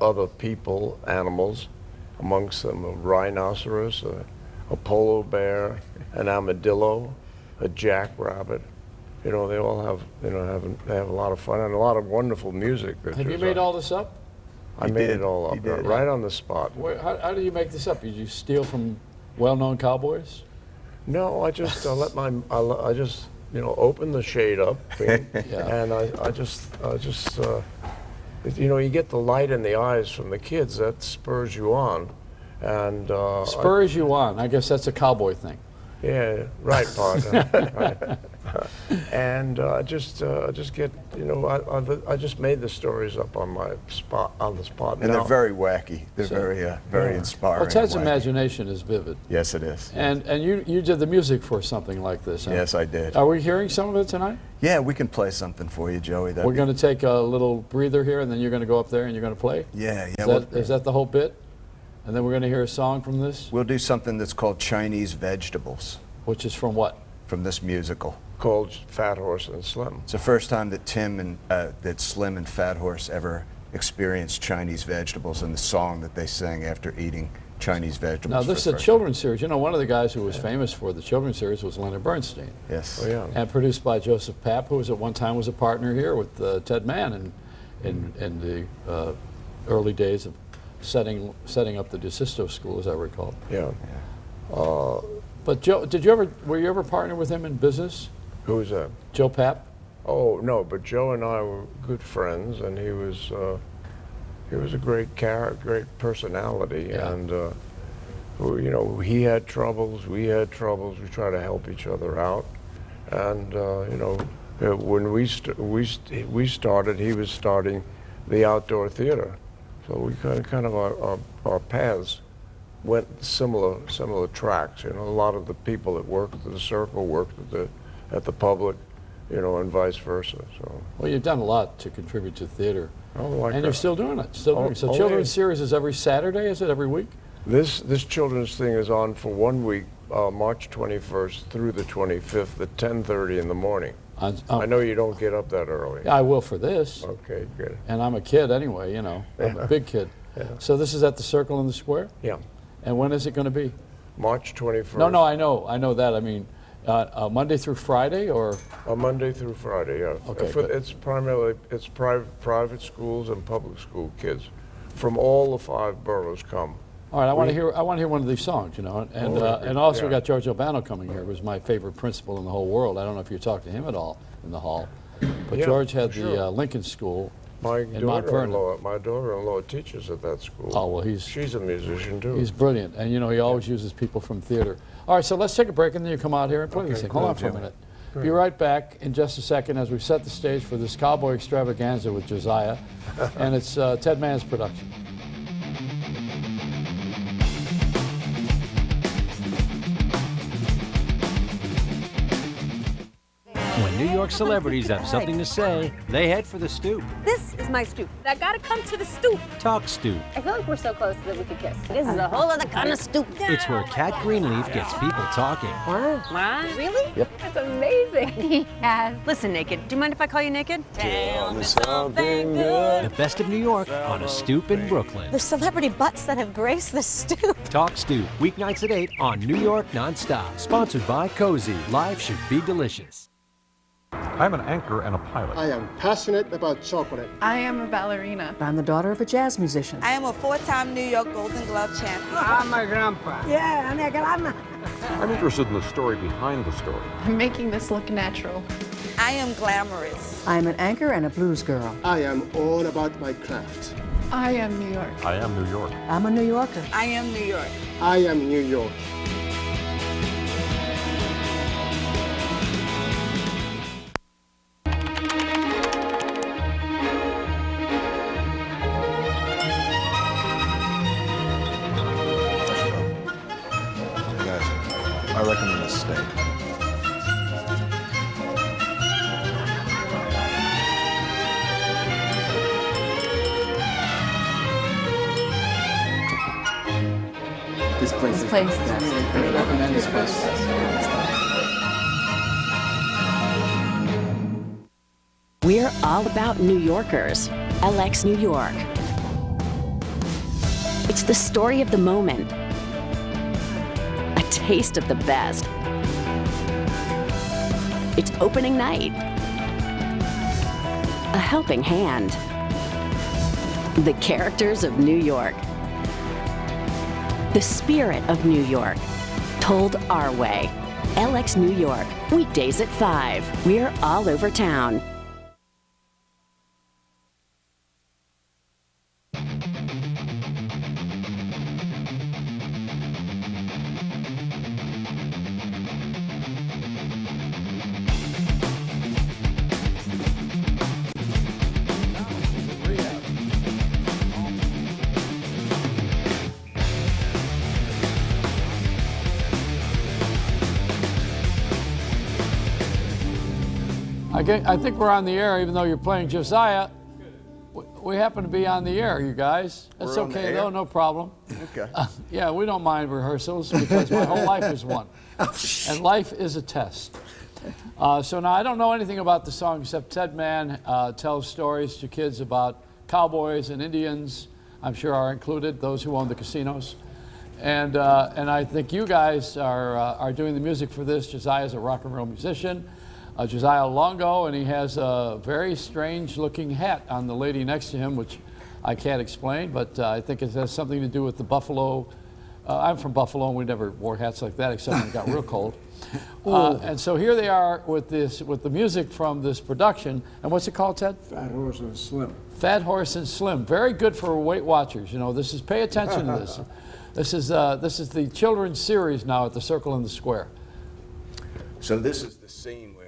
Speaker 11: other people, animals, amongst them a rhinoceros, a polar bear, an armadillo, a jackrabbit. You know, they all have, they have a lot of fun and a lot of wonderful music.
Speaker 2: Have you made all this up?
Speaker 11: I made it all up, right on the spot.
Speaker 2: How do you make this up? Did you steal from well-known cowboys?
Speaker 11: No, I just I just open the shade up, and I just you know, you get the light in the eyes from the kids, that spurs you on. And
Speaker 2: spurs you on. I guess that's a cowboy thing.
Speaker 11: Yeah, right, partner. And just get, you know, I just made the stories up on the spot.
Speaker 3: And they're very wacky. They're very inspiring.
Speaker 2: Well, Ted's imagination is vivid.
Speaker 3: Yes, it is.
Speaker 2: And you did the music for something like this, huh?
Speaker 3: Yes, I did.
Speaker 2: Are we hearing some of it tonight?
Speaker 3: Yeah, we can play something for you, Joey.
Speaker 2: We're going to take a little breather here, and then you're going to go up there and you're going to play?
Speaker 3: Yeah, yeah.
Speaker 2: Is that the whole bit? And then we're going to hear a song from this?
Speaker 3: We'll do something that's called Chinese Vegetables.
Speaker 2: Which is from what?
Speaker 3: From this musical.
Speaker 11: Called Fat Horse and Slim.
Speaker 3: It's the first time that that Slim and Fat Horse ever experienced Chinese vegetables in the song that they sang after eating Chinese vegetables.
Speaker 2: Now, this is a children's series. You know, one of the guys who was famous for the children's series was Leonard Bernstein.
Speaker 3: Yes.
Speaker 11: Oh, yeah.
Speaker 2: And produced by Joseph Papp, who was at one time was a partner here with Ted Mann in the early days of setting up the DeSisto School, as I recall.
Speaker 11: Yeah.
Speaker 2: But Joe, were you ever partnered with him in business?
Speaker 11: Who was that?
Speaker 2: Joe Papp?
Speaker 11: Oh, no, but Joe and I were good friends, and he was a great character, great personality, and you know, he had troubles, we had troubles, we try to help each other out, and you know, when we started, he was starting the outdoor theater, so we kind of our paths went similar tracks. You know, a lot of the people that worked at the Circle worked at the Public, you know, and vice versa. So.
Speaker 2: Well, you've done a lot to contribute to theater,
Speaker 11: and
Speaker 2: you're still doing it. So, children's series is every Saturday. Is it every week?
Speaker 11: This children's thing is on for 1 week, March 21st through the 25th at 10:30 in the morning. I know you don't get up that early.
Speaker 2: Yeah, I will for this.
Speaker 11: Okay, good.
Speaker 2: And I'm a kid anyway. You know, I'm a big kid.
Speaker 11: Yeah.
Speaker 2: So this is at the Circle in the Square.
Speaker 11: Yeah.
Speaker 2: And when is it going to be?
Speaker 11: March 21st.
Speaker 2: No, I know that. I mean, Monday through Friday, or?
Speaker 11: Monday through Friday, yeah.
Speaker 2: Okay.
Speaker 11: It's primarily private schools and public school kids from all the 5 boroughs come.
Speaker 2: All right, I want to hear one of these songs, you know, and also we got George Albano coming here, who's my favorite principal in the whole world. I don't know if you talked to him at all in the hall, but
Speaker 11: yeah,
Speaker 2: George had
Speaker 11: sure.
Speaker 2: the Lincoln School.
Speaker 11: My
Speaker 2: Mount Vernon.
Speaker 11: daughter-in-law teaches at that school.
Speaker 2: Oh, well,
Speaker 11: she's a musician too.
Speaker 2: He's brilliant, and you know, he always uses people from theater. All right, so let's take a break, and then you come out here and play this thing. Hold on for a minute. Be right back in just a second as we set the stage for this cowboy extravaganza with Joziah, and it's Ted Mann's production.
Speaker 4: When New York celebrities have something to say, they head for the stoop.
Speaker 5: This is my stoop. I gotta come to the stoop.
Speaker 4: Talk Stoop.
Speaker 5: I feel like we're so close that we could kiss. This is a whole other kind of stoop.
Speaker 4: It's where Kat Greenleaf gets people talking.
Speaker 5: What? Really?
Speaker 4: Yep.
Speaker 5: That's amazing. Yes. Listen, Naked. Do you mind if I call you Naked? Tell me something good.
Speaker 4: The best of New York on a stoop in Brooklyn.
Speaker 5: The celebrity butts that have graced the stoop.
Speaker 4: Talk Stoop, weeknights at 8 on New York Nonstop. Sponsored by Cozy. Life should be delicious.
Speaker 18: I'm an anchor and a pilot.
Speaker 19: I am passionate about chocolate.
Speaker 20: I am a ballerina.
Speaker 21: I'm the daughter of a jazz musician.
Speaker 23: I am a 4-time New York Golden Glove champion.
Speaker 21: I'm my grandpa. Yeah, I'm a grandma.
Speaker 18: I'm interested in the story behind the story.
Speaker 20: I'm making this look natural.
Speaker 23: I am glamorous.
Speaker 21: I'm an anchor and a blues girl.
Speaker 19: I am all about my craft.
Speaker 20: I am New York.
Speaker 18: I am New York.
Speaker 21: I'm a New Yorker.
Speaker 23: I am New York.
Speaker 19: I am New York.
Speaker 3: I recommend a steak.
Speaker 19: This place is
Speaker 20: I recommend this place.
Speaker 28: We're all about New Yorkers. LX New York. It's the story of the moment. A taste of the best. It's opening night. A helping hand. The characters of New York. The spirit of New York. Told our way. LX New York. Weekdays at 5. We're all over town.
Speaker 2: I think we're on the air, even though you're playing Joziah. We happen to be on the air, you guys. That's
Speaker 3: We're on the
Speaker 2: okay,
Speaker 3: air?
Speaker 2: though, no problem.
Speaker 3: Okay.
Speaker 2: Yeah, we don't mind rehearsals because my whole life is one. And life is a test. So now I don't know anything about the song except Ted Mann tells stories to kids about cowboys and Indians, I'm sure are included, those who own the casinos. And I think you guys are doing the music for this. Josiah's a rock and roll musician. Joziah Longo, and he has a very strange looking hat on the lady next to him, which I can't explain, but I think it has something to do with the Buffalo. I'm from Buffalo, and we never wore hats like that except when it got real cold. And so here they are with the music from this production. And what's it called, Ted?
Speaker 6: Fat Horse and Slim.
Speaker 2: Fat Horse and Slim. Very good for Weight Watchers. You know, this is, pay attention to this. This is the children's series now at the Circle in the Square.
Speaker 3: So this is the scene where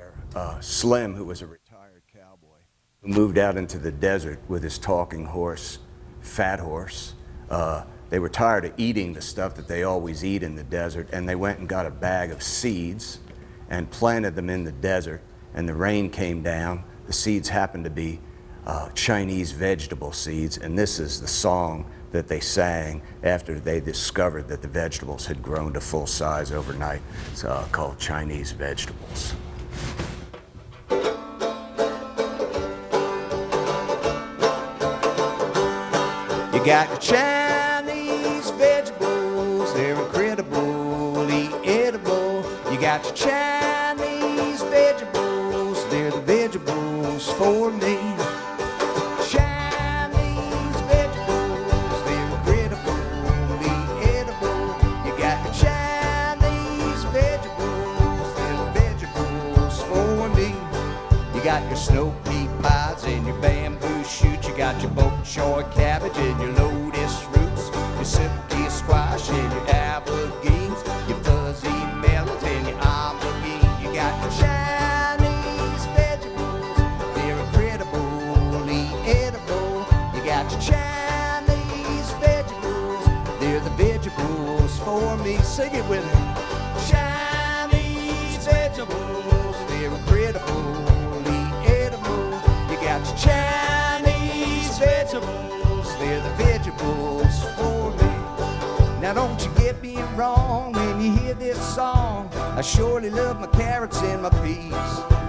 Speaker 3: Slim, who was a retired cowboy, who moved out into the desert with his talking horse, Fat Horse. They were tired of eating the stuff that they always eat in the desert, and they went and got a bag of seeds and planted them in the desert, and the rain came down. The seeds happened to be Chinese vegetable seeds, and this is the song that they sang after they discovered that the vegetables had grown to full size overnight. It's called Chinese Vegetables. You got your Chinese vegetables, they're incredibly edible. You got your Chinese vegetables, they're the vegetables for me. Chinese vegetables, they're incredibly edible. You got your Chinese vegetables, they're the vegetables for me. You got your snow pea pods and your bamboo shoots. You got your bok choy cabbage and your lotus roots, your silky squash and your aubergines, your fuzzy melons and your aubergine. You got your Chinese vegetables, they're incredibly edible. You got your Chinese vegetables, they're the vegetables for me. Sing it with me. Chinese vegetables, they're incredibly edible. You got your Chinese vegetables, they're the vegetables for me. Now don't you get me wrong when you hear this song. I surely love my carrots and my peas,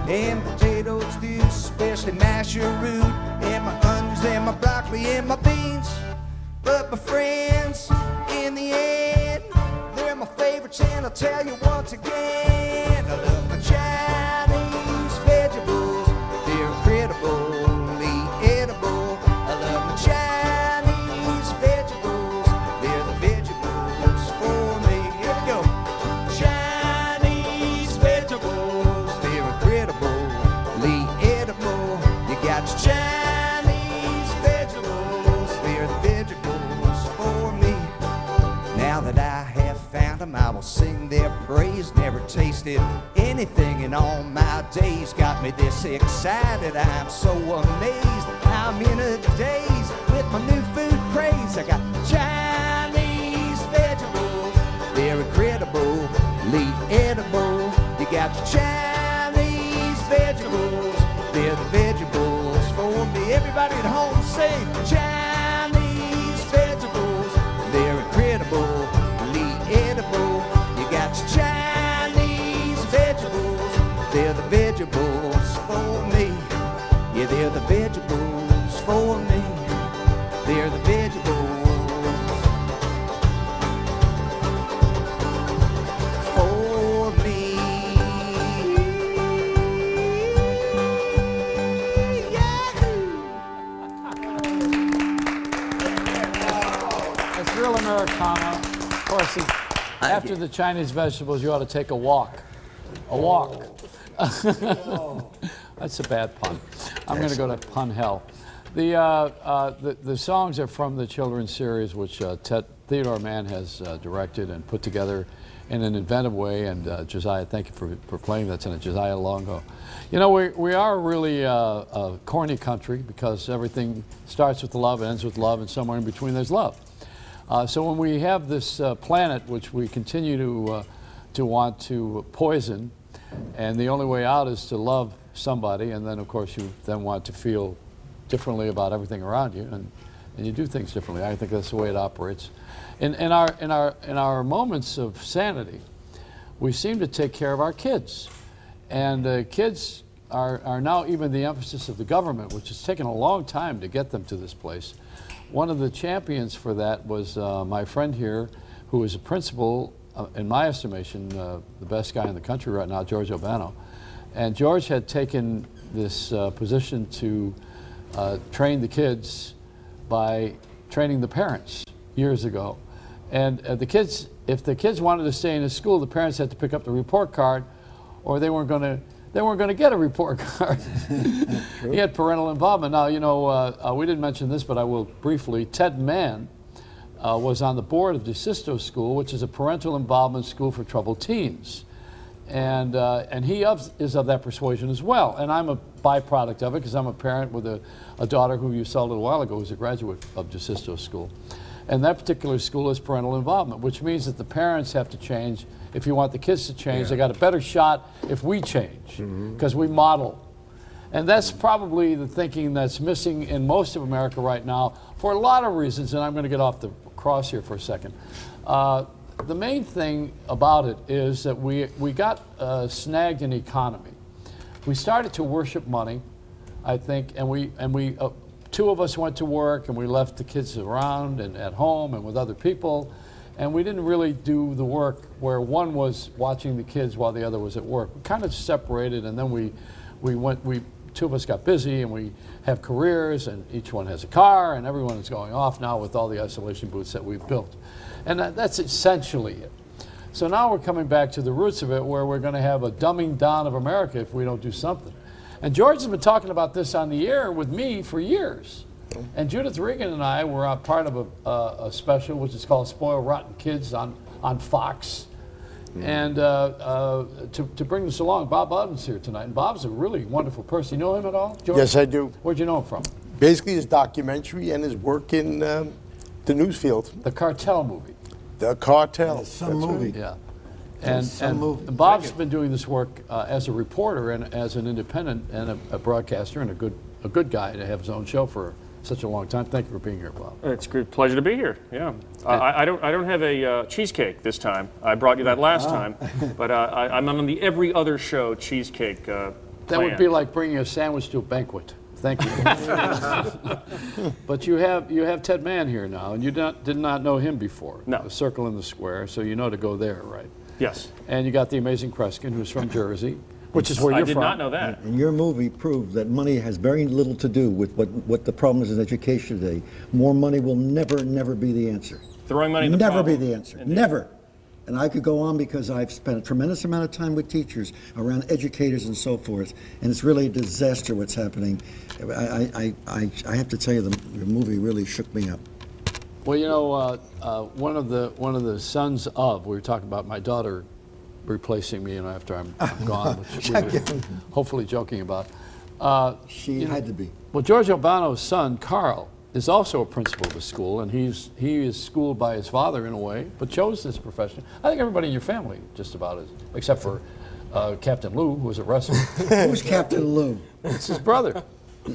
Speaker 3: and potatoes too, especially mashed root, and my onions and my broccoli and my beans. But my friends, in the end, they're my favorites, and I'll tell you once again, I love my Chinese vegetables, they're incredibly edible. I love my Chinese vegetables, they're the vegetables for me. Here we go. Chinese vegetables, they're incredibly edible. You got your Chinese vegetables, they're the vegetables for me. Now that I have found them, I will sing their praise. Never tasted anything in all my days. Got me this excited, I'm so amazed. I'm in a daze with my new food craze. I got Chinese vegetables, they're incredibly edible. You got your Chinese vegetables, they're the vegetables for me. Everybody at home sing Chinese vegetables, they're incredibly edible. You got your Chinese vegetables, they're the vegetables for me. Yeah, they're the vegetables for me. They're the vegetables for me.
Speaker 2: It's real Americana. Of course, after the Chinese vegetables, you ought to take a walk. A walk. That's a bad pun. I'm going to go to pun hell. The songs are from the children's series, which Theodore Mann has directed and put together in an inventive way. And Joziah, thank you for playing that tonight. Joziah Longo. You know, we are really a corny country because everything starts with love, ends with love, and somewhere in between there's love. So when we have this planet, which we continue to want to poison, and the only way out is to love somebody, and then of course you then want to feel differently about everything around you, and you do things differently. I think that's the way it operates. In our moments of sanity, we seem to take care of our kids, and kids are now even the emphasis of the government, which has taken a long time to get them to this place. One of the champions for that was my friend here, who is a principal, in my estimation, the best guy in the country right now, George Albano. And George had taken this position to train the kids by training the parents years ago. And the kids, if the kids wanted to stay in his school, the parents had to pick up the report card, or they weren't going to get a report card. He had parental involvement. Now, you know, we didn't mention this, but I will briefly. Ted Mann was on the board of DeSisto School, which is a parental involvement school for troubled teens. And he is of that persuasion as well. And I'm a byproduct of it because I'm a parent with a daughter who you saw a little while ago who's a graduate of DeSisto School. And that particular school is parental involvement, which means that the parents have to change. If you want the kids to change, they got a better shot if we change, because we model. And that's probably the thinking that's missing in most of America right now for a lot of reasons, and I'm going to get off the cross here for a second. The main thing about it is that we got snagged in economy. We started to worship money, I think, and we two of us went to work, and we left the kids around and at home and with other people, and we didn't really do the work where one was watching the kids while the other was at work. We kind of separated, and then two of us got busy, and we have careers, and each one has a car, and everyone is going off now with all the isolation booths that we've built. And that's essentially it. So now we're coming back to the roots of it, where we're going to have a dumbing down of America if we don't do something. And George has been talking about this on the air with me for years. And Judith Regan and I were part of a special which is called Spoiled Rotten Kids on Fox. And to bring this along, Bob Bowdon's here tonight. And Bob's a really wonderful person. You know him at all, George?
Speaker 6: Yes, I do.
Speaker 2: Where'd you know him from?
Speaker 6: Basically his documentary and his work in the news field.
Speaker 2: The Cartel movie.
Speaker 6: The Cartel.
Speaker 12: Some movie.
Speaker 2: Yeah. And Bob's been doing this work as a reporter and as an independent and a broadcaster and a good guy to have his own show for such a long time. Thank you for being here, Bob.
Speaker 8: It's a good pleasure to be here. Yeah, I don't have a cheesecake this time. I brought you that last time, but I'm on the every other show cheesecake. That
Speaker 2: would be like bringing a sandwich to a banquet. Thank you. But you have Ted Mann here now, and you did not know him before.
Speaker 8: No.
Speaker 2: The Circle in the Square, so you know to go there, right?
Speaker 8: Yes.
Speaker 2: And you got the Amazing Kreskin, who's from Jersey, which is where you're from.
Speaker 8: I did not know that.
Speaker 12: And your movie proved that money has very little to do with what the problem is in education today. More money will never be the answer.
Speaker 8: Throwing money at the
Speaker 12: never
Speaker 8: problem.
Speaker 12: be the answer.
Speaker 8: Indeed.
Speaker 12: Never. And I could go on because I've spent a tremendous amount of time with teachers, around educators and so forth, and it's really a disaster what's happening. I have to tell you, the movie really shook me up.
Speaker 2: Well, you know, one of the sons of, we were talking about my daughter replacing me, after I'm gone, which we were hopefully joking about.
Speaker 12: She had to be.
Speaker 2: Well, George Albano's son, Carl, is also a principal of the school, and he is schooled by his father in a way, but chose this profession. I think everybody in your family just about is, except for Captain Lou, who was a wrestler.
Speaker 12: Who's Captain Lou?
Speaker 2: It's his brother.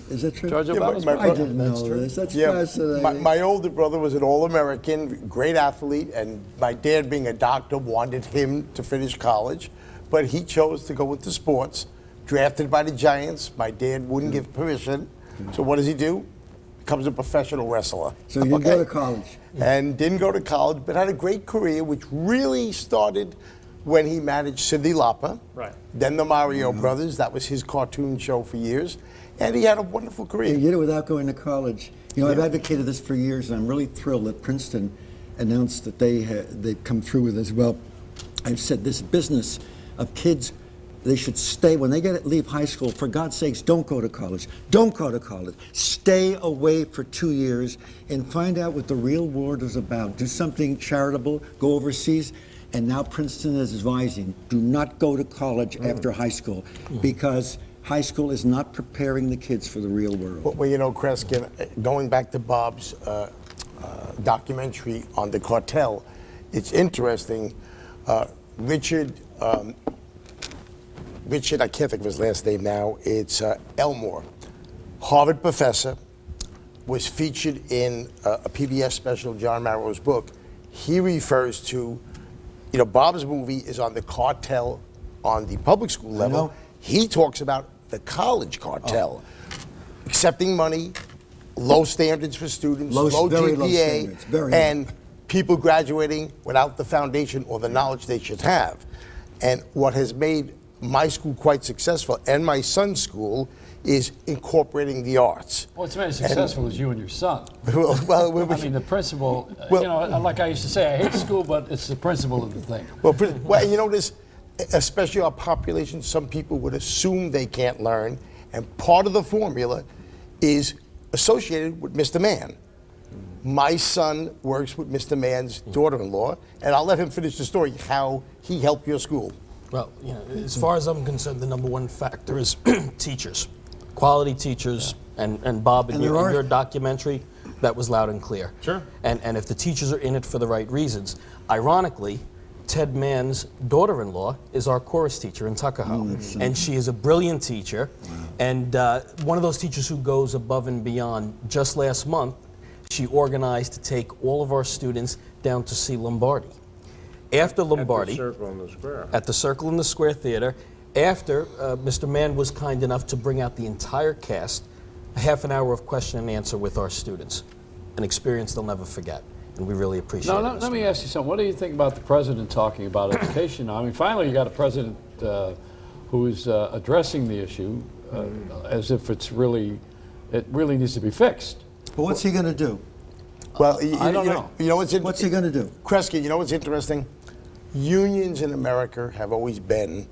Speaker 12: Is that true?
Speaker 2: George Albano's
Speaker 6: my
Speaker 2: brother.
Speaker 6: I
Speaker 12: didn't know this. That's fascinating.
Speaker 6: My older brother was an All-American, great athlete, and my dad, being a doctor, wanted him to finish college, but he chose to go into sports. Drafted by the Giants, my dad wouldn't give permission. So what does he do? Becomes a professional wrestler.
Speaker 12: So you didn't go to college?
Speaker 6: And didn't go to college, but had a great career, which really started when he managed Cyndi Lauper.
Speaker 8: Right.
Speaker 6: Then the Mario Brothers. That was his cartoon show for years. And he had a wonderful career.
Speaker 12: You did it without going to college. You know, I've advocated this for years, and I'm really thrilled that Princeton announced that they've come through with this. Well, I've said this business of kids, they should stay, when they leave high school, for God's sakes, don't go to college. Don't go to college. Stay away for 2 years and find out what the real world is about. Do something charitable, go overseas. And now Princeton is advising, do not go to college after high school, because high school is not preparing the kids for the real world.
Speaker 6: Well, you know, Kreskin, going back to Bob's documentary on the cartel, it's interesting. Richard Richard, I can't think of his last name now. It's Elmore, Harvard professor, was featured in a PBS special, John Marrow's book. He refers to, Bob's movie is on the cartel on the public school level. He talks about the college cartel, accepting money, low standards for students, low GPA, and people graduating without the foundation or the knowledge they should have. And what has made my school quite successful, and my son's school, is incorporating the arts.
Speaker 2: What's made it successful is you and your son.
Speaker 6: Well,
Speaker 2: I mean, the principal, like I used to say, I hate school, but it's the principle of the thing.
Speaker 6: Well, this, especially our population, some people would assume they can't learn, and part of the formula is associated with Mr. Mann. My son works with Mr. Mann's daughter-in-law, and I'll let him finish the story, how he helped your school.
Speaker 9: Well, as far as I'm concerned, the number one factor is teachers. Quality teachers, and Bob, in your documentary, that was loud and clear.
Speaker 8: Sure.
Speaker 9: And if the teachers are in it for the right reasons. Ironically, Ted Mann's daughter-in-law is our chorus teacher in Tuckahoe, and she is a brilliant teacher, and one of those teachers who goes above and beyond. Just last month, she organized to take all of our students down to see Lombardi. After Lombardi,
Speaker 11: At the Circle in the Square.
Speaker 9: At the Circle in the Square Theater, after Mr. Mann was kind enough to bring out the entire cast, a half an hour of question and answer with our students, an experience they'll never forget, and we really appreciate it.
Speaker 2: Let me ask you something. What do you think about the president talking about education now? I mean, finally you got a president who's addressing the issue as if it really needs to be fixed.
Speaker 12: But what's he going to do?
Speaker 6: Well,
Speaker 2: I don't know.
Speaker 12: What's he going to do?
Speaker 6: Kreskin, you know what's interesting? Unions in America have always been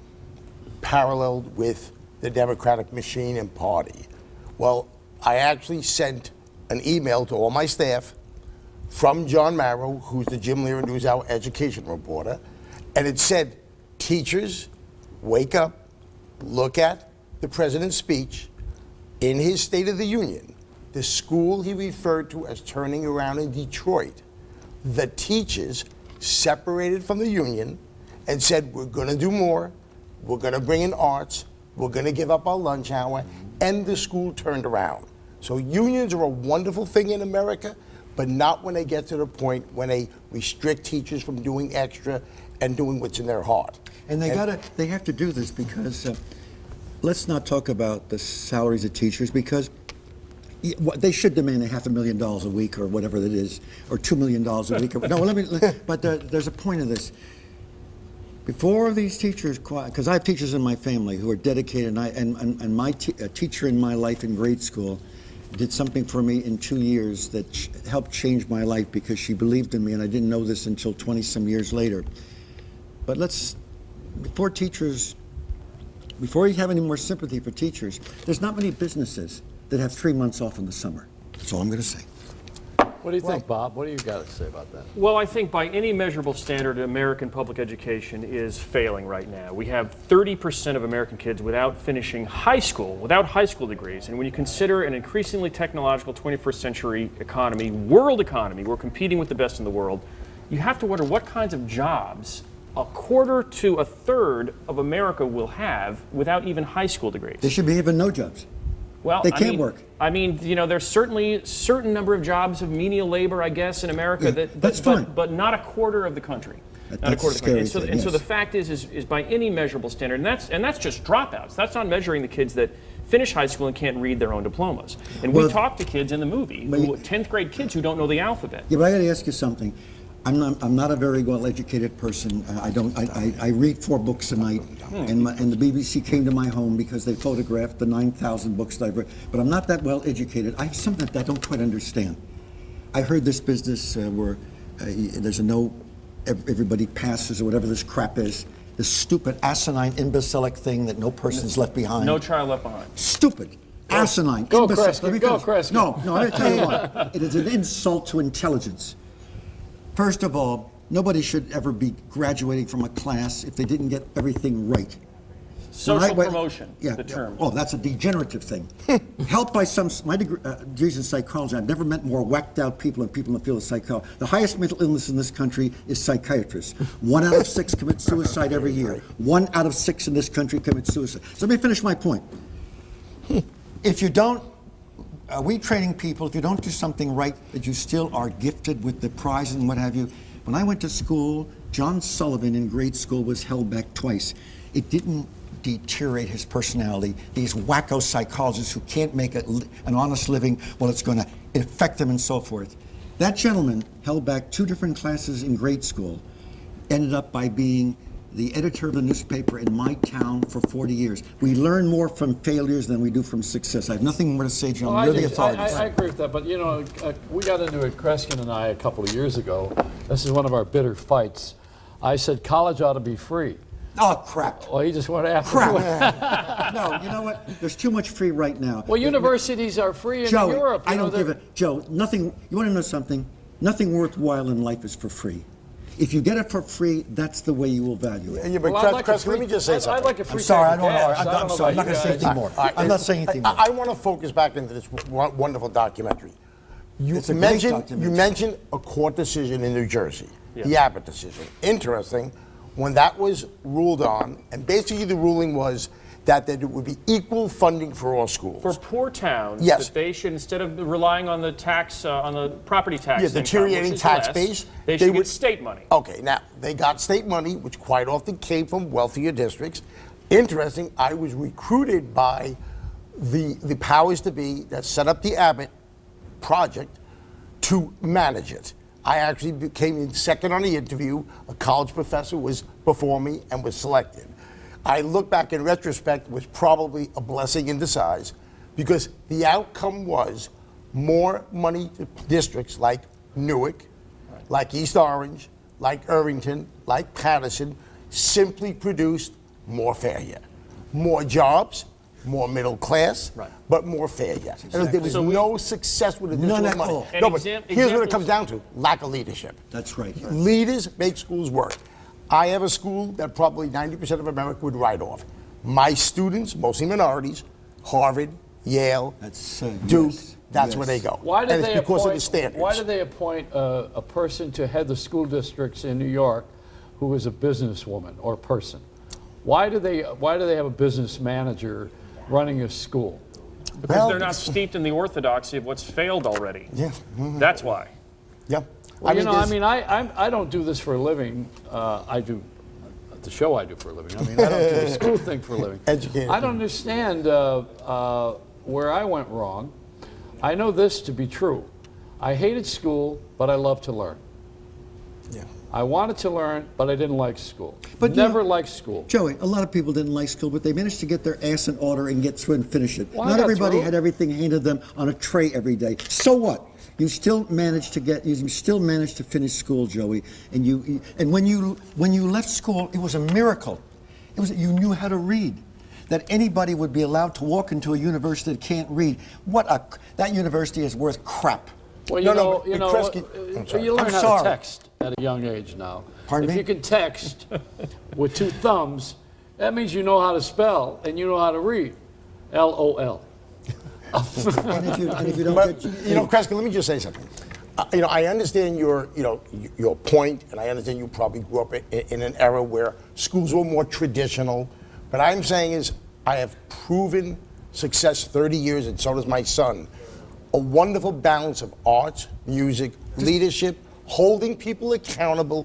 Speaker 6: paralleled with the Democratic machine and party. Well, I actually sent an email to all my staff from John Marrow, who's the Jim Lehrer NewsHour education reporter, and it said, teachers, wake up, look at the president's speech in his State of the Union. The school he referred to as turning around in Detroit, the teachers separated from the union and said, we're going to do more, we're going to bring in arts, we're going to give up our lunch hour, and the school turned around. So unions are a wonderful thing in America, but not when they get to the point when they restrict teachers from doing extra and doing what's in their heart.
Speaker 12: And they have to do this because, let's not talk about the salaries of teachers, because they should demand $500,000 a week or whatever it is, or $2 million a week. But there's a point of this. Before these teachers, because I have teachers in my family who are dedicated, and my teacher in my life in grade school did something for me in 2 years that helped change my life because she believed in me, and I didn't know this until 20-some years later. But before you have any more sympathy for teachers, there's not many businesses that have 3 months off in the summer. That's all I'm going to say.
Speaker 2: What do you think, Bob? What do you got to say about that?
Speaker 8: Well, I think by any measurable standard, American public education is failing right now. We have 30% of American kids without finishing high school, without high school degrees. And when you consider an increasingly technological 21st century economy, world economy, we're competing with the best in the world, you have to wonder what kinds of jobs a quarter to a third of America will have without even high school degrees.
Speaker 12: They should be having no jobs.
Speaker 8: Well,
Speaker 12: they can't work.
Speaker 8: I mean, there's certainly a certain number of jobs of menial labor, I guess, in America
Speaker 12: that's fine.
Speaker 8: But not a quarter of the country.
Speaker 12: That's a scary thing.
Speaker 8: And so the fact is by any measurable standard, and that's just dropouts. That's not measuring the kids that finish high school and can't read their own diplomas. And we talk to kids in the movie, 10th grade kids who don't know the alphabet.
Speaker 12: Yeah, but I got to ask you something. I'm not a very well-educated person. I read 4 books a night, and the BBC came to my home because they photographed the 9,000 books that I've read. But I'm not that well-educated. I have something that I don't quite understand. I heard this business where there's everybody passes or whatever this crap is. This stupid, asinine, imbecilic thing that no person's left behind.
Speaker 8: No child left behind.
Speaker 12: Stupid. Asinine.
Speaker 2: Go,
Speaker 12: imbecile.
Speaker 2: Kreskin. Go, Kreskin.
Speaker 12: No, I'm going to tell you what. It is an insult to intelligence. First of all, nobody should ever be graduating from a class if they didn't get everything right.
Speaker 8: Social promotion, the term.
Speaker 12: Oh, that's a degenerative thing. Helped by some, my degrees in psychology, I've never met more whacked out people and people in the field of psychology. The highest mental illness in this country is psychiatrists. 1 out of 6 commit suicide every year. 1 out of 6 in this country commit suicide. So let me finish my point. If you don't, we training people, if you don't do something right, that you still are gifted with the prizes and what have you. When I went to school, John Sullivan in grade school was held back twice. It didn't deteriorate his personality. These wacko psychologists who can't make an honest living, well, it's going to affect them and so forth. That gentleman held back 2 different classes in grade school, ended up by being the editor of the newspaper in my town for 40 years. We learn more from failures than we do from success. I have nothing more to say, John.
Speaker 2: Well,
Speaker 12: You're the authorities.
Speaker 2: I agree with that, but you know, we got into it, Kreskin and I, a couple of years ago. This is one of our bitter fights. I said college ought to be free.
Speaker 12: Oh, crap.
Speaker 2: Well, he just went after
Speaker 12: Crap. No, you know what? There's too much free right now.
Speaker 2: Well, universities are free in
Speaker 12: Joe,
Speaker 2: Europe.
Speaker 12: I don't give it. Joe, nothing, you want to know something? Nothing worthwhile in life is for free. If you get it for free, that's the way you will value it.
Speaker 6: Yeah, but let me just say something.
Speaker 2: I'd like a free
Speaker 12: I'm sorry, I don't
Speaker 2: gas.
Speaker 12: know. I'm sorry, I'm not going to say anything more. I'm not saying anything more.
Speaker 6: I want to focus back into this wonderful documentary. You
Speaker 12: mentioned
Speaker 6: a court decision in New Jersey, the Abbott decision. Interesting. When that was ruled on, and basically the ruling was that there would be equal funding for all schools.
Speaker 8: For poor towns,
Speaker 6: yes.
Speaker 8: that they should, instead of relying on the tax, on the property tax,
Speaker 6: deteriorating tax base,
Speaker 8: they should get state money.
Speaker 6: Okay, now they got state money, which quite often came from wealthier districts. Interesting, I was recruited by the powers to be that set up the Abbott project to manage it. I actually came in second on the interview. A college professor was before me and was selected. I look back in retrospect, it was probably a blessing in disguise, because the outcome was more money to districts like Newark, like East Orange, like Irvington, like Patterson, simply produced more failure. More jobs, more middle class, but more failure. And there was no success with additional money. No, but here's what it comes down to: lack of leadership.
Speaker 12: That's right.
Speaker 6: Leaders make schools work. I have a school that probably 90% of America would write off. My students, mostly minorities, Harvard, Yale, Duke, that's where they go.
Speaker 2: Why did
Speaker 6: and
Speaker 2: they
Speaker 6: it's because
Speaker 2: appoint,
Speaker 6: of the standards.
Speaker 2: Why did they appoint a person to head the school districts in New York who was a businesswoman or person? Why do they have a business manager running a school?
Speaker 8: Because they're not steeped in the orthodoxy of what's failed already.
Speaker 6: Yeah.
Speaker 8: That's why.
Speaker 6: Yeah.
Speaker 2: Well, I don't do this for a living. I do the show I do for a living. I mean, I don't do the school thing for a living.
Speaker 6: Educated.
Speaker 2: I don't understand where I went wrong. I know this to be true. I hated school, but I loved to learn.
Speaker 6: Yeah.
Speaker 2: I wanted to learn, but I didn't like school.
Speaker 12: But
Speaker 2: never liked school.
Speaker 12: Joey, a lot of people didn't like school, but they managed to get their ass in order and get through and finish it.
Speaker 2: Well,
Speaker 12: Not everybody had everything handed them on a tray every day. So what? You still managed to finish school, Joey. And when you left school, it was a miracle. You knew how to read. That anybody would be allowed to walk into a university that can't read. That university is worth crap.
Speaker 2: Well, you learn how to text at a young age now.
Speaker 12: Pardon
Speaker 2: if
Speaker 12: me?
Speaker 2: you can text with 2 thumbs, that means you know how to spell and you know how to read. LOL.
Speaker 6: And if you don't Kreskin, let me just say something. I understand your point, and I understand you probably grew up in an era where schools were more traditional. But I'm saying is, I have proven success 30 years, and so does my son. A wonderful balance of arts, music, leadership, holding people accountable,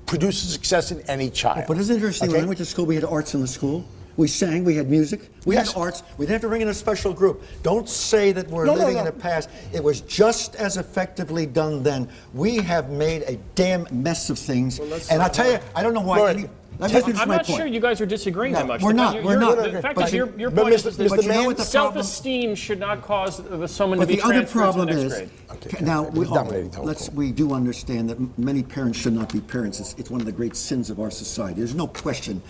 Speaker 6: produces success in any child.
Speaker 12: But isn't it interesting, when I went to school, we had arts in the school. We sang, we had music, we had arts. We didn't have to bring in a special group. Don't say that we're living in the past. It was just as effectively done then. We have made a damn mess of things. And I tell you, I don't know why.
Speaker 8: I'm not sure you guys are disagreeing that much.
Speaker 12: We're not.
Speaker 8: The fact is, your point is that self-esteem should not cause someone to be transferred to the next grade.
Speaker 12: Now, we do understand that many parents should not be parents. It's one of the great sins of our society. There's no question.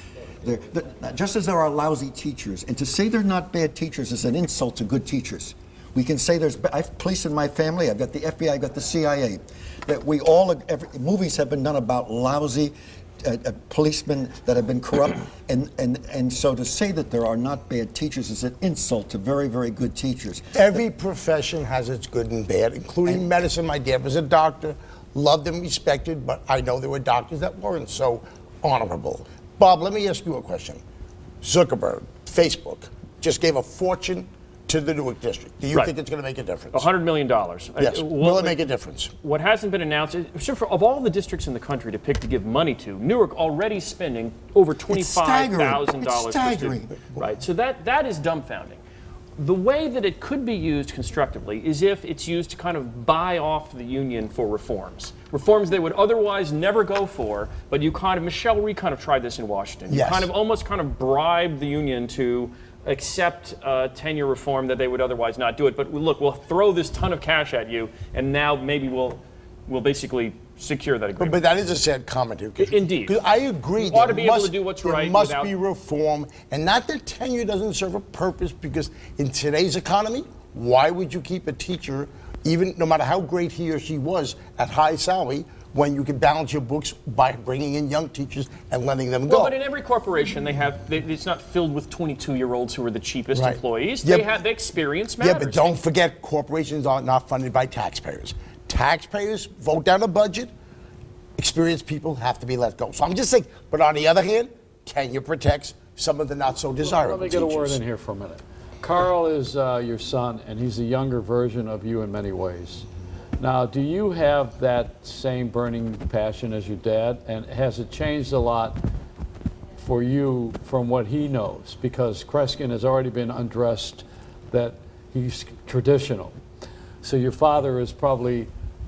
Speaker 12: Just as there are lousy teachers, and to say they're not bad teachers is an insult to good teachers. We can say I have police in my family, I've got the FBI, I've got the CIA. That movies have been done about lousy policemen that have been corrupt, and so to say that there are not bad teachers is an insult to very, very good teachers.
Speaker 6: Every profession has its good and bad, including medicine. My dad was a doctor, loved and respected, but I know there were doctors that weren't so honorable. Bob, let me ask you a question. Zuckerberg, Facebook, just gave a fortune to the Newark district. Do you think it's going to make a difference?
Speaker 8: $100 million.
Speaker 6: Yes. Will it make a difference?
Speaker 8: What hasn't been announced is, of all the districts in the country to pick to give money to, Newark already spending over $25,000 per student. Right. So that is dumbfounding. The way that it could be used constructively is if it's used to kind of buy off the union for reforms. Reforms they would otherwise never go for, but you kind of, Michelle Rhee kind of tried this in Washington.
Speaker 6: Yes.
Speaker 8: You kind of almost bribe the union to accept tenure reform that they would otherwise not do it. But look, we'll throw this ton of cash at you, and now maybe we'll basically secure that agreement.
Speaker 6: But that is a sad comment here.
Speaker 8: Indeed.
Speaker 6: Because I agree.
Speaker 8: You ought to be able to do what's right.
Speaker 6: There must be reform, and not that tenure doesn't serve a purpose, because in today's economy, why would you keep a teacher, even no matter how great he or she was, at high salary, when you can balance your books by bringing in young teachers and letting them go?
Speaker 8: Well, but in every corporation, it's not filled with 22-year-olds who are the cheapest
Speaker 6: Right.
Speaker 8: employees.
Speaker 6: Yeah,
Speaker 8: The experience matters.
Speaker 6: Yeah, but don't forget, corporations are not funded by taxpayers. Taxpayers vote down a budget. Experienced people have to be let go. So I'm just saying, but on the other hand, tenure protects some of the not so desirable
Speaker 2: Let me get a word
Speaker 6: teachers.
Speaker 2: in here for a minute. Carl is your son, and he's a younger version of you in many ways. Now, do you have that same burning passion as your dad, and has it changed a lot for you from what he knows? Because Kreskin has already been undressed that he's traditional. So your father is probably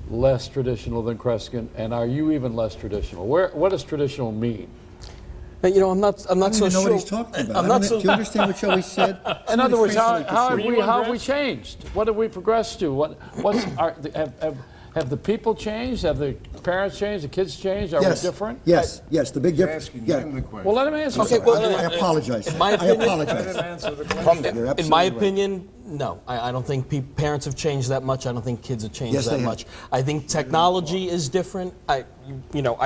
Speaker 2: less traditional than Kreskin, and are you even less traditional? What does traditional mean?
Speaker 9: You know, I'm not so
Speaker 12: know
Speaker 9: sure.
Speaker 12: what he's talking about.
Speaker 9: I'm not
Speaker 12: Do you understand what Joey said?
Speaker 2: In other words, how
Speaker 12: Somebody
Speaker 2: have we changed? What have we progressed to? Have the people changed? Have the parents changed? The kids changed? Are we different?
Speaker 12: Yes, the big difference. Yeah.
Speaker 2: Well, let him answer.
Speaker 9: Okay, well,
Speaker 12: I apologize.
Speaker 9: In my opinion,
Speaker 12: I apologize.
Speaker 9: In my opinion, no. I don't think parents have changed that much. I don't think kids have changed
Speaker 12: Yes,
Speaker 9: that
Speaker 12: they have.
Speaker 9: much. I think technology is different. I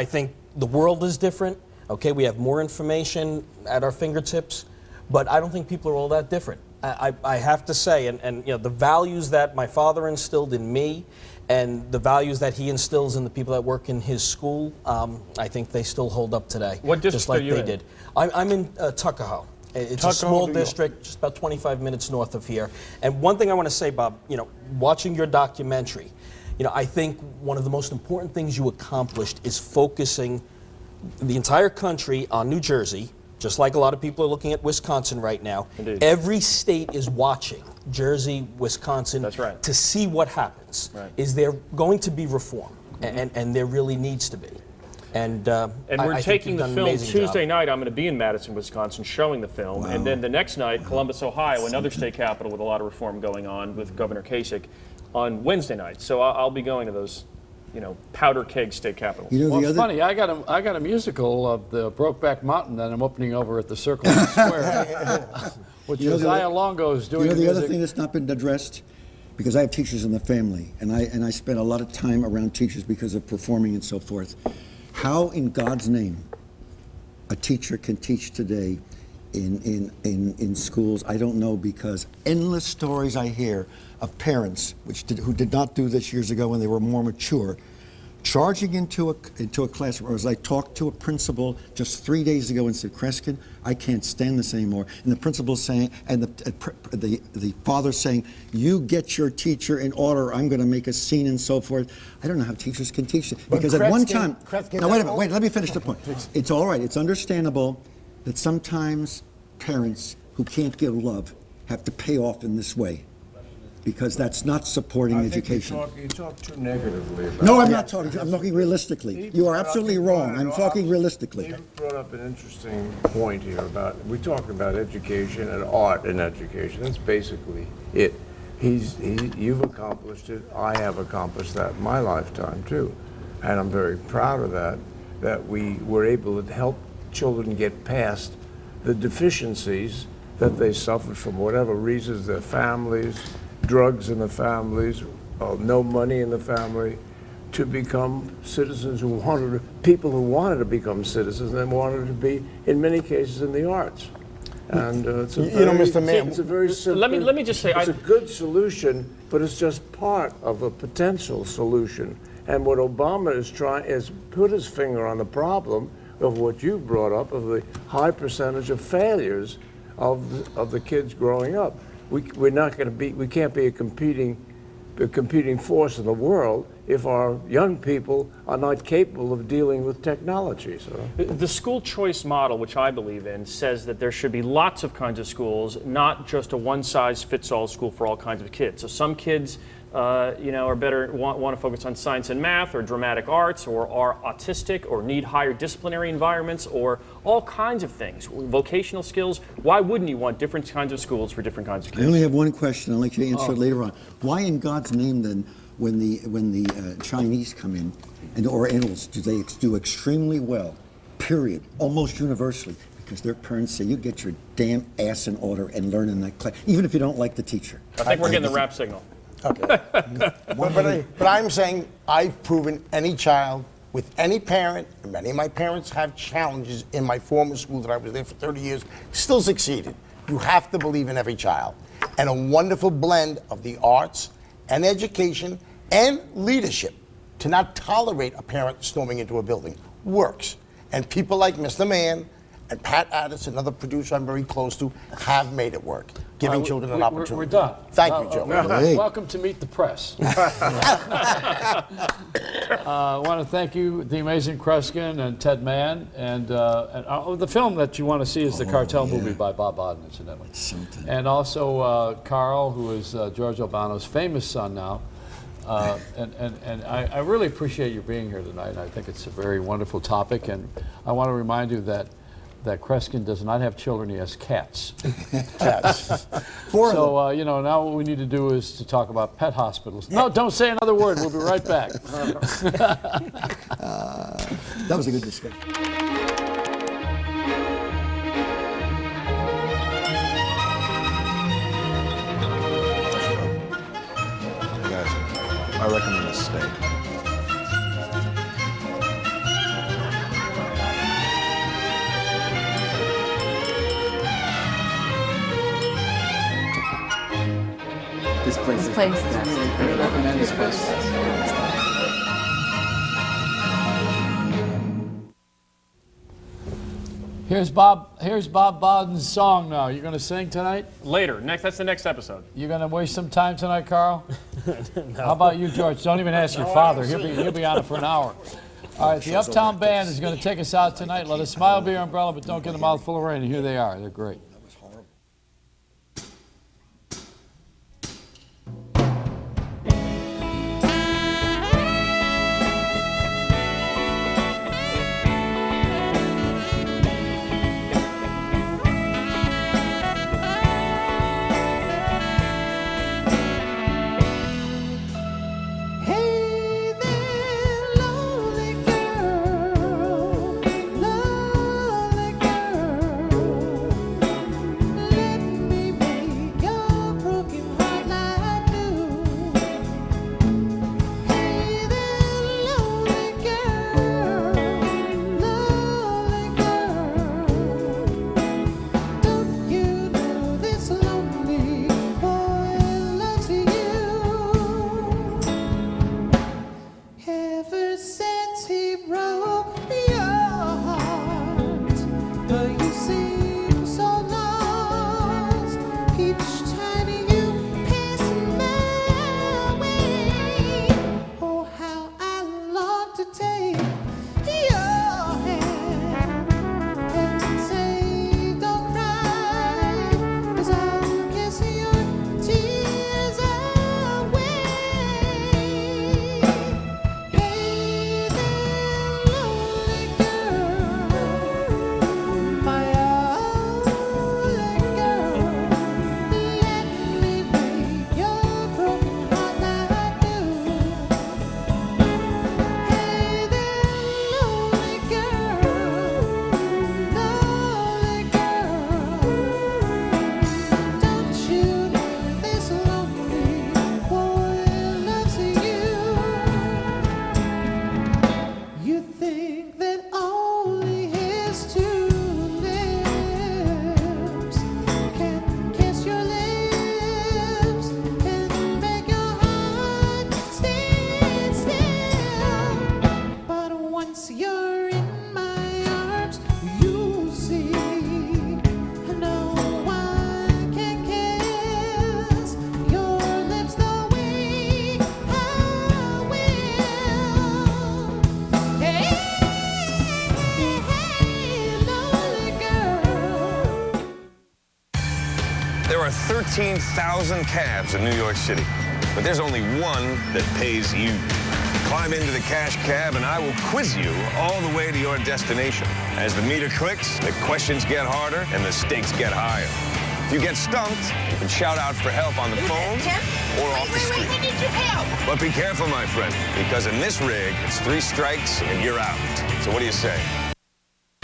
Speaker 9: think the world is different. Okay, we have more information at our fingertips, but I don't think people are all that different. I have to say, and you know, the values that my father instilled in me, and the values that he instills in the people that work in his school, I think they still hold up today.
Speaker 8: What district
Speaker 9: just like
Speaker 8: are you
Speaker 9: they
Speaker 8: in?
Speaker 9: did. I'm in Tuckahoe. It's a small district, just about 25 minutes north of here. And one thing I want to say, Bob, you know, watching your documentary, you know, I think one of the most important things you accomplished is focusing the entire country on New Jersey, just like a lot of people are looking at Wisconsin right now.
Speaker 8: Indeed.
Speaker 9: Every state is watching Jersey, Wisconsin,
Speaker 8: That's right.
Speaker 9: to see what happens.
Speaker 8: Right.
Speaker 9: Is there going to be reform? And there really needs to be. And
Speaker 8: we're
Speaker 9: I think
Speaker 8: taking
Speaker 9: you've
Speaker 8: the
Speaker 9: done an
Speaker 8: film
Speaker 9: amazing
Speaker 8: Tuesday
Speaker 9: job.
Speaker 8: night. I'm going to be in Madison, Wisconsin, showing the film, and then the next night, Columbus, Ohio, another state capital with a lot of reform going on with Governor Kasich, on Wednesday night. So I'll be going to those, you know, powder keg state capitals.
Speaker 12: You know,
Speaker 2: Well,
Speaker 12: the
Speaker 2: it's
Speaker 12: other
Speaker 2: funny. I got a musical of the Brokeback Mountain that I'm opening over at the Circle Square, which Joziah Longo is doing.
Speaker 12: You know the other
Speaker 2: music.
Speaker 12: thing that's not been addressed, because I have teachers in the family, and I spend a lot of time around teachers because of performing and so forth. How in God's name a teacher can teach today in schools, I don't know, because endless stories I hear of parents who did not do this years ago when they were more mature, charging into a classroom. Or as I talked to a principal just 3 days ago and said, Kreskin, I can't stand this anymore. And the principal saying, and the father saying, you get your teacher in order, I'm going to make a scene and so forth. I don't know how teachers can teach it. Because at one time, now wait a minute, let me finish the point. It's all right, it's understandable that sometimes parents who can't give love have to pay off in this way, because that's not supporting education.
Speaker 11: You talk too negatively about
Speaker 12: No,
Speaker 11: it.
Speaker 12: I'm not talking. I'm talking realistically. You are absolutely wrong. I'm talking realistically.
Speaker 11: You brought up an interesting point here about, we're talking about education and art in education. That's basically it. You've accomplished it. I have accomplished that in my lifetime too, and I'm very proud of that we were able to help children get past the deficiencies that they suffered from whatever reasons, their families, drugs in the families, no money in the family. to become citizens people who wanted to become citizens and wanted to be, in many cases, in the arts. And it's a
Speaker 6: Mr. Mann,
Speaker 11: it's a very simple.
Speaker 8: Let me just say,
Speaker 11: it's a good solution, but it's just part of a potential solution. And what Obama is trying is put his finger on the problem of what you brought up, of the high percentage of failures of the kids growing up. We can't be a competing force in the world if our young people are not capable of dealing with technology. So
Speaker 8: the school choice model, which I believe in, says that there should be lots of kinds of schools, not just a one-size-fits-all school for all kinds of kids. So some kids, are better, want to focus on science and math, or dramatic arts, or are autistic, or need higher disciplinary environments, or all kinds of things. Vocational skills. Why wouldn't you want different kinds of schools for different kinds of kids?
Speaker 12: I only have one question. I'd like you to answer it later on. Why, in God's name, then, when the Chinese come in, or animals, do they do extremely well? Period. Almost universally, because their parents say, "You get your damn ass in order and learn in that class, even if you don't like the teacher."
Speaker 8: I think we're getting the rap signal.
Speaker 6: Okay. but I'm saying I've proven any child with any parent, and many of my parents have challenges in my former school that I was there for 30 years, still succeeded. You have to believe in every child. And a wonderful blend of the arts and education and leadership to not tolerate a parent storming into a building works. And people like Mr. Mann and Pat Addis, another producer I'm very close to, have made it work, giving children an opportunity.
Speaker 2: We're done.
Speaker 6: Thank you, Joe.
Speaker 2: Welcome to Meet the Press. I want to thank you, the Amazing Kreskin and Ted Mann, and the film that you want to see is the Cartel movie by Bob Bowdon, incidentally. And also Carl, who is George Albano's famous son now. And I really appreciate you being here tonight. I think it's a very wonderful topic, and I want to remind you that Kreskin does not have children, he has cats.
Speaker 6: Cats.
Speaker 2: So, now what we need to do is to talk about pet hospitals. No, don't say another word. We'll be right back.
Speaker 12: That was a good discussion.
Speaker 10: I recommend a steak.
Speaker 19: This place is really great. I recommend this place.
Speaker 2: Here's Bob Bowden's song now. You're going to sing tonight?
Speaker 8: Later. That's the next episode.
Speaker 2: You're going to waste some time tonight, Carl? No. How about you, George? Don't even ask your father. He'll be on it for an hour. All right, the Uptown Band is going to take us out tonight. Let a smile be your umbrella, but don't get a mouthful of rain. And here they are. They're great.
Speaker 10: There are 13,000 cabs in New York City, but there's only one that pays you. Climb into the cash cab and I will quiz you all the way to your destination. As the meter clicks, the questions get harder and the stakes get higher. If you get stumped, you can shout out for help on the phone or off the street.
Speaker 23: We need your help.
Speaker 10: But be careful, my friend, because in this rig, it's 3 strikes and you're out. So what do you say?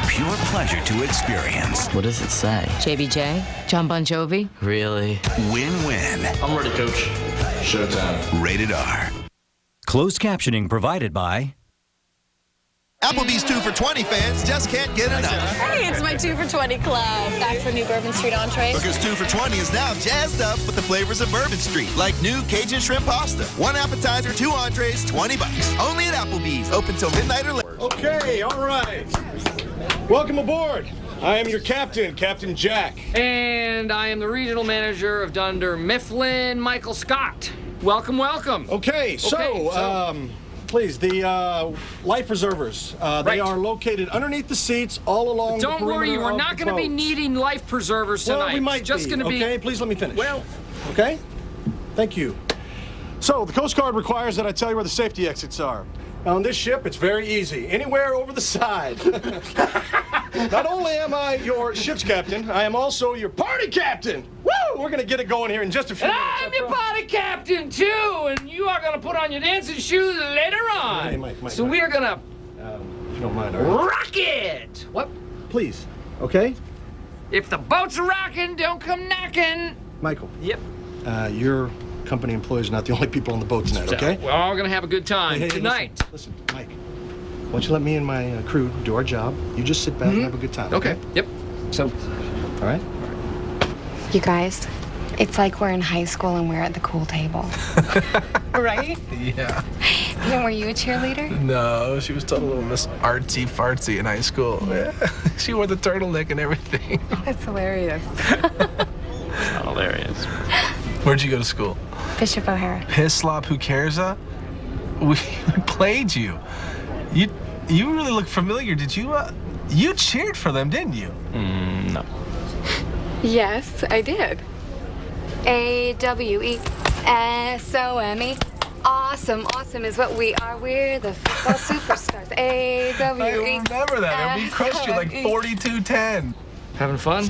Speaker 14: Pure pleasure to experience.
Speaker 15: What does it say?
Speaker 16: JBJ? John Bon Jovi?
Speaker 15: Really?
Speaker 14: Win-win.
Speaker 15: I'm ready, coach. Showtime.
Speaker 14: Rated R. Closed captioning provided by
Speaker 17: Applebee's 2 for $20 fans just can't get enough.
Speaker 24: Hey, it's my 2 for $20 club. Back for new Bourbon Street entrees.
Speaker 17: Because 2 for $20 is now jazzed up with the flavors of Bourbon Street, like new Cajun shrimp pasta. 1 appetizer, 2 entrees, $20. Only at Applebee's, open till midnight or later.
Speaker 26: Okay, all right. Welcome aboard. I am your captain, Captain Jack.
Speaker 27: And I am the regional manager of Dunder Mifflin, Michael Scott. Welcome, welcome.
Speaker 26: Okay, so please, the life preservers, they are located underneath the seats all along the perimeter.
Speaker 27: Don't worry, we're not going to be needing life preservers tonight.
Speaker 26: Well, we might
Speaker 27: just going to be.
Speaker 26: Okay, please let me finish.
Speaker 27: Well,
Speaker 26: okay? Thank you. So, the Coast Guard requires that I tell you where the safety exits are. On this ship, it's very easy. Anywhere over the side. Not only am I your ship's captain, I am also your party captain. Woo! We're going to get it going here in just a few minutes.
Speaker 27: I'm your party captain, too, and you are going to put on your dancing shoes later on.
Speaker 26: Hey, Mike,
Speaker 27: so we are going to
Speaker 26: if you don't mind, all right?
Speaker 27: rock it. What?
Speaker 26: Please, okay?
Speaker 27: If the boat's rocking, don't come knocking.
Speaker 26: Michael.
Speaker 27: Yep.
Speaker 26: Your company employees are not the only people on the boat tonight, okay?
Speaker 27: We're all going to have a good time tonight.
Speaker 26: Listen, Mike. Why don't you let me and my crew do our job? You just sit back and have a good time.
Speaker 27: Okay. Yep. So.
Speaker 26: All right.
Speaker 29: You guys, it's like we're in high school and we're at the cool table. Right?
Speaker 30: Yeah.
Speaker 29: And were you a cheerleader?
Speaker 30: No, she was total Miss Artsy Fartsy in high school. Yeah. She wore the turtleneck and everything.
Speaker 29: That's hilarious.
Speaker 30: Not hilarious. Where'd you go to school?
Speaker 29: Bishop O'Hara.
Speaker 30: Hislop, who cares? We played you. You really look familiar. Did you? You cheered for them, didn't you? No.
Speaker 29: Yes, I did. AWESOME. Awesome. Awesome is what we are. We're the football superstars. AWE.
Speaker 30: I remember that. And we crushed you like 42-10.
Speaker 27: Having fun?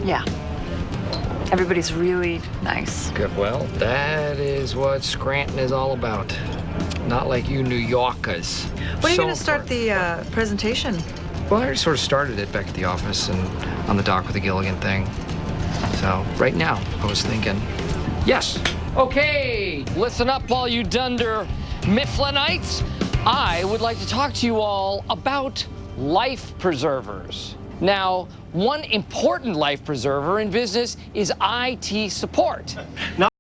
Speaker 31: Yeah. Everybody's really nice.
Speaker 27: Good. Well, that is what Scranton is all about. Not like you New Yorkers.
Speaker 31: When are you going to start the presentation?
Speaker 27: Well, I already sort of started it back at the office and on the dock with the Gilligan thing. So, right now, I was thinking, yes. Okay, listen up, all you Dunder Mifflinites. I would like to talk to you all about life preservers. Now, one important life preserver in business is IT support.